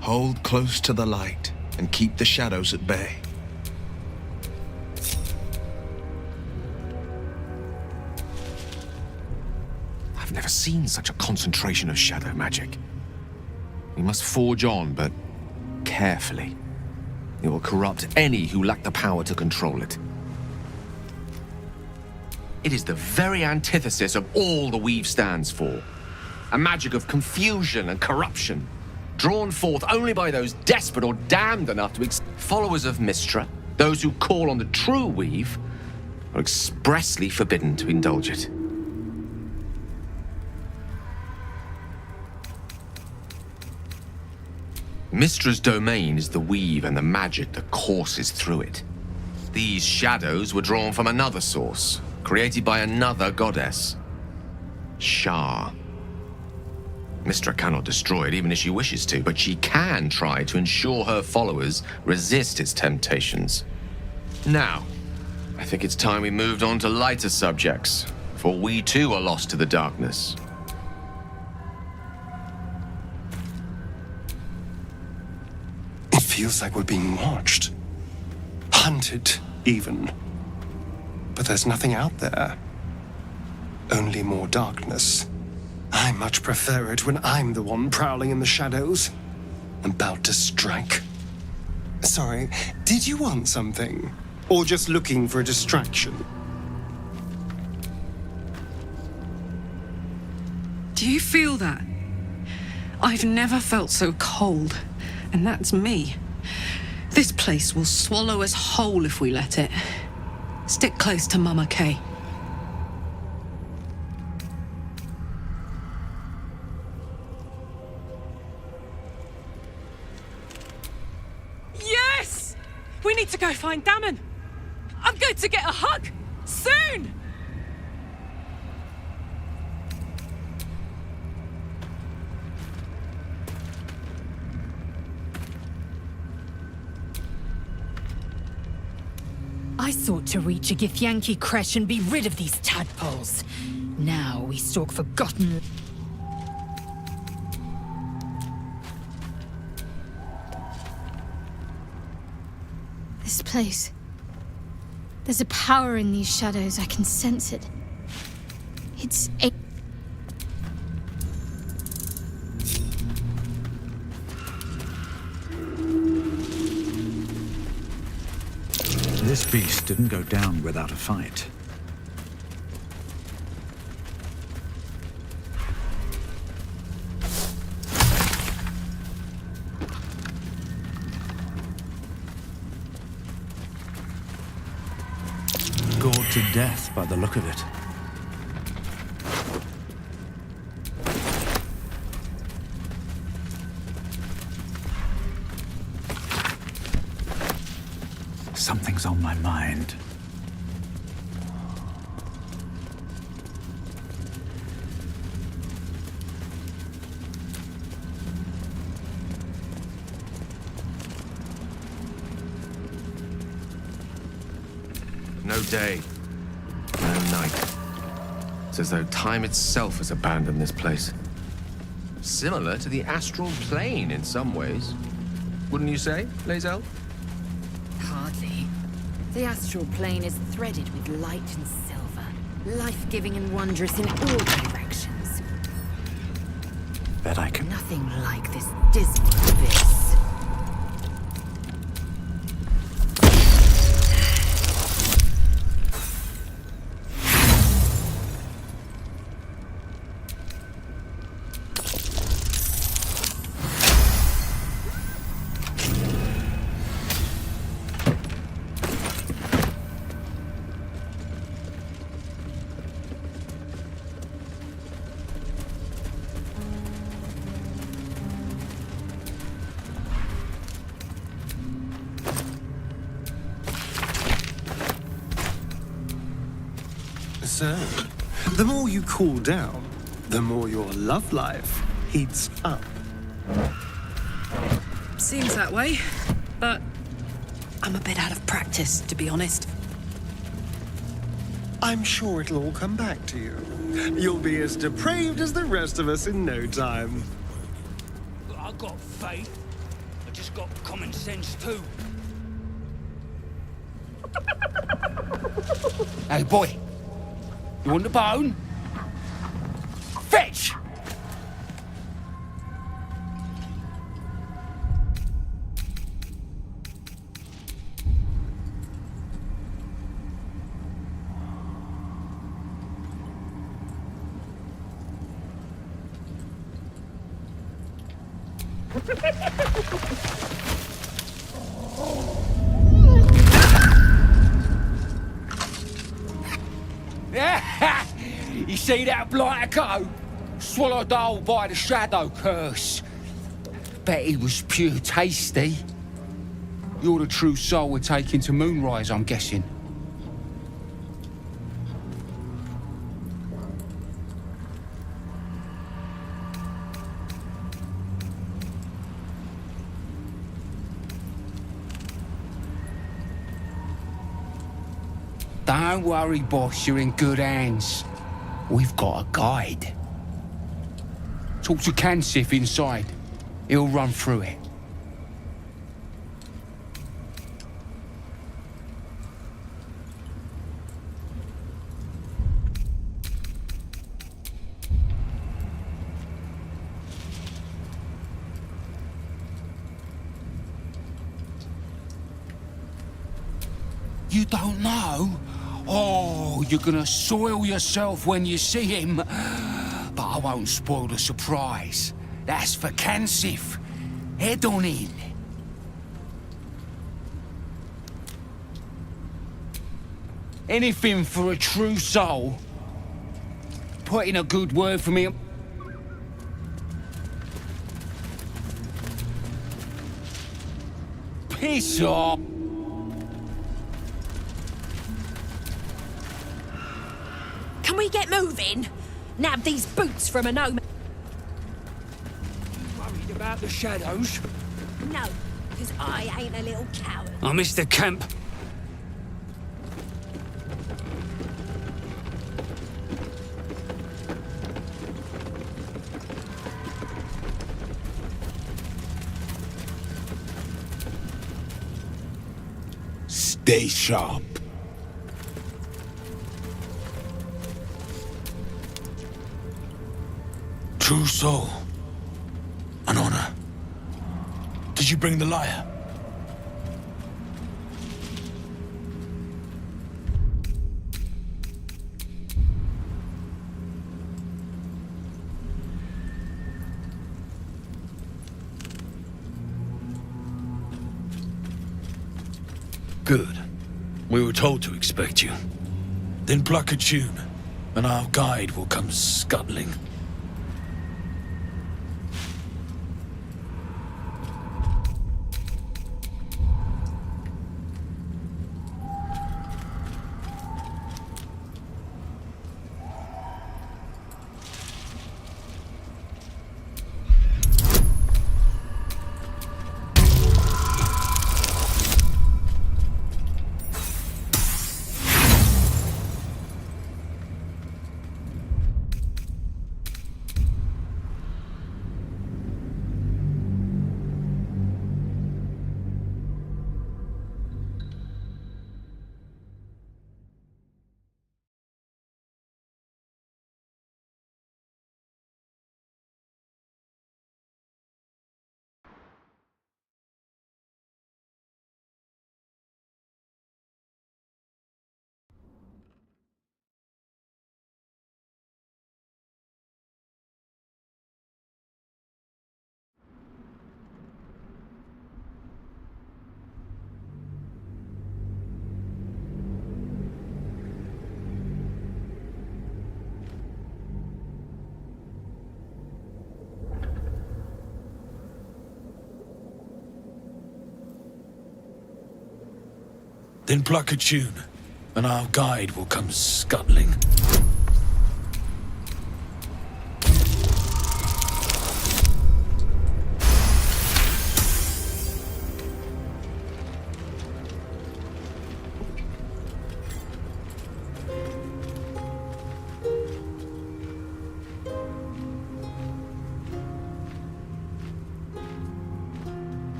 Hold close to the light and keep the shadows at bay. I've never seen such a concentration of shadow magic. We must forge on, but carefully. It will corrupt any who lack the power to control it. It is the very antithesis of all the Weave stands for. A magic of confusion and corruption, drawn forth only by those desperate or damned enough to followers of Mystra, those who call on the true Weave, are expressly forbidden to indulge it. Mystra's domain is the Weave and the magic that courses through it. These shadows were drawn from another source, created by another goddess, Shah. Mystra cannot destroy it even if she wishes to, but she can try to ensure her followers resist its temptations. Now, I think it's time we moved on to lighter subjects, for we too are lost to the darkness. It feels like we're being watched. Hunted, even. But there's nothing out there. Only more darkness. I much prefer it when I'm the one prowling in the shadows. About to strike. Sorry, did you want something? Or just looking for a distraction? Do you feel that? I've never felt so cold, and that's me. This place will swallow us whole if we let it. Stick close to Mama Kay. need to go find Damon. I'm going to get a hug soon. I sought to reach a Githyanki creche and be rid of these tadpoles. Now we stalk forgotten... This place. There's a power in these shadows. I can sense it. It's a... This beast didn't go down without a fight. Gored to death by the look of it. Something's on my mind. No day, no night. It's as though time itself has abandoned this place. Similar to the astral plane in some ways. Wouldn't you say, Lae'zel? Hardly. The astral plane is threaded with light and silver, life-giving and wondrous in all directions. Bet I can... Nothing like this dismal abyss. So, the more you cool down, the more your love life heats up. Seems that way, but I'm a bit out of practice, to be honest. I'm sure it'll all come back to you. You'll be as depraved as the rest of us in no time. I got faith. I just got common sense too. Hey, boy. You want the bone? Fetch! You see that blighter go? Swallowed whole by the shadow curse. Bet he was pure tasty. You're the true soul we're taking to Moonrise, I'm guessing. Don't worry, boss, you're in good hands. We've got a guide. Talk to Kansif inside. He'll run through it. You don't know? Oh, you're gonna soil yourself when you see him. But I won't spoil the surprise. That's for Kansif. Head on in. Anything for a true soul. Put in a good word for me. Piss off. Can we get moving? Nab these boots from a gnome. Worried about the shadows? No, because I ain't a little coward. I missed the camp. Stay sharp. True soul. An honor. Did you bring the lyre? Good. We were told to expect you. Then pluck a tune, and our guide will come scuttling. Then pluck a tune, and our guide will come scuttling.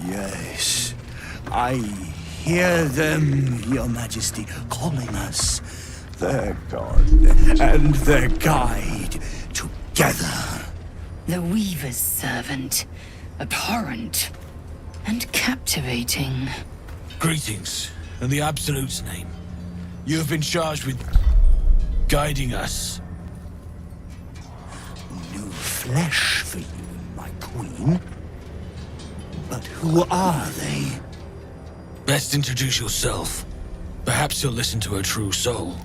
Yes, I hear them, Your Majesty, calling us, their god and their guide, together. The Weaver's servant. Abhorrent. And captivating. Greetings, in the Absolute's name. You have been charged with guiding us. New flesh for you, my queen. But who are they? Best introduce yourself. Perhaps you'll listen to a true soul.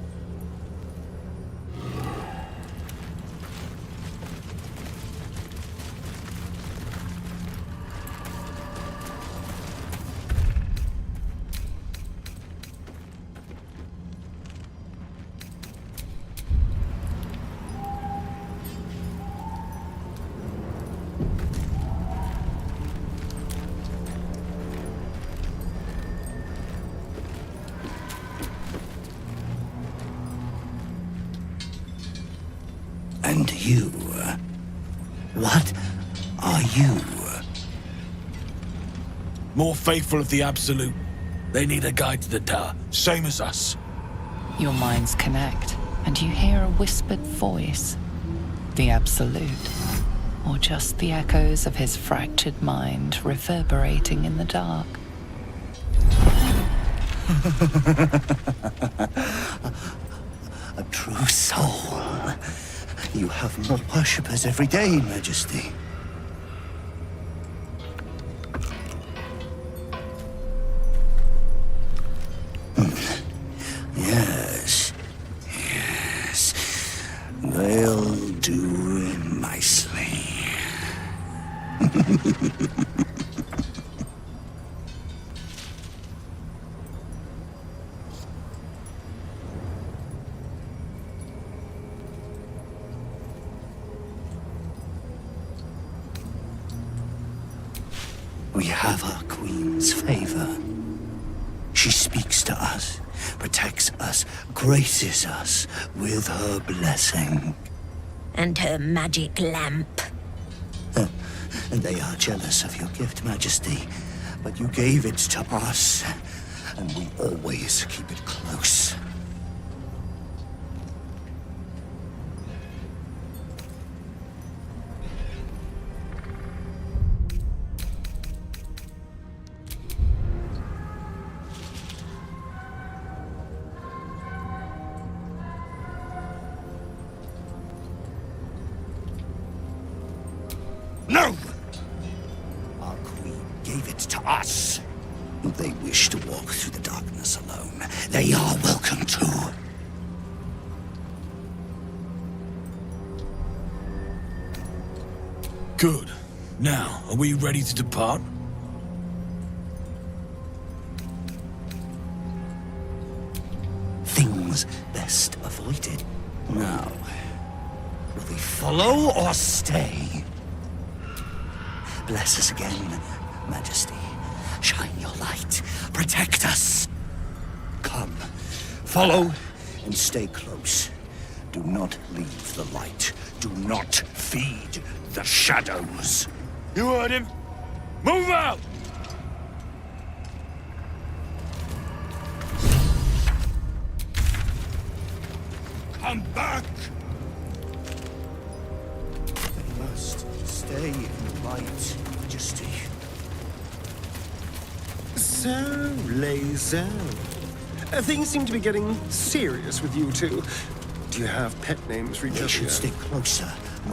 And you? What are you? More faithful of the Absolute. They need a guide to the tower, same as us. Your minds connect, and you hear a whispered voice. The Absolute. Or just the echoes of his fractured mind reverberating in the dark. A true soul. You have more worshippers every day, Majesty. Yes. Yes. They'll do nicely. We have our queen's favor. She speaks to us, protects us, graces us with her blessing. And her magic lamp. And they are jealous of your gift, Majesty. But you gave it to us, and we always keep it close. No! Our queen gave it to us. If they wish to walk through the darkness alone, they are welcome to. Good. Now, are we ready to depart? Things best avoided. Now, will we follow or stay? Bless us again, Majesty. Shine your light. Protect us. Come, follow and stay close. Do not leave the light. Do not feed the shadows. You heard him. Move out! Come back! They must stay in the light, Majesty. So, Lae'zel. Things seem to be getting serious with you two. Do you have pet names for each other? They should stay closer.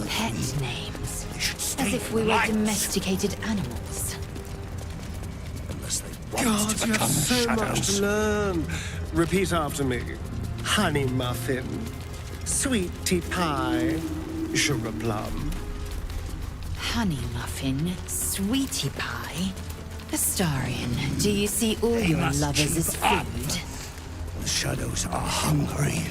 Pet names? They should stay As if we were light. domesticated animals. Unless they want God, to you have become so much shadows. to learn. Repeat after me. Honey muffin, sweet tea pie, sugar plum. Honey muffin, sweetie pie. Astarion, do you see all They your must lovers as keep up. food? The shadows are hungry.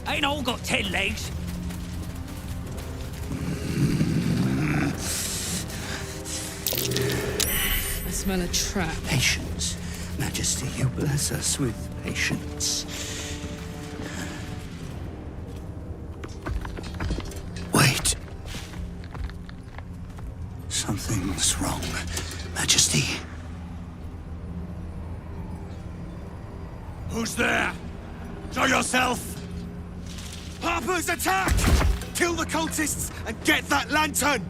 Ain't all got 10 legs. I smell a trap. Patience. Majesty, you bless us with patience. Wait. Something's wrong, Majesty. Who's there? Show yourself! Harper's attack! Kill the cultists and get that lantern!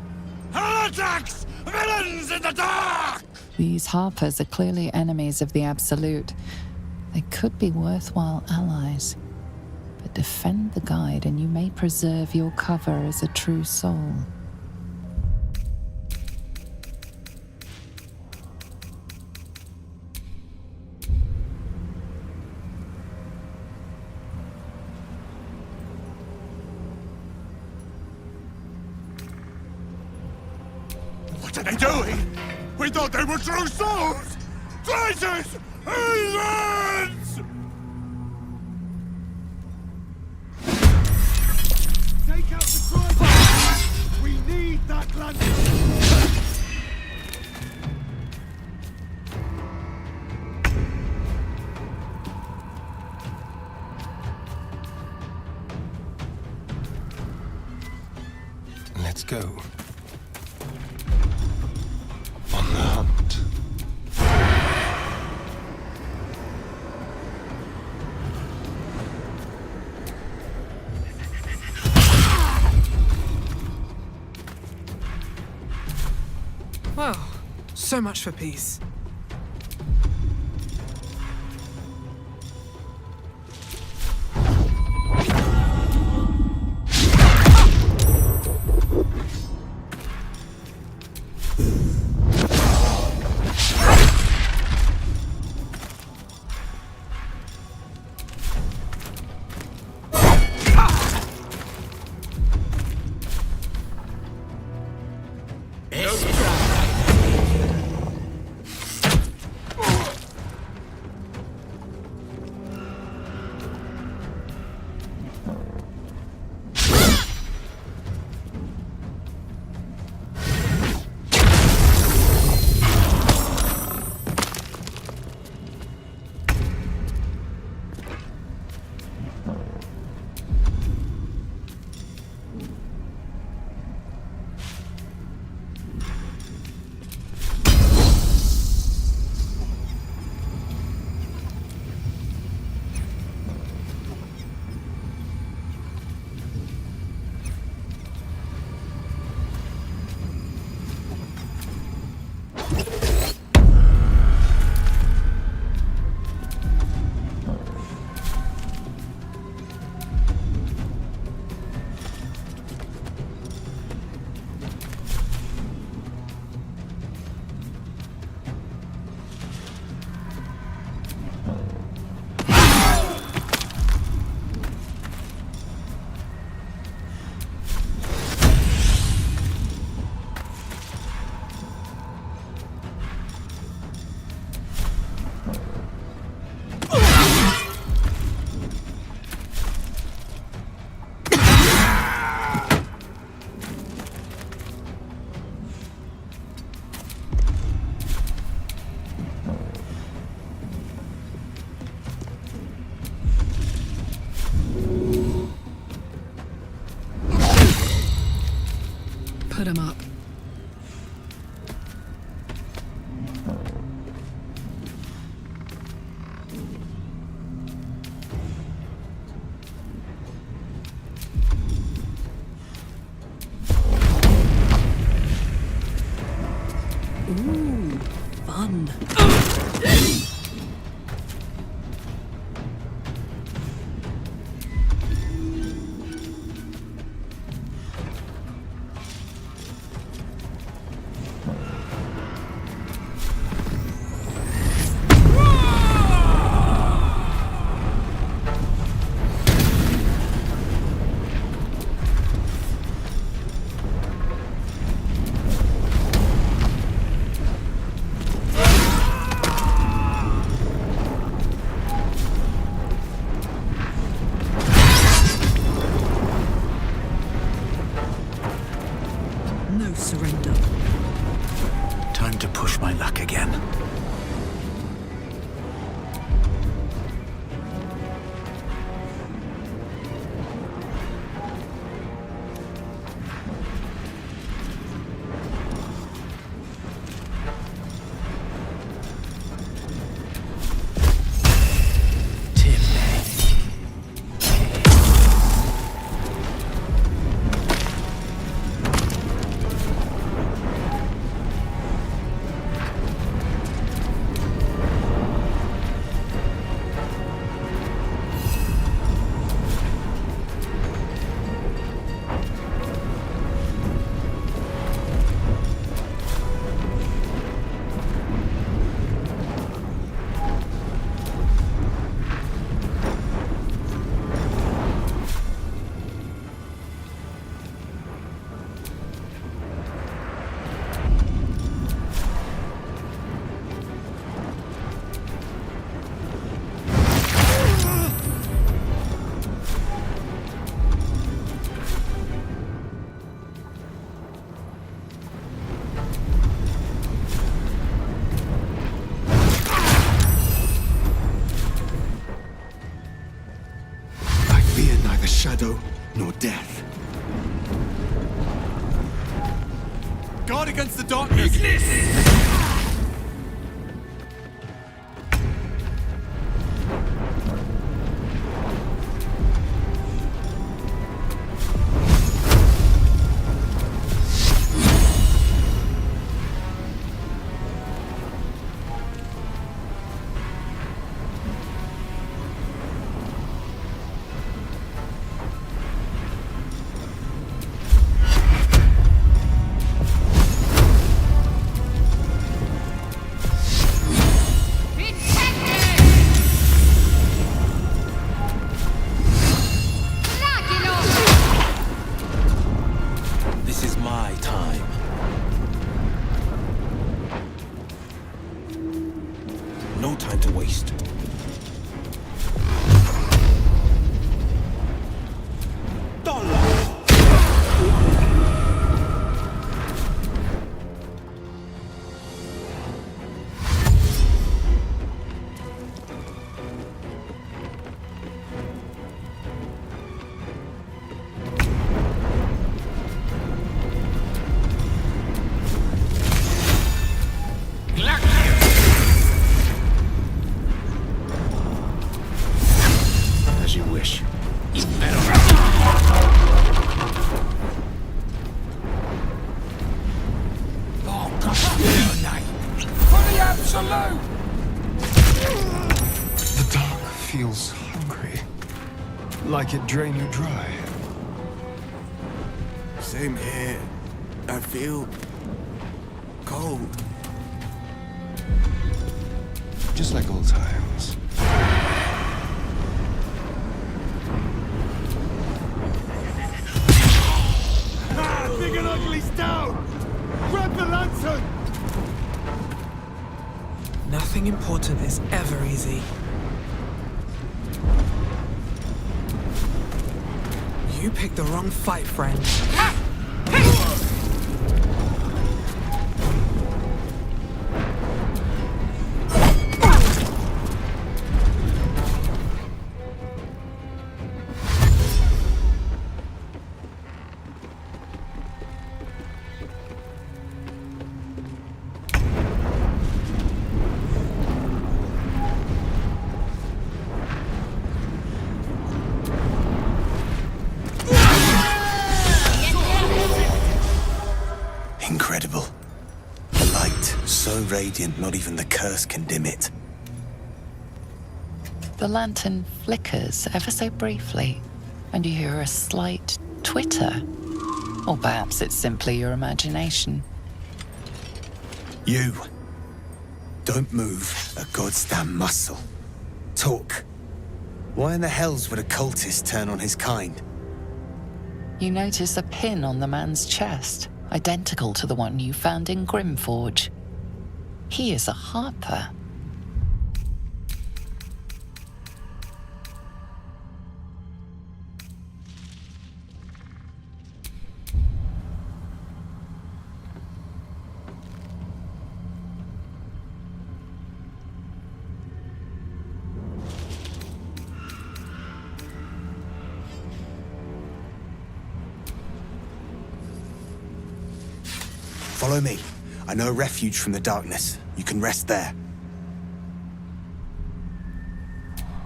Heretics! Villains in the dark! These Harpers are clearly enemies of the Absolute. They could be worthwhile allies. But defend the guide and you may preserve your cover as a true soul. What are they doing? We thought they were true souls! Traitors! Heathens! Take out the tribal! We need that lantern! Let's go. On the hunt. Well, so much for peace. put 'em up. Ooh, fun. No surrender. Time to push my luck again. Shadow nor death. Guard against the darkness! The dark feels hungry, like it drained you dry. Same here. I feel cold. Just like old times. Big and Ugly's down! Grab the lantern! Nothing important is ever easy. You picked the wrong fight, friend. so radiant, not even the curse can dim it. The lantern flickers ever so briefly, and you hear a slight twitter. Or perhaps it's simply your imagination. You. Don't move a goddamn muscle. Talk. Why in the hells would a cultist turn on his kind? You notice a pin on the man's chest, identical to the one you found in Grimforge. He is a harper. Follow me. I know a refuge from the darkness. You can rest there.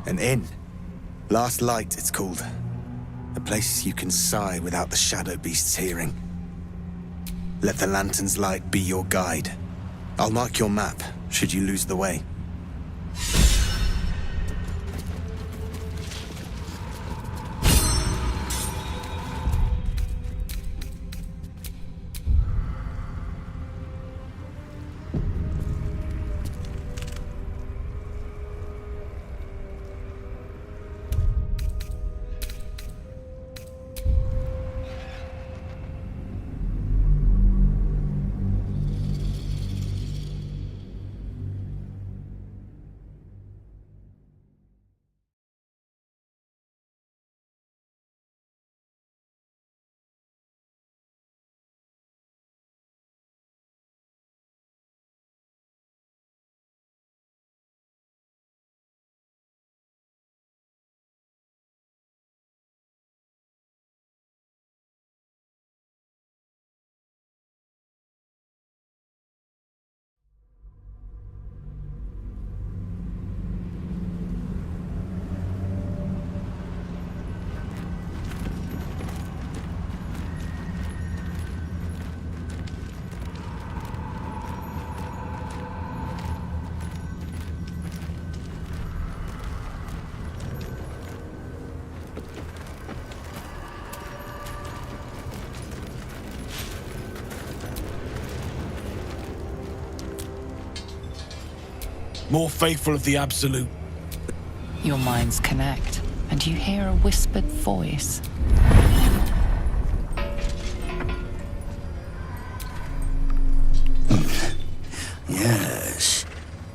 An inn. Last Light, it's called. A place you can sigh without the shadow beasts hearing. Let the lantern's light be your guide. I'll mark your map, should you lose the way. More faithful of the Absolute. Your minds connect, and you hear a whispered voice. Yes.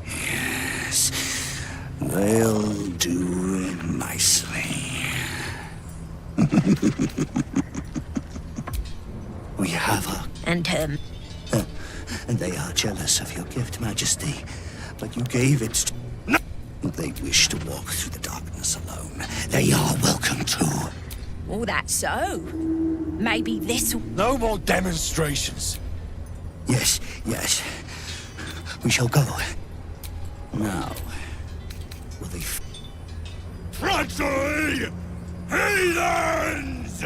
Yes. They'll do nicely. We have her. And him. And they are jealous of your gift, Majesty. But you gave it to... No! They wish to walk through the darkness alone. They are welcome too. Oh, that's so. Maybe this... No more demonstrations. Yes, yes. We shall go. Now, will they... Treachery! Heathens!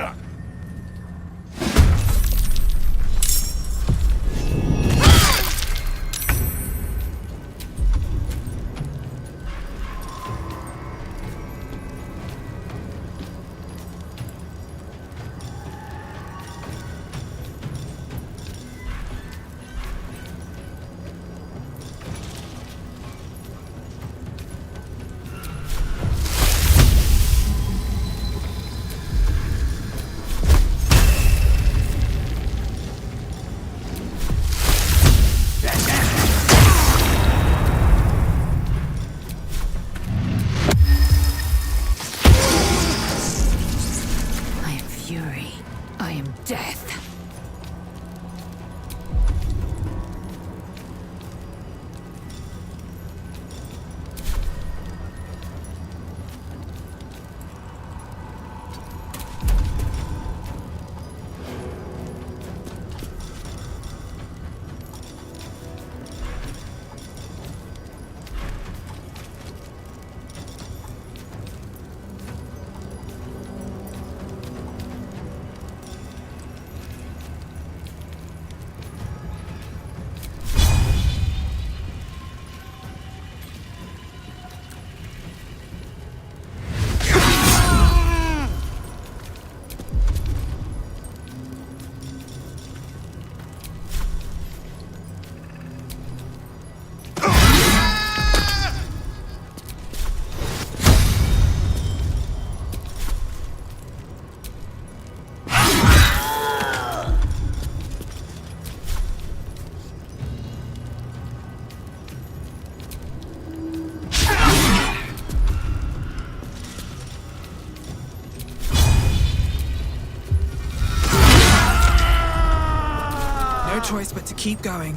choice but to keep going.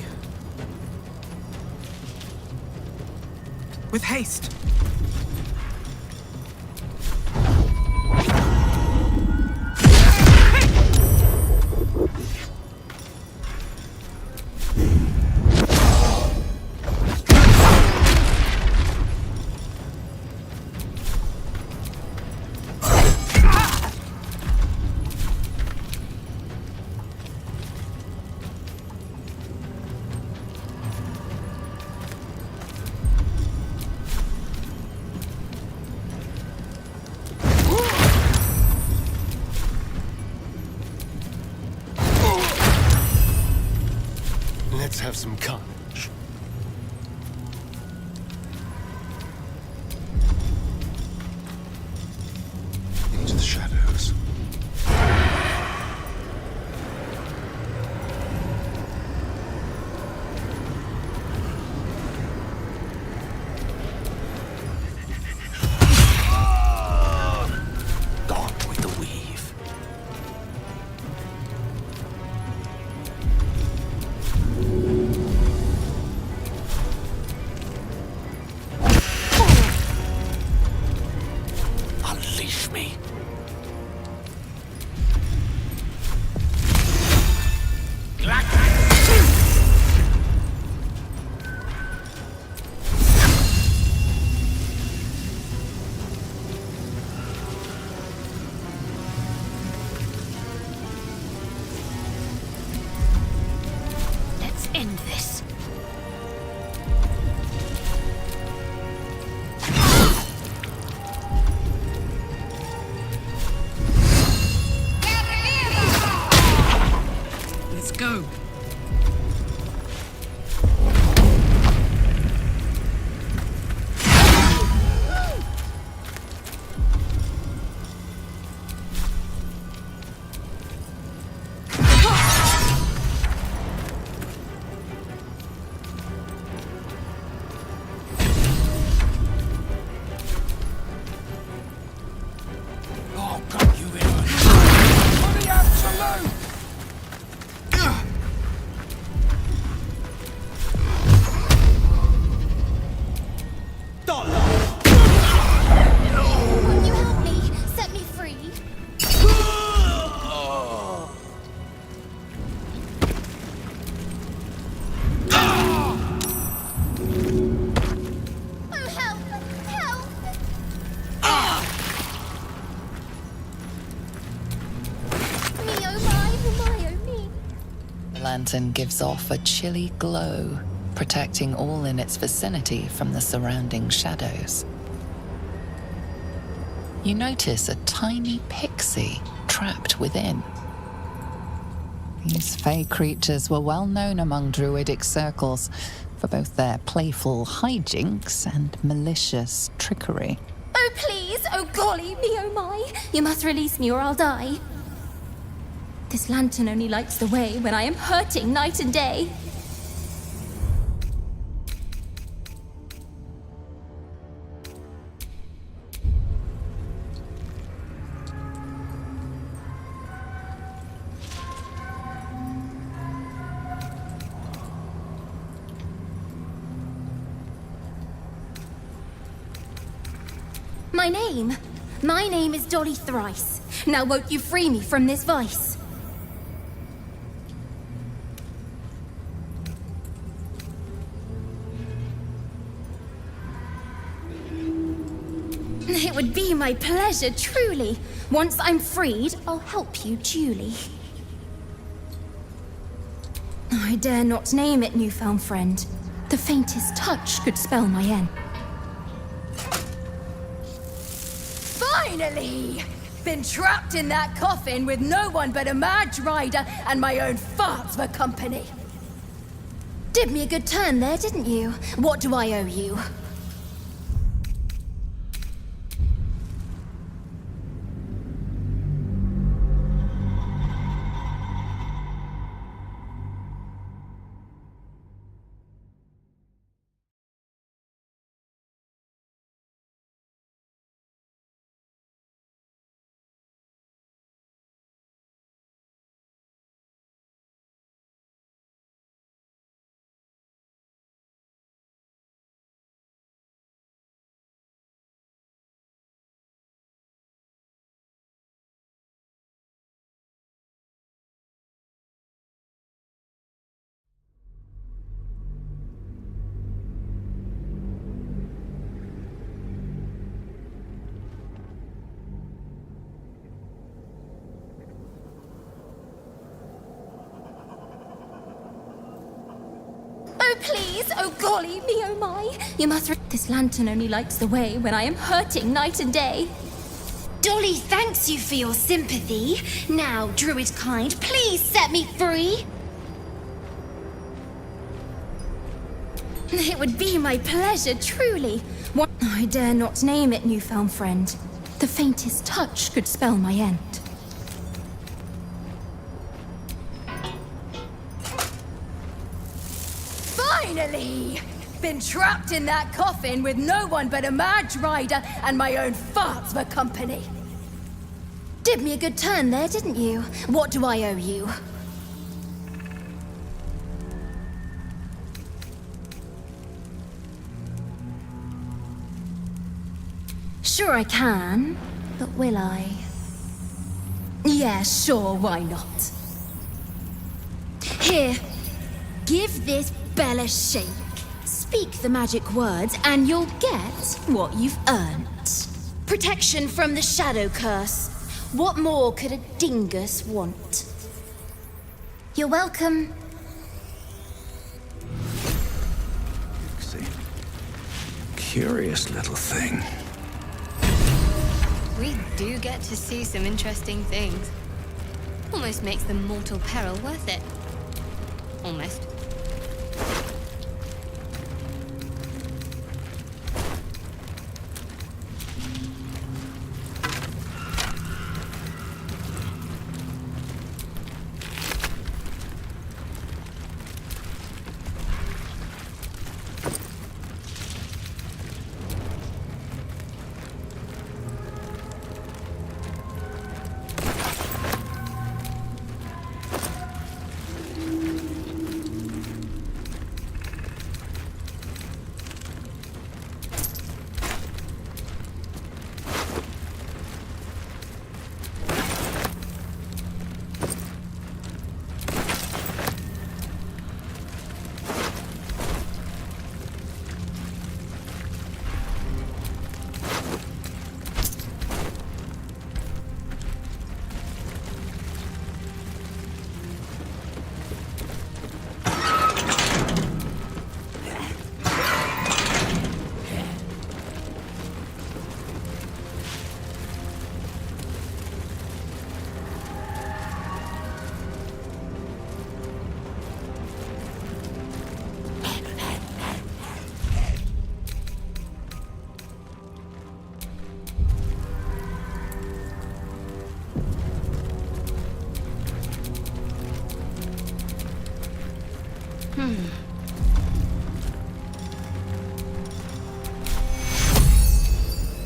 With haste. Let's have some carnage. Into the shadows. Gone with the weave. Unleash me. Let's end this. Let's go. Oh, God, you in for the absolute! Won't you help me? Set me free. Oh, help! Help! Me, oh my, oh me. The lantern gives off a chilly glow, protecting all in its vicinity from the surrounding shadows. You notice a tiny pixie trapped within. These fey creatures were well known among druidic circles for both their playful hijinks and malicious trickery. Oh, please! Oh, golly, me, oh my! You must release me or I'll die. This lantern only lights the way when I am hurting night and day. My name is Dolly Thrice. Now won't you free me from this vice? It would be my pleasure, truly. Once I'm freed, I'll help you duly. I dare not name it, newfound friend. The faintest touch could spell my end. Finally! Been trapped in that coffin with no one but a mad rider and my own farts for company. Did me a good turn there, didn't you? What do I owe you? please! Oh golly me, oh my! You must this lantern only lights the way when I am hurting night and day. Dolly thanks you for your sympathy. Now, Druid kind, please set me free. It would be my pleasure, truly. What I dare not name it, newfound friend. The faintest touch could spell my end. Finally! Been trapped in that coffin with no one but a mad rider and my own farts for company. Did me a good turn there, didn't you? What do I owe you? Sure I can, but will I? Yeah, sure, why not? Here, give this bell a shake. Speak the magic words and you'll get what you've earned. Protection from the shadow curse. What more could a dingus want? You're welcome. Curious little thing. We do get to see some interesting things. Almost makes the mortal peril worth it. Almost.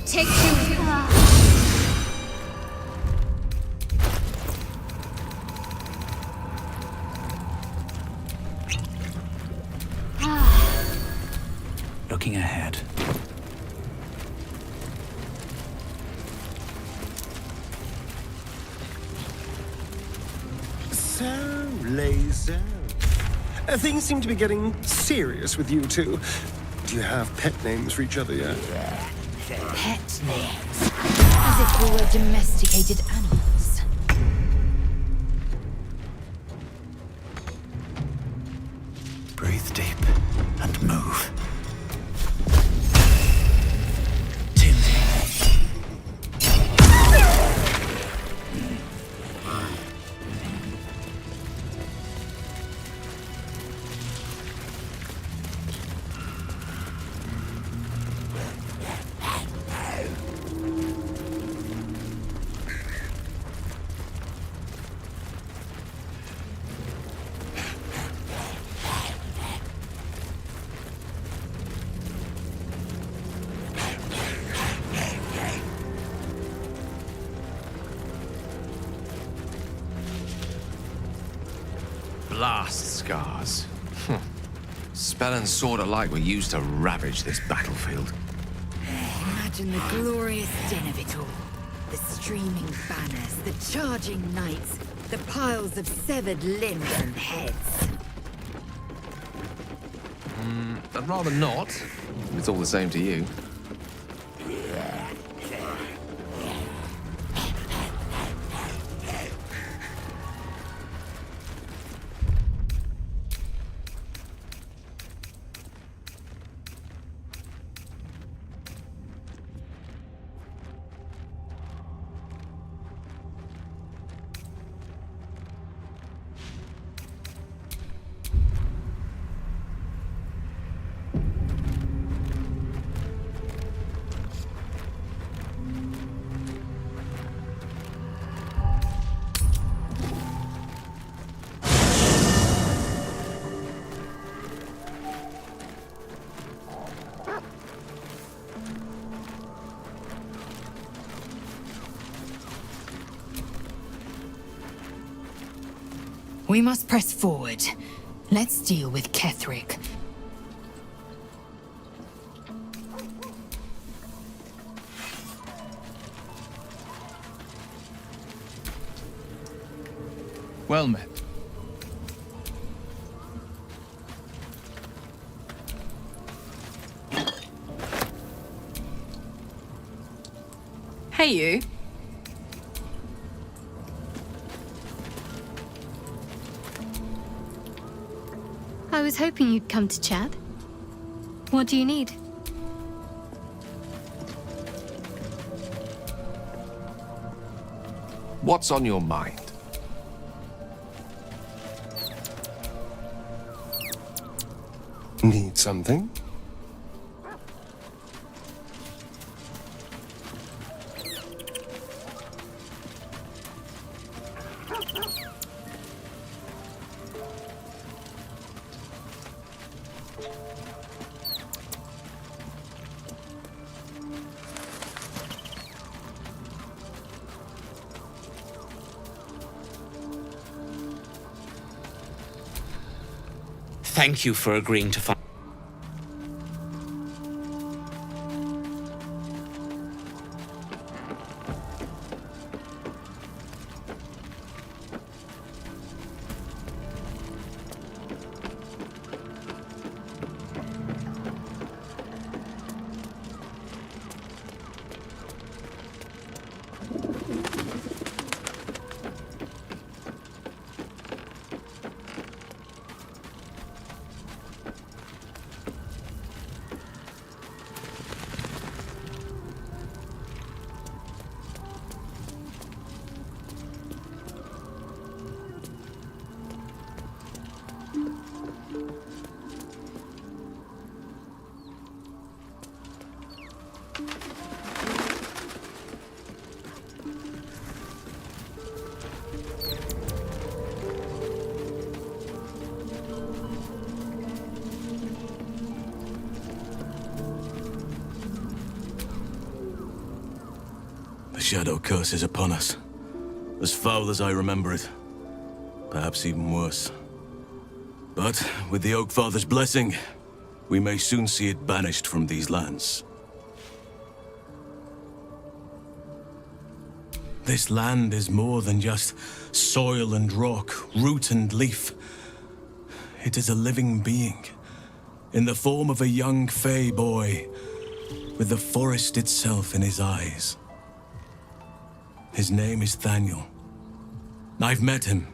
Take two. Looking ahead. So, Laser. Things seem to be getting serious with you two. Do you have pet names for each other yet? Pet names. As if we were domesticated animals. Breathe deep and move. Blast scars. Spell and sword alike were used to ravage this battlefield. Imagine the glorious din of it all. The streaming banners, the charging knights, the piles of severed limbs and heads. I'd rather not. It's all the same to you. We must press forward. Let's deal with Ketherick. Well met. Hey, you. I was hoping you'd come to chat. What do you need? What's on your mind? Need something? Thank you for agreeing to find. The Shadow Curse is upon us. As foul as I remember it. Perhaps even worse. But with the Oak Father's blessing, we may soon see it banished from these lands. This land is more than just soil and rock, root and leaf. It is a living being, in the form of a young Fey boy, with the forest itself in his eyes. His name is Thaniel. I've met him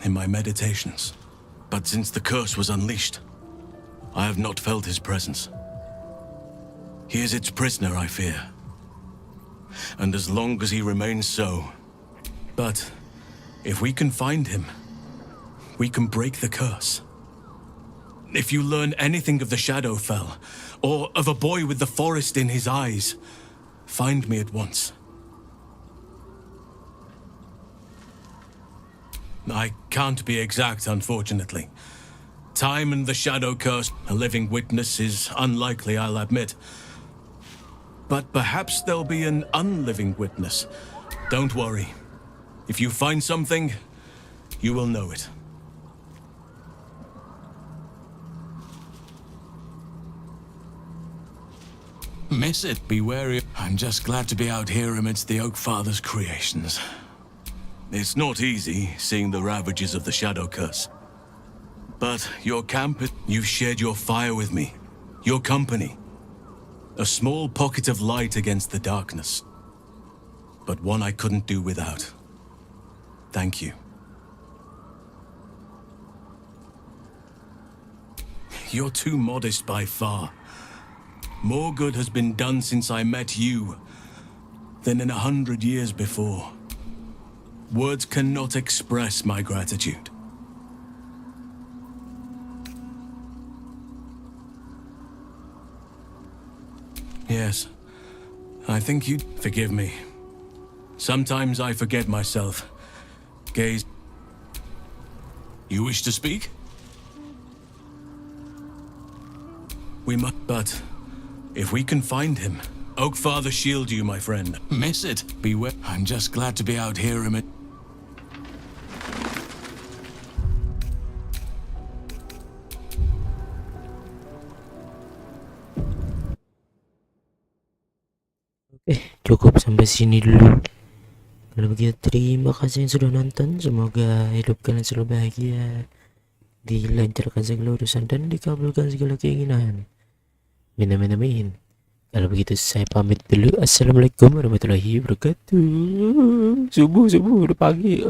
in my meditations, but since the curse was unleashed, I have not felt his presence. He is its prisoner, I fear. And as long as he remains so. But if we can find him, we can break the curse. If you learn anything of the Shadowfell, or of a boy with the forest in his eyes, find me at once. I can't be exact, unfortunately. Time and the Shadow Curse, a living witness, is unlikely, I'll admit. But perhaps there'll be an unliving witness. Don't worry. If you find something, you will know it. Miss it, be wary. I'm just glad to be out here amidst the Oak Father's creations. It's not easy, seeing the ravages of the Shadow Curse. But your camp, you've shared your fire with me. Your company. A small pocket of light against the darkness. But one I couldn't do without. Thank you. You're too modest by far. More good has been done since I met you than in 100 years before. Words cannot express my gratitude. Yes, I think you'd forgive me. Sometimes I forget myself. Gaze. You wish to speak? We must, but if we can find him, Oak Father shield you, my friend. Miss it. Beware. I'm just glad to be out here amid. Cukup sampai sini dulu. Kalau begitu terima kasih yang sudah nonton. Semoga hidup kalian selalu bahagia, dilancarkan segala urusan dan dikabulkan segala keinginan. Amin amin amin. Kalau begitu saya pamit dulu. Assalamualaikum warahmatullahi wabarakatuh. Subuh udah pagi.